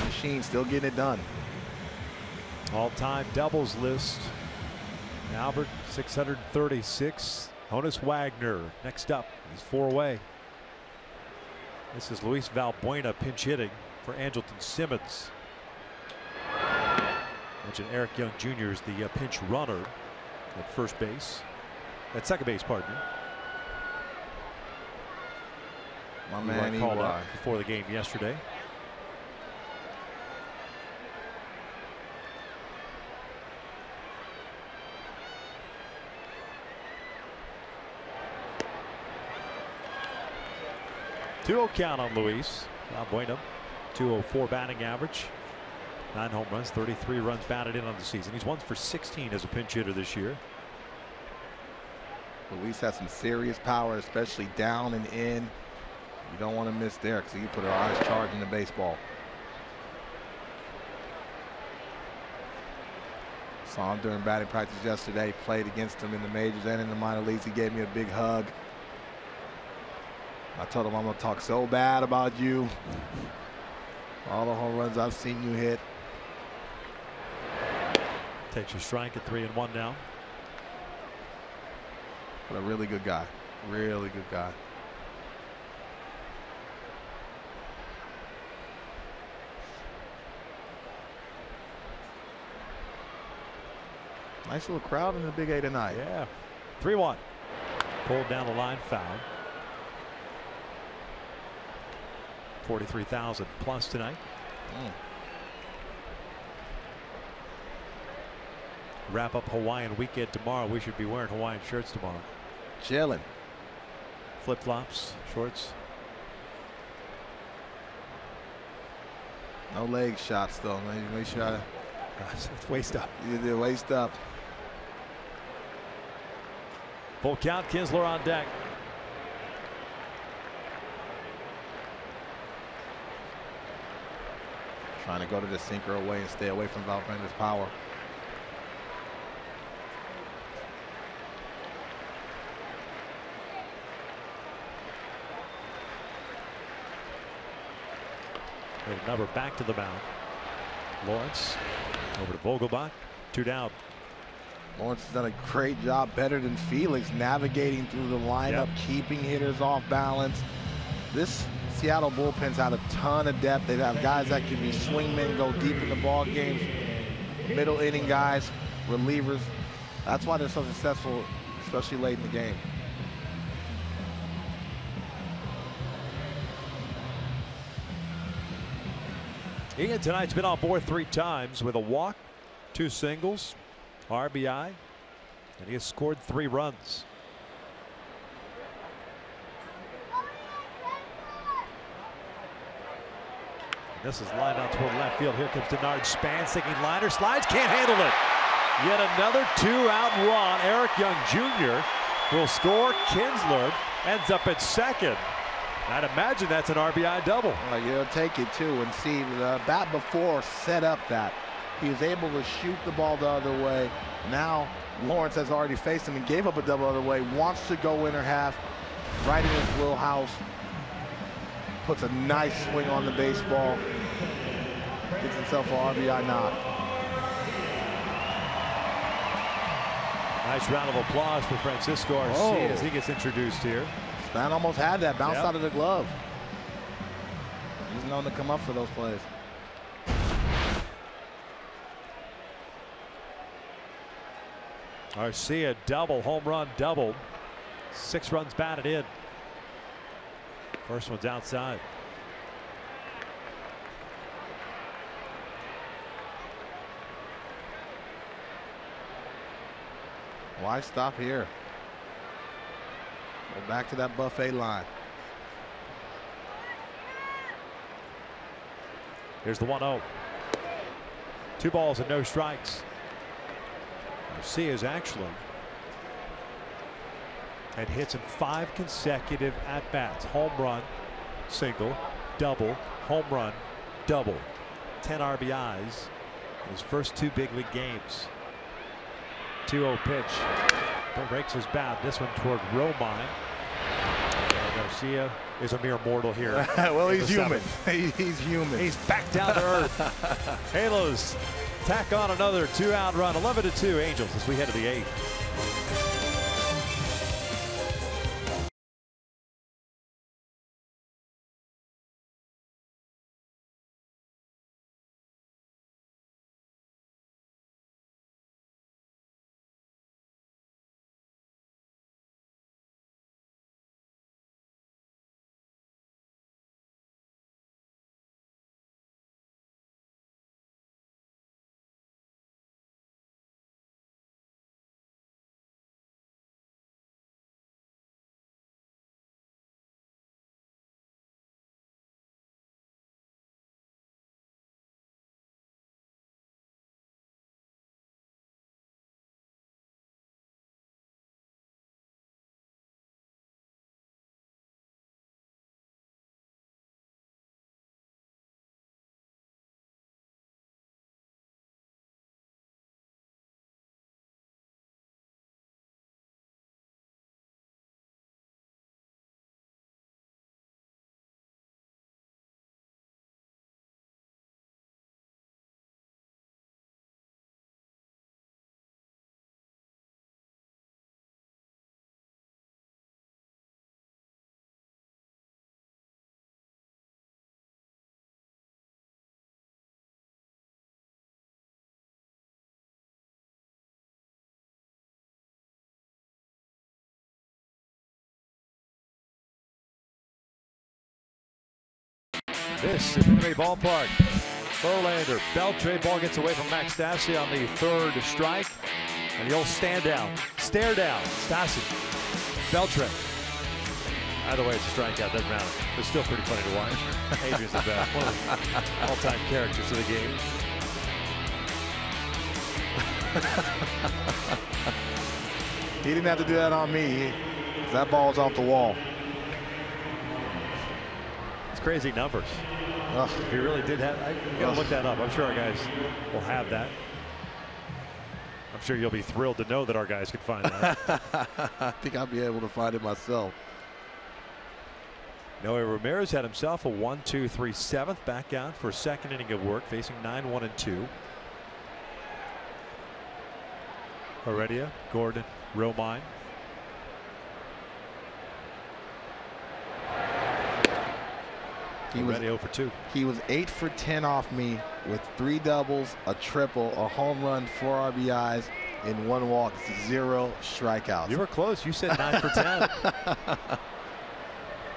Machine still getting it done. All-time doubles list. Albert 636. Honus Wagner next up. He's 4 away. This is Luis Valbuena pinch hitting for Andrelton Simmons. Mentioned Eric Young Jr. is the pinch runner at first base. At second base, pardon me. My man, called up before the game yesterday. .2-0 count on Luis Valbuena. .204 batting average. 9 home runs, 33 runs batted in on the season. He's 1 for 16 as a pinch hitter this year. Luis has some serious power, especially down and in. You don't want to miss there because he can put our eyes charging the baseball. Saw him during batting practice yesterday. Played against him in the majors and in the minor leagues. He gave me a big hug. I told him I'm going to talk so bad about you. All the home runs I've seen you hit. Takes your strike at 3-1 now. But a really good guy. Really good guy. Nice little crowd in the Big A tonight. Yeah. 3-1. Pulled down the line, foul. 43,000 plus tonight. Wrap up Hawaiian weekend tomorrow. We should be wearing Hawaiian shirts tomorrow. Chilling. Flip-flops, shorts. No leg shots though. Make sure. It's waist up. You did waist up. Full count. Kinsler on deck. Trying to go to the sinker away and stay away from Valbuena's power. Number back to the mound. Lawrence over to Vogelbach. 2 down. Lawrence has done a great job, better than Felix, navigating through the lineup, keeping hitters off balance. This Seattle bullpen's had a ton of depth. They have guys that can be swingmen, go deep in the ball games, middle inning guys, relievers. That's why they're so successful, especially late in the game. Ian tonight's been on board 3 times with a walk, 2 singles, RBI, and he has scored 3 runs. This is lined out toward left field. Here comes Denard Span, sinking liner, slides, can't handle it. Yet another 2-out run. Eric Young Jr. will score. Kinsler ends up at second. I'd imagine that's an RBI double. You'll take it too, and see the bat before set up that. He was able to shoot the ball the other way. Now Lawrence has already faced him and gave up a double the other way, wants to go inner half. right in his wheelhouse. Puts a nice swing on the baseball. Gets himself an RBI knock. Nice round of applause for Francisco Arcia as he gets introduced here. This man almost had that, bounced out of the glove. He's known to come up for those plays. Arcia double, home run double. 6 runs batted in. First one's outside. Why stop here? Go back to that buffet line. Here's the 1-0. 2 balls and no strikes. Arcia's actually had hits in 5 consecutive at-bats. Home run, single, double, home run, double. 10 RBIs in his first 2 big league games. 2-0 pitch. Breaks his bat. This one toward Romine. Arcia is a mere mortal here. Well, he's human. He's human. He's back down to earth. Halos tack on another 2-out run. 11-2 Angels as we head to the 8th. This is Green Bay Ballpark. Verlander, Beltre, ball gets away from Max Stassi on the 3rd strike. And the old stand down, stare down. Stassi, Beltre. Either way, it's a strikeout, doesn't matter. It's still pretty funny to watch. Adrian's the best, one of the all-time characters of the game. He didn't have to do that on me. That ball's off the wall. It's crazy numbers. If he really did have, you gotta look that up. I'm sure our guys will have that. I'm sure you'll be thrilled to know that our guys can find that. I think I'll be able to find it myself. Noe Ramirez had himself a 1-2-3 7th, back out for a 2nd inning of work, facing 9-1-2. Heredia, Gordon, Romine. Heredia 0 for 2. He was 8 for 10 off me with 3 doubles, a triple, a home run, 4 RBIs, in 1 walk, 0 strikeouts. You were close. You said 9 for 10.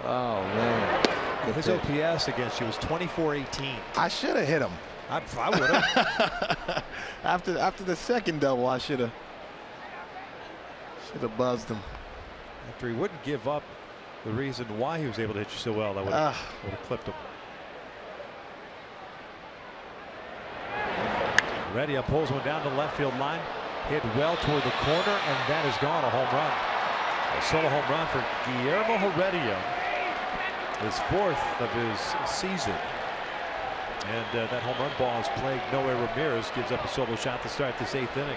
Oh, man. His OPS against you was 24-18. I should have hit him. I would have. After the 2nd double, I should have buzzed him. After he wouldn't give up the reason why he was able to hit you so well, that would have clipped him. Heredia pulls one down the left field line, hit well toward the corner, and that is gone. A home run. A solo home run for Guillermo Heredia. His 4th of his season. And that home run ball has plagued Noe Ramirez. Gives up a solo shot to start this 8th inning.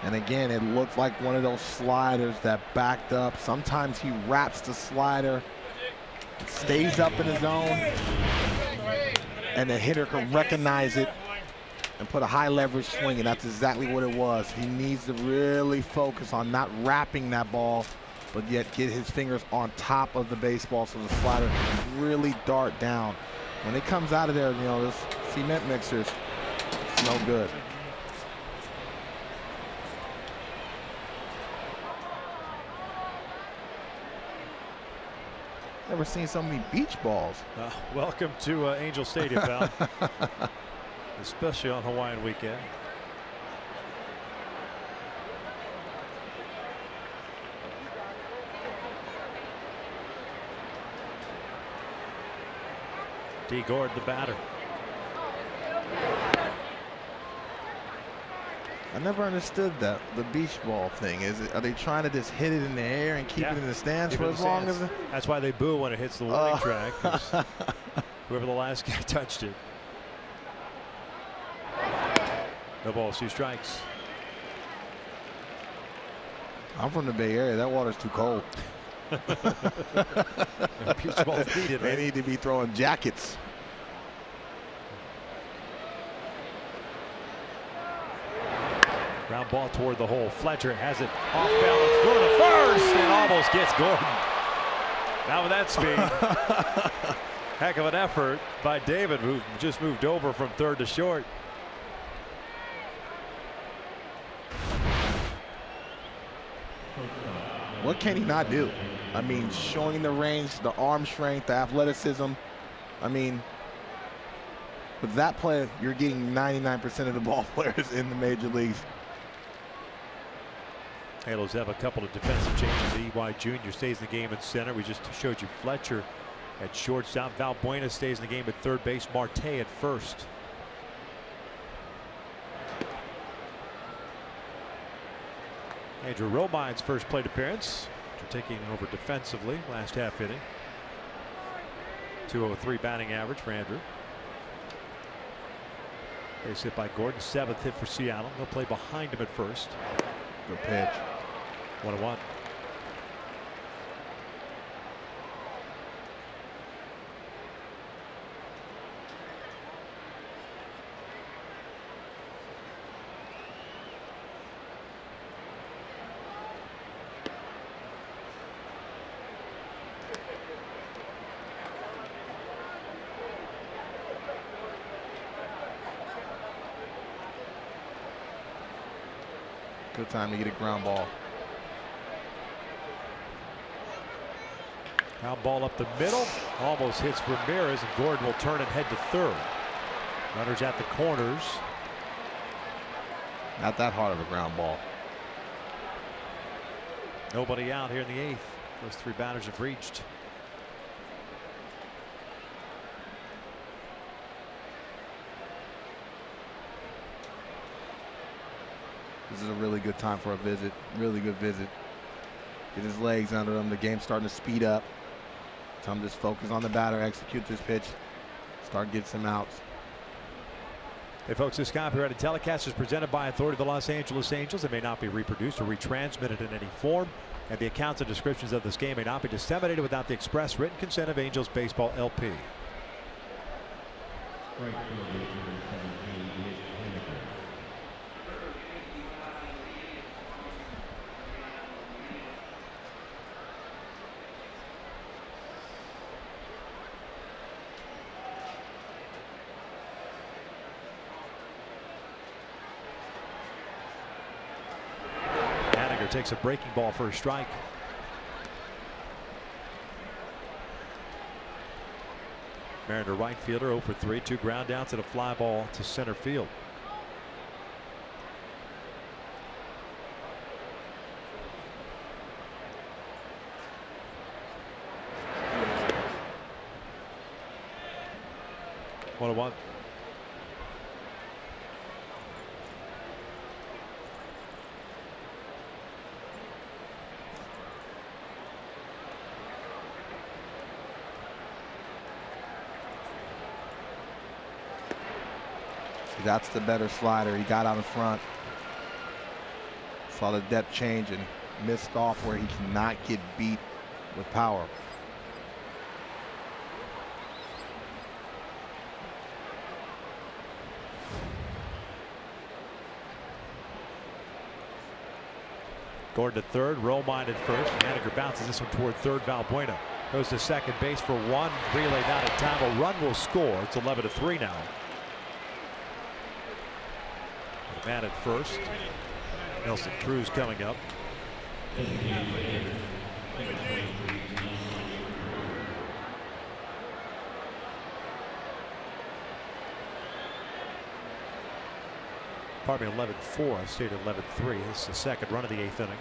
And again, it looked like one of those sliders that backed up. Sometimes he wraps the slider, stays up in the zone, and the hitter can recognize it and put a high leverage swing, and that's exactly what it was. He needs to really focus on not wrapping that ball, but yet get his fingers on top of the baseball so the slider can really dart down. When it comes out of there, you know, this cement mixer, it's no good. Never seen so many beach balls. Welcome to Angel Stadium, pal. Especially on Hawaiian weekend. D. Gord, the batter. I never understood that, the beach ball thing. Are they trying to just hit it in the air and keep it in the stands for as long as it? That's why they boo when it hits the warning track. Whoever the last guy touched it. No balls, 2 strikes. I'm from the Bay Area. That water's too cold. Beach balls needed, They right? need to be throwing jackets. Ground ball toward the hole. Fletcher has it off balance, throw to first, and almost gets Gordon. Now with that speed. Heck of an effort by David, who just moved over from third to short. What can he not do? I mean, showing the range, the arm strength, the athleticism. I mean, with that play, you're getting 99% of the ball players in the major leagues. Halos have a couple of defensive changes. EY Jr. stays in the game at center. We just showed you Fletcher at shortstop. Valbuena stays in the game at third base. Marte at first. Andrew Romine's first plate appearance after taking over defensively last half inning. 203 batting average for Andrew. Base hit by Gordon, 7th hit for Seattle. They'll play behind him at first. Good pitch. 1-1. Good time to get a ground ball. Ground ball up the middle, almost hits Ramirez, and Gordon will turn and head to third. Runners at the corners. Not that hard of a ground ball. Nobody out here in the 8th. Those 3 batters have reached. This is a really good time for a visit. Really good visit. Get his legs under him. The game's starting to speed up. Tell him just focus on the batter, execute this pitch, start getting some outs. Hey folks, this copyrighted telecast is presented by authority of the Los Angeles Angels. It may not be reproduced or retransmitted in any form, and the accounts and descriptions of this game may not be disseminated without the express written consent of Angels Baseball LP. Right fielder, number 17, Nick Henniger. Takes a breaking ball for a strike. Mariner right fielder 0 for 3, 2 ground outs and a fly ball to center field. One 1. That's the better slider. He got out in front. Saw the depth change and missed off where he cannot get beat with power. Gordon to third, Romine at first. Haniger bounces this one toward third. Valbuena goes to second base for one. Relay not in time. A run will score. It's 11-3 now. The man at first. Nelson Cruz coming up. Pardon me, 11-4. I stated 11-3. This is the second run of the 8th inning.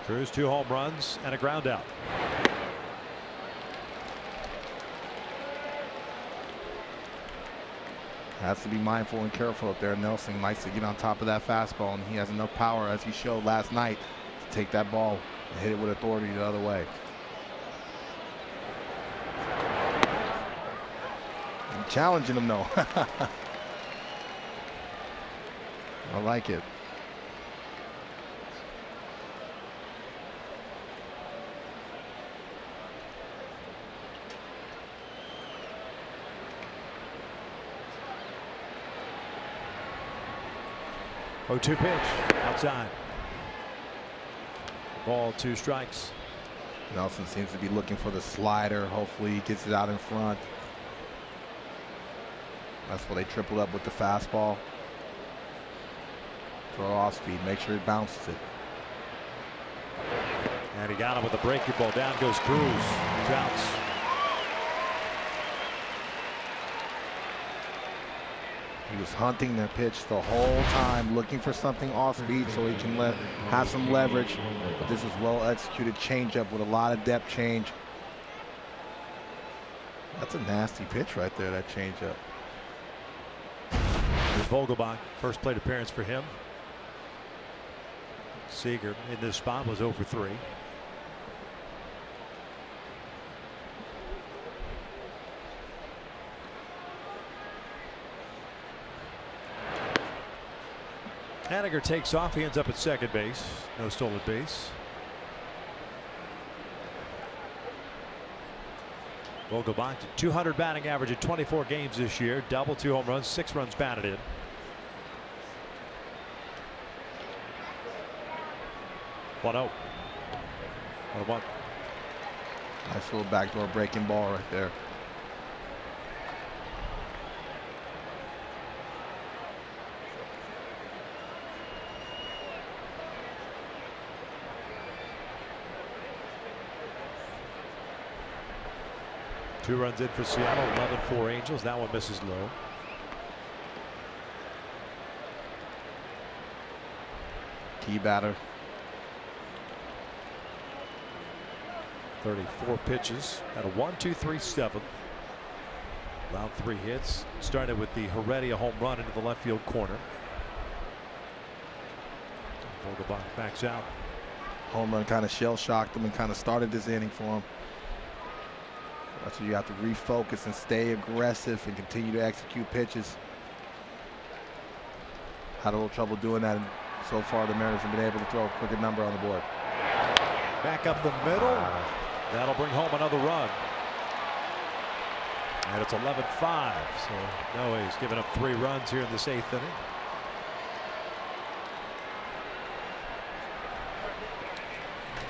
Cruz 2 home runs and a ground out. Has to be mindful and careful up there. Nelson likes to get on top of that fastball, and he has enough power, as he showed last night, to take that ball and hit it with authority the other way. I'm challenging him though. I like it. 0-2 pitch outside. Ball, 2 strikes. Nelson seems to be looking for the slider. Hopefully he gets it out in front. That's why they tripled up with the fastball. Throw off speed, make sure he bounces it. And he got him with a breaking ball. Down goes Cruz. He's outs. He was hunting their pitch the whole time, looking for something off speed so he can have some leverage. But this is well executed changeup with a lot of depth change. That's a nasty pitch right there, that changeup. Here's Vogelbach, first plate appearance for him. Seager in this spot was 0 for 3. Haniger takes off. He ends up at second base. No stolen base. Vogelbach to 200 batting average in 24 games this year. Double, 2 home runs, 6 runs batted in. One out. 1-1. Nice little backdoor breaking ball right there. Two runs in for Seattle, 11-4 Angels. That one misses low. Key batter. 34 pitches at a 1-2-3-7. Allowed 3 hits. Started with the Heredia home run into the left field corner. Vogelbach backs out. Home run kind of shell shocked him and kind of started this inning for him. That's where you have to refocus and stay aggressive and continue to execute pitches. Had a little trouble doing that, and so far the Mariners have been able to throw a quicker number on the board. Back up the middle. That'll bring home another run. And it's 11-5. So Noe's given up 3 runs here in this 8th inning.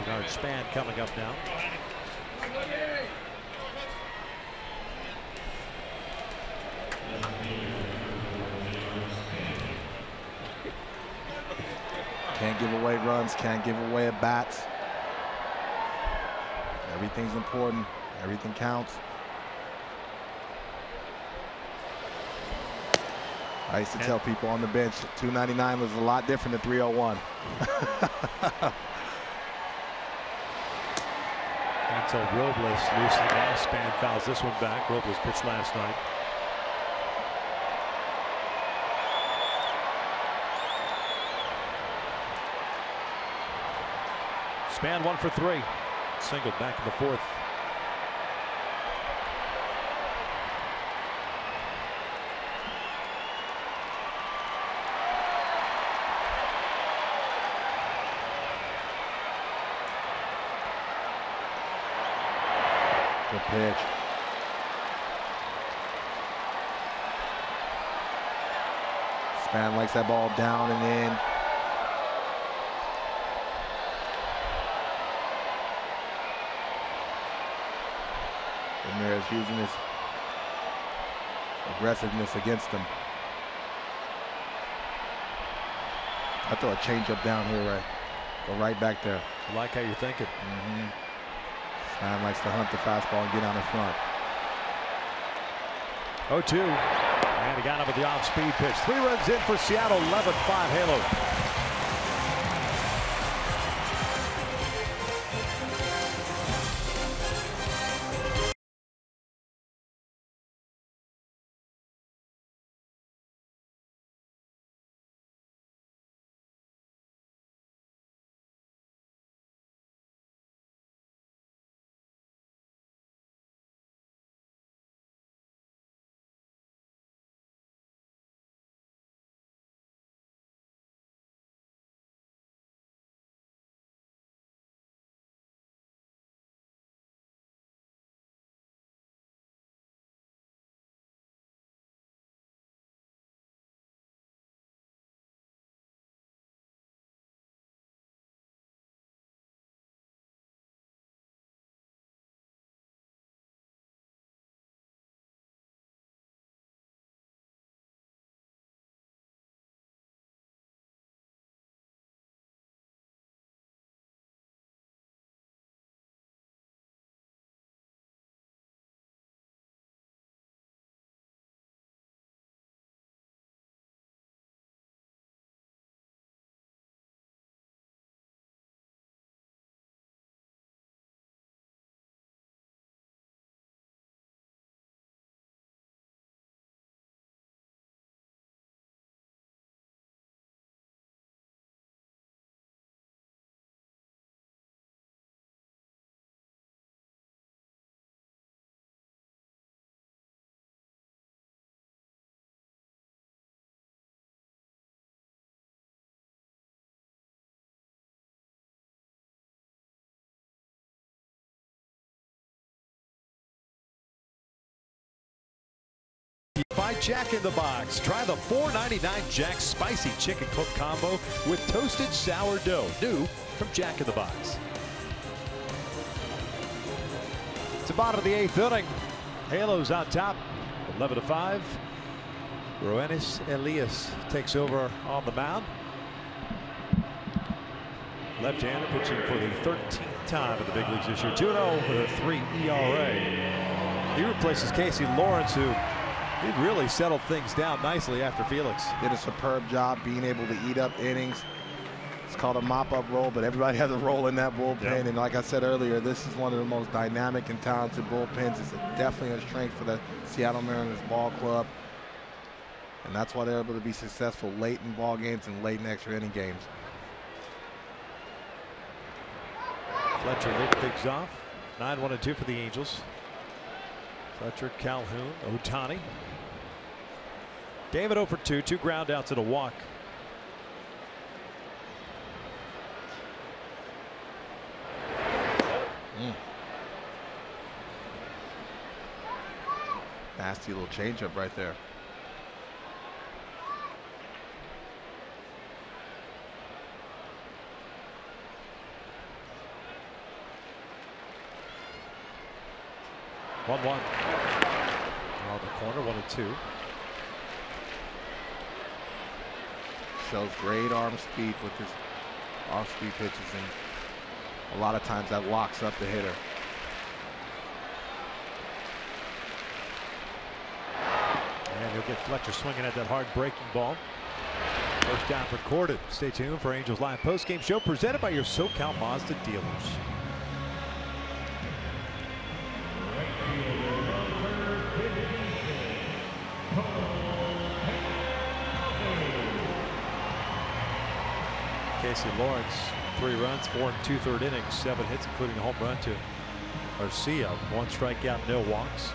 Bernard Span coming up now. Can't give away runs, can't give away at bats. Everything's important, everything counts. I used to tell people on the bench, 299 was a lot different than 301. Until Robles loosening off. Span fouls this one back. Robles pitched last night. Span 1 for 3. Single back in the fourth. Good pitch. Span likes that ball down and in. Ramirez using his aggressiveness against him. I throw a changeup down here, right? Go right back there. I like how you're thinking. Span likes to hunt the fastball and get out in front. 0-2. And he got him with the off-speed pitch. 3 runs in for Seattle. 11-5 Halo. By Jack in the Box. Try the $4.99 Jack Spicy Chicken Cook Combo with toasted sourdough. New from Jack in the Box. It's the bottom of the 8th inning. Halos on top. 11-5. Roenis Elias takes over on the mound. Left-hander pitching for the 13th time in the big leagues this year. 2-0 with a 3 ERA. He replaces Casey Lawrence, who he really settled things down nicely after Felix. Did a superb job being able to eat up innings. It's called a mop-up role, but everybody has a role in that bullpen. Yep. And like I said earlier, this is one of the most dynamic and talented bullpens. It's definitely a strength for the Seattle Mariners ball club. And that's why they're able to be successful late in ball games and late in extra inning games. Fletcher leading things off. 9-1-2 for the Angels. Fletcher, Calhoun, Ohtani. David 0 for 2, 2 ground outs and a walk. Nasty little changeup right there. One. On the corner, 1-2. Shows great arm speed with his off-speed pitches, and a lot of times that locks up the hitter. And he'll get Fletcher swinging at that hard breaking ball. First down recorded. Stay tuned for Angels Live postgame show presented by your SoCal Mazda dealers. Casey Lawrence 3 runs, 4 2/3 innings, 7 hits, including a home run to Garcia. 1 strikeout, no walks.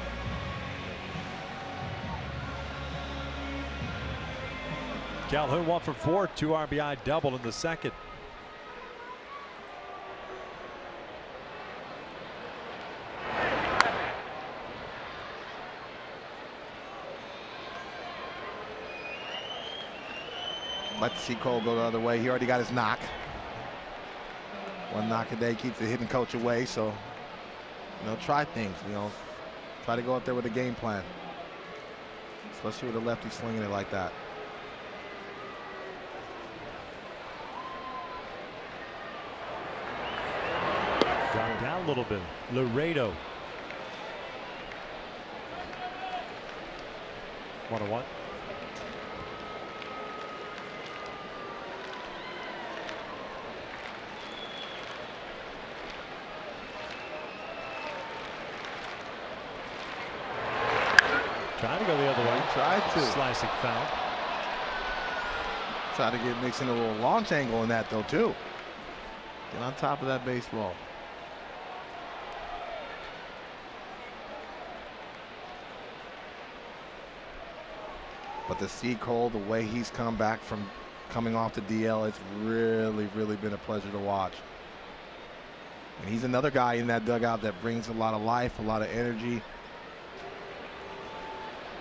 Calhoun 1 for 4, 2 RBI double in the second. Like to see Cole go the other way. He already got his knock. 1 knock a day keeps the hitting coach away. So, try things. Try to go out there with a game plan, especially with a lefty slinging it like that. Dropped down a little bit. Laredo. 1-1. Trying to go the other way. Tried to. Slicing foul. Try to get mixing a little launch angle in that though too. Get on top of that baseball. But to see Cole, the way he's come back from coming off the DL, it's really, really been a pleasure to watch. And he's another guy in that dugout that brings a lot of life, a lot of energy.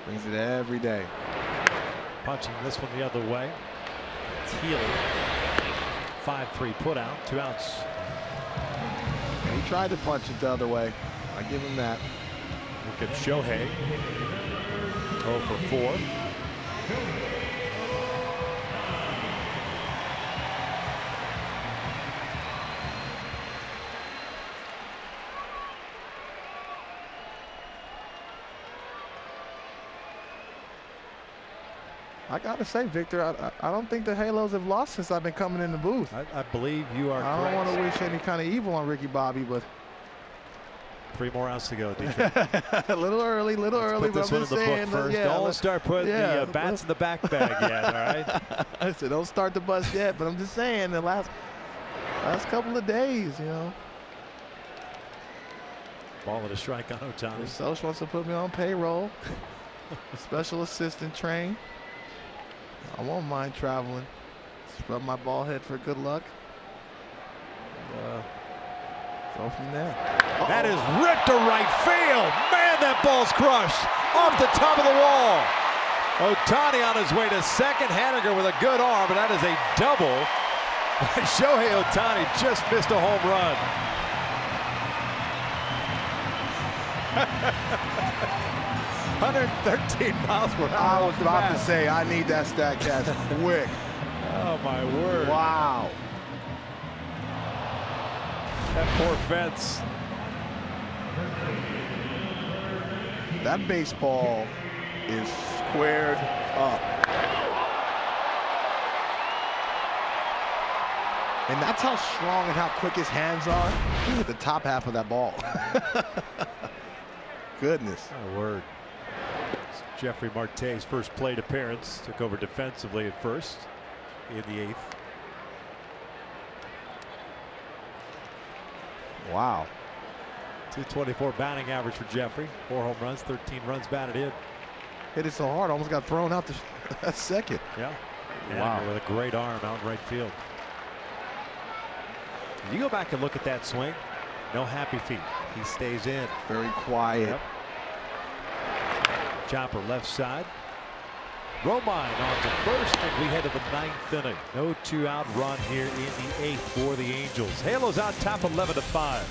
Brings it every day. Punching this one the other way. It's Healy. 5-3 put out, 2 outs. He tried to punch it the other way. I give him that. Look at Shohei. 0 for 4. I gotta say, Victor, I don't think the Halos have lost since I've been coming in the booth. I believe you are I correct. don't want to wish any kind of evil on Ricky Bobby, but 3 more outs to go, DJ. a little early, Let's but put this I'm one in just the saying, book first. yeah, Don't start putting the bats in the back bag yet, all right? I said, don't start the bus yet, but I'm just saying, the last couple of days, Ball and a strike on Ohtani. Soch wants to put me on payroll. A special assistant train. I won't mind traveling. Scrub my ball head for good luck. Go from there. That is ripped to right field. Man, that ball's crushed off the top of the wall. Ohtani on his way to second. Haniger with a good arm, and that is a double. Shohei Ohtani just missed a home run. 113 miles per hour. I was about to say, I need that Statcast quick. Oh, my word. Wow. That poor fence. That baseball is squared up. And that's how strong and how quick his hands are. Look at the top half of that ball. Goodness. My word. Jeffrey Marte's first plate appearance. Took over defensively at first in the 8th. Wow. 224 batting average for Jeffrey. 4 home runs, 13 runs batted in. Hit it so hard, almost got thrown out the second. Yeah. Wow. With a great arm out in right field. You go back and look at that swing. No happy feet. He stays in. Very quiet. Yep. Chopper left side. Romine on to first, and we head to the 9th inning. No 2-out run here in the 8th for the Angels. Halos on top 11-5.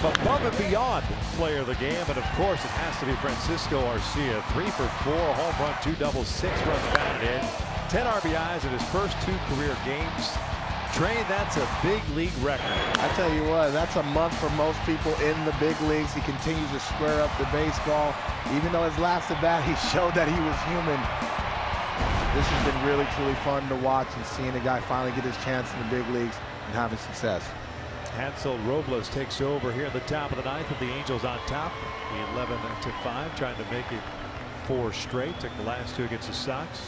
above and beyond player of the game, and of course it has to be Francisco Arcia. 3 for 4, a home run, 2 doubles, 6 runs batted in, 10 RBIs in his first 2 career games. Train, that's a big league record. I tell you what, that's a month for most people in the big leagues. He continues to square up the baseball. Even though his last at bat, he showed that he was human. This has been really, truly fun to watch, and seeing a guy finally get his chance in the big leagues and having success. Hansel Robles takes over here at the top of the 9th with the Angels on top. The 11-5, trying to make it 4 straight. Took the last 2 against the Sox.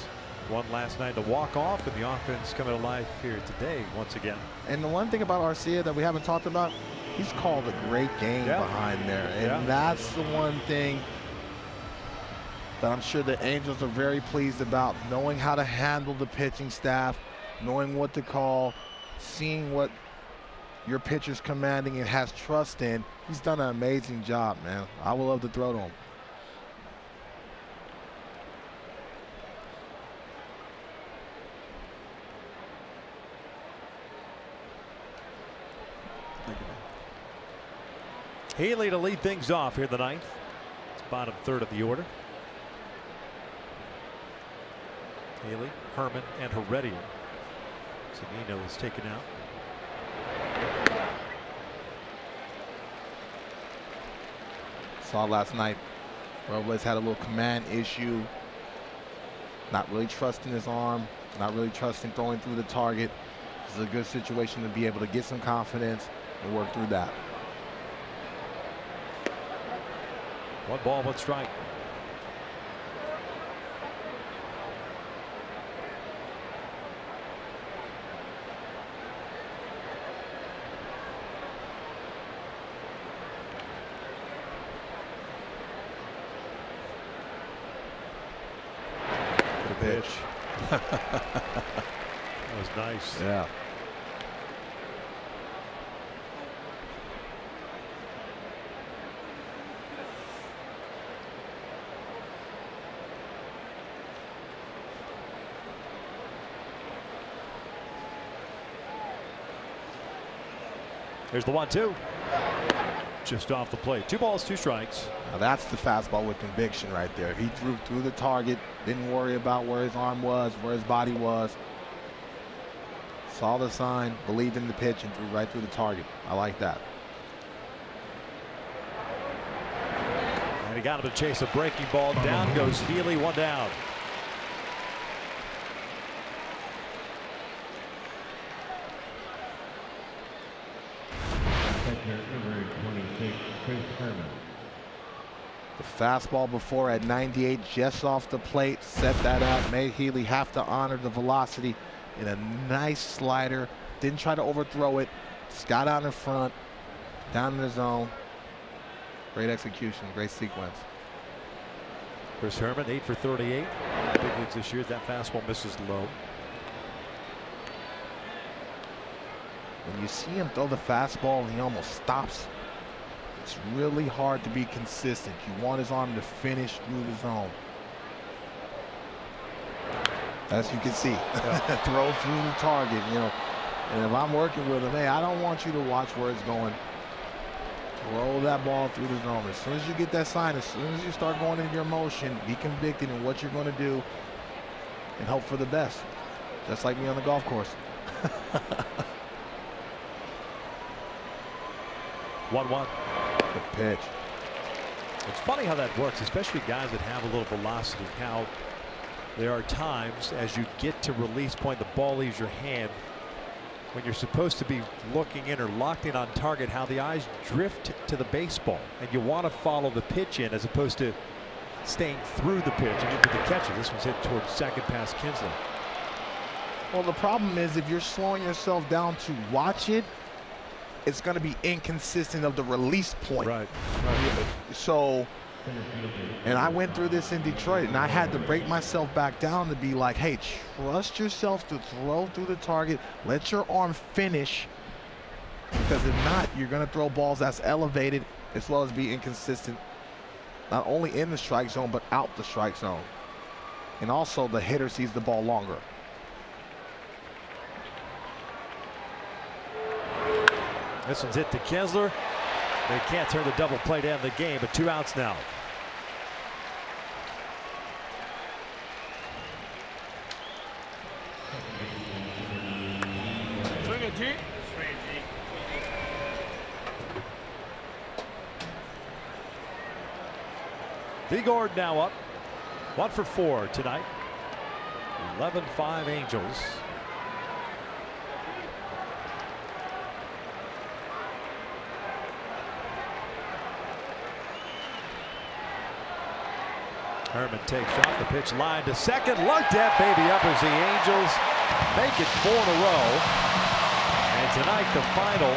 One last night to walk off, and the offense coming to life here today once again. And the one thing about Arcia that we haven't talked about, he's called a great game behind there. And that's the one thing that I'm sure the Angels are very pleased about, knowing how to handle the pitching staff, knowing what to call, seeing what your pitcher's commanding and has trust in. He's done an amazing job, man. I would love to throw to him. Healy to lead things off here in the 9th. It's bottom 3rd of the order. Healy, Herman, and Heredia. Zunino is taken out. Saw last night, Robles had a little command issue. Not really trusting his arm, not really trusting throwing through the target. This is a good situation to be able to get some confidence and work through that. 1 ball, 1 strike. Pitch. That was nice. Yeah. Here's the 1-2. Just off the plate. 2 balls, 2 strikes. Now that's the fastball with conviction right there. He threw through the target, didn't worry about where his arm was, where his body was. Saw the sign, believed in the pitch, and threw right through the target. I like that. And he got him to chase a breaking ball. Down goes Healy, 1 down. Number 26, Chris Herman. The fastball before at 98, just off the plate, set that up, made Healy have to honor the velocity in a nice slider. Didn't try to overthrow it, just got out in front, down in the zone. Great execution, great sequence. Chris Herman, 8 for 38. Big leagues this year. That fastball misses low. When you see him throw the fastball and he almost stops, it's really hard to be consistent. You want his arm to finish through the zone. As you can see, throw through the target, you know. And if I'm working with him, hey, I don't want you to watch where it's going. Roll that ball through the zone. As soon as you get that sign, as soon as you start going into your motion, be convicted in what you're going to do and hope for the best. Just like me on the golf course. 1-1. Good pitch. It's funny how that works, especially guys that have a little velocity. How there are times as you get to release point, the ball leaves your hand. When you're supposed to be looking in or locked in on target, how the eyes drift to the baseball, and you want to follow the pitch in as opposed to staying through the pitch and into the catcher. This one's hit towards second past Kinsley. Well, the problem is if you're slowing yourself down to watch it, it's going to be inconsistent of the release point. Right. So, and I went through this in Detroit, and I had to break myself back down to be like, hey, trust yourself to throw through the target. Let your arm finish, because if not, you're going to throw balls that's elevated as well as be inconsistent, not only in the strike zone, but out the strike zone. And also, the hitter sees the ball longer. This one's hit to Kessler. They can't turn the double play to end the game, but 2 outs now. Vigord now up 1 for 4 tonight. 11-5 Angels. Herman takes off the pitch line to second. Lugged that baby up as the Angels make it 4 in a row. And tonight the final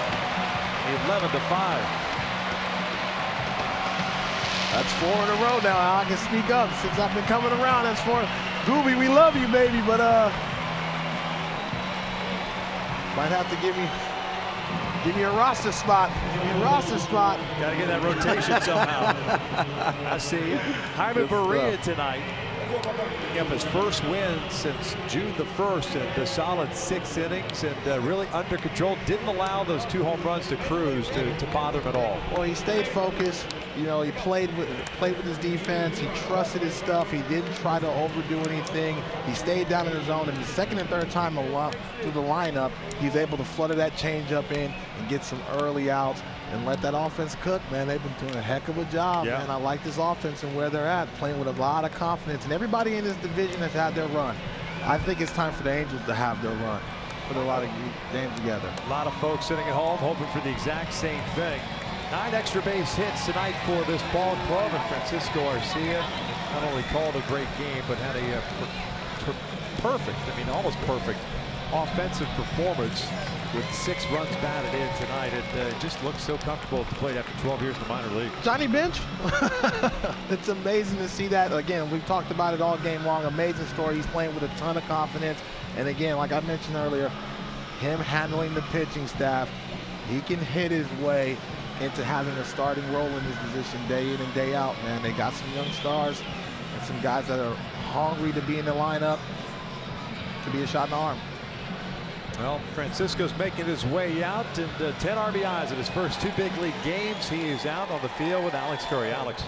11-5. That's 4 in a row now. I can speak up since I've been coming around. That's 4. Gooby, we love you, baby, but might have to give me a roster spot. Give me a roster spot. Got to get that rotation somehow. I see Jaime Berea tonight. Picking up his first win since June the 1st in a solid 6 innings and really under control. Didn't allow those 2 home runs to Cruz to bother him at all. Well, he stayed focused. You know, he played with his defense. He trusted his stuff. He didn't try to overdo anything. He stayed down in the zone. And the second and third time through the lineup, he's able to flutter that changeup in and get some early outs and let that offense cook. Man, they've been doing a heck of a job. Yeah. Man, I like this offense and where they're at, playing with a lot of confidence. And everybody in this division has had their run. I think it's time for the Angels to have their run. Put a lot of games together. A lot of folks sitting at home hoping for the exact same thing. 9 extra base hits tonight for this ball club, and Francisco Arcia not only called a great game, but had a perfect, I mean almost perfect, offensive performance with 6 runs batted in tonight. It just looks so comfortable at the plate after 12 years in the minor league. Johnny Bench. It's amazing to see that. Again, we've talked about it all game long. Amazing story. He's playing with a ton of confidence. And again, like I mentioned earlier, him handling the pitching staff, he can hit his way into having a starting role in this position day in and day out, man. They got some young stars and some guys that are hungry to be in the lineup. Could be a shot in the arm. Well, Francisco's making his way out, and 10 RBIs in his first 2 big league games. He is out on the field with Alex Curry. Alex.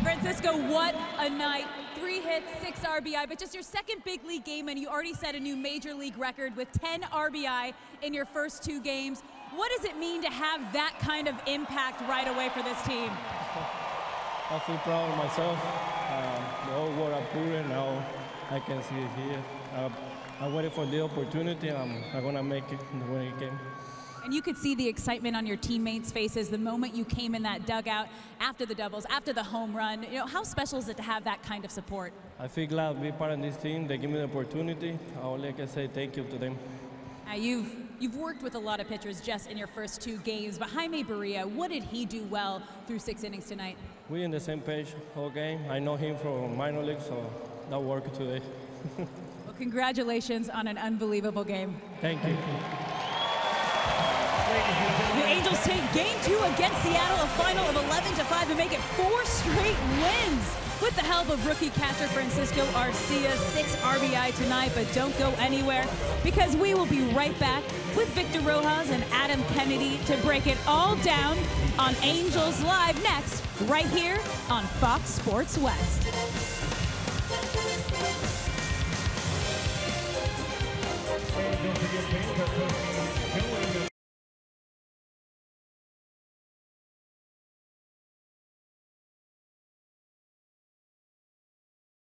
Francisco, what a night. 3 hits, 6 RBI, but just your second big league game, and you already set a new major league record with 10 RBI in your first 2 games. What does it mean to have that kind of impact right away for this team? I feel proud of myself. The whole world I put in, now I can see it here. I'm waiting for the opportunity, and I'm going to make it in the winning game. And you could see the excitement on your teammates' faces the moment you came in that dugout after the doubles, after the home run. You know, how special is it to have that kind of support? I feel glad to be part of this team. They give me the opportunity. I only can say thank you to them. You've worked with a lot of pitchers just in your first 2 games, but Jaime Berea, what did he do well through 6 innings tonight? We're in the same page all game. I know him from minor league, so that worked today. Well, congratulations on an unbelievable game. Thank you. The Angels take Game 2 against Seattle, a final of 11-5, and make it 4 straight wins. With the help of rookie catcher Francisco Arcia, 6 RBI tonight, but don't go anywhere because we will be right back with Victor Rojas and Adam Kennedy to break it all down on Angels Live next, right here on Fox Sports West. And don't forget,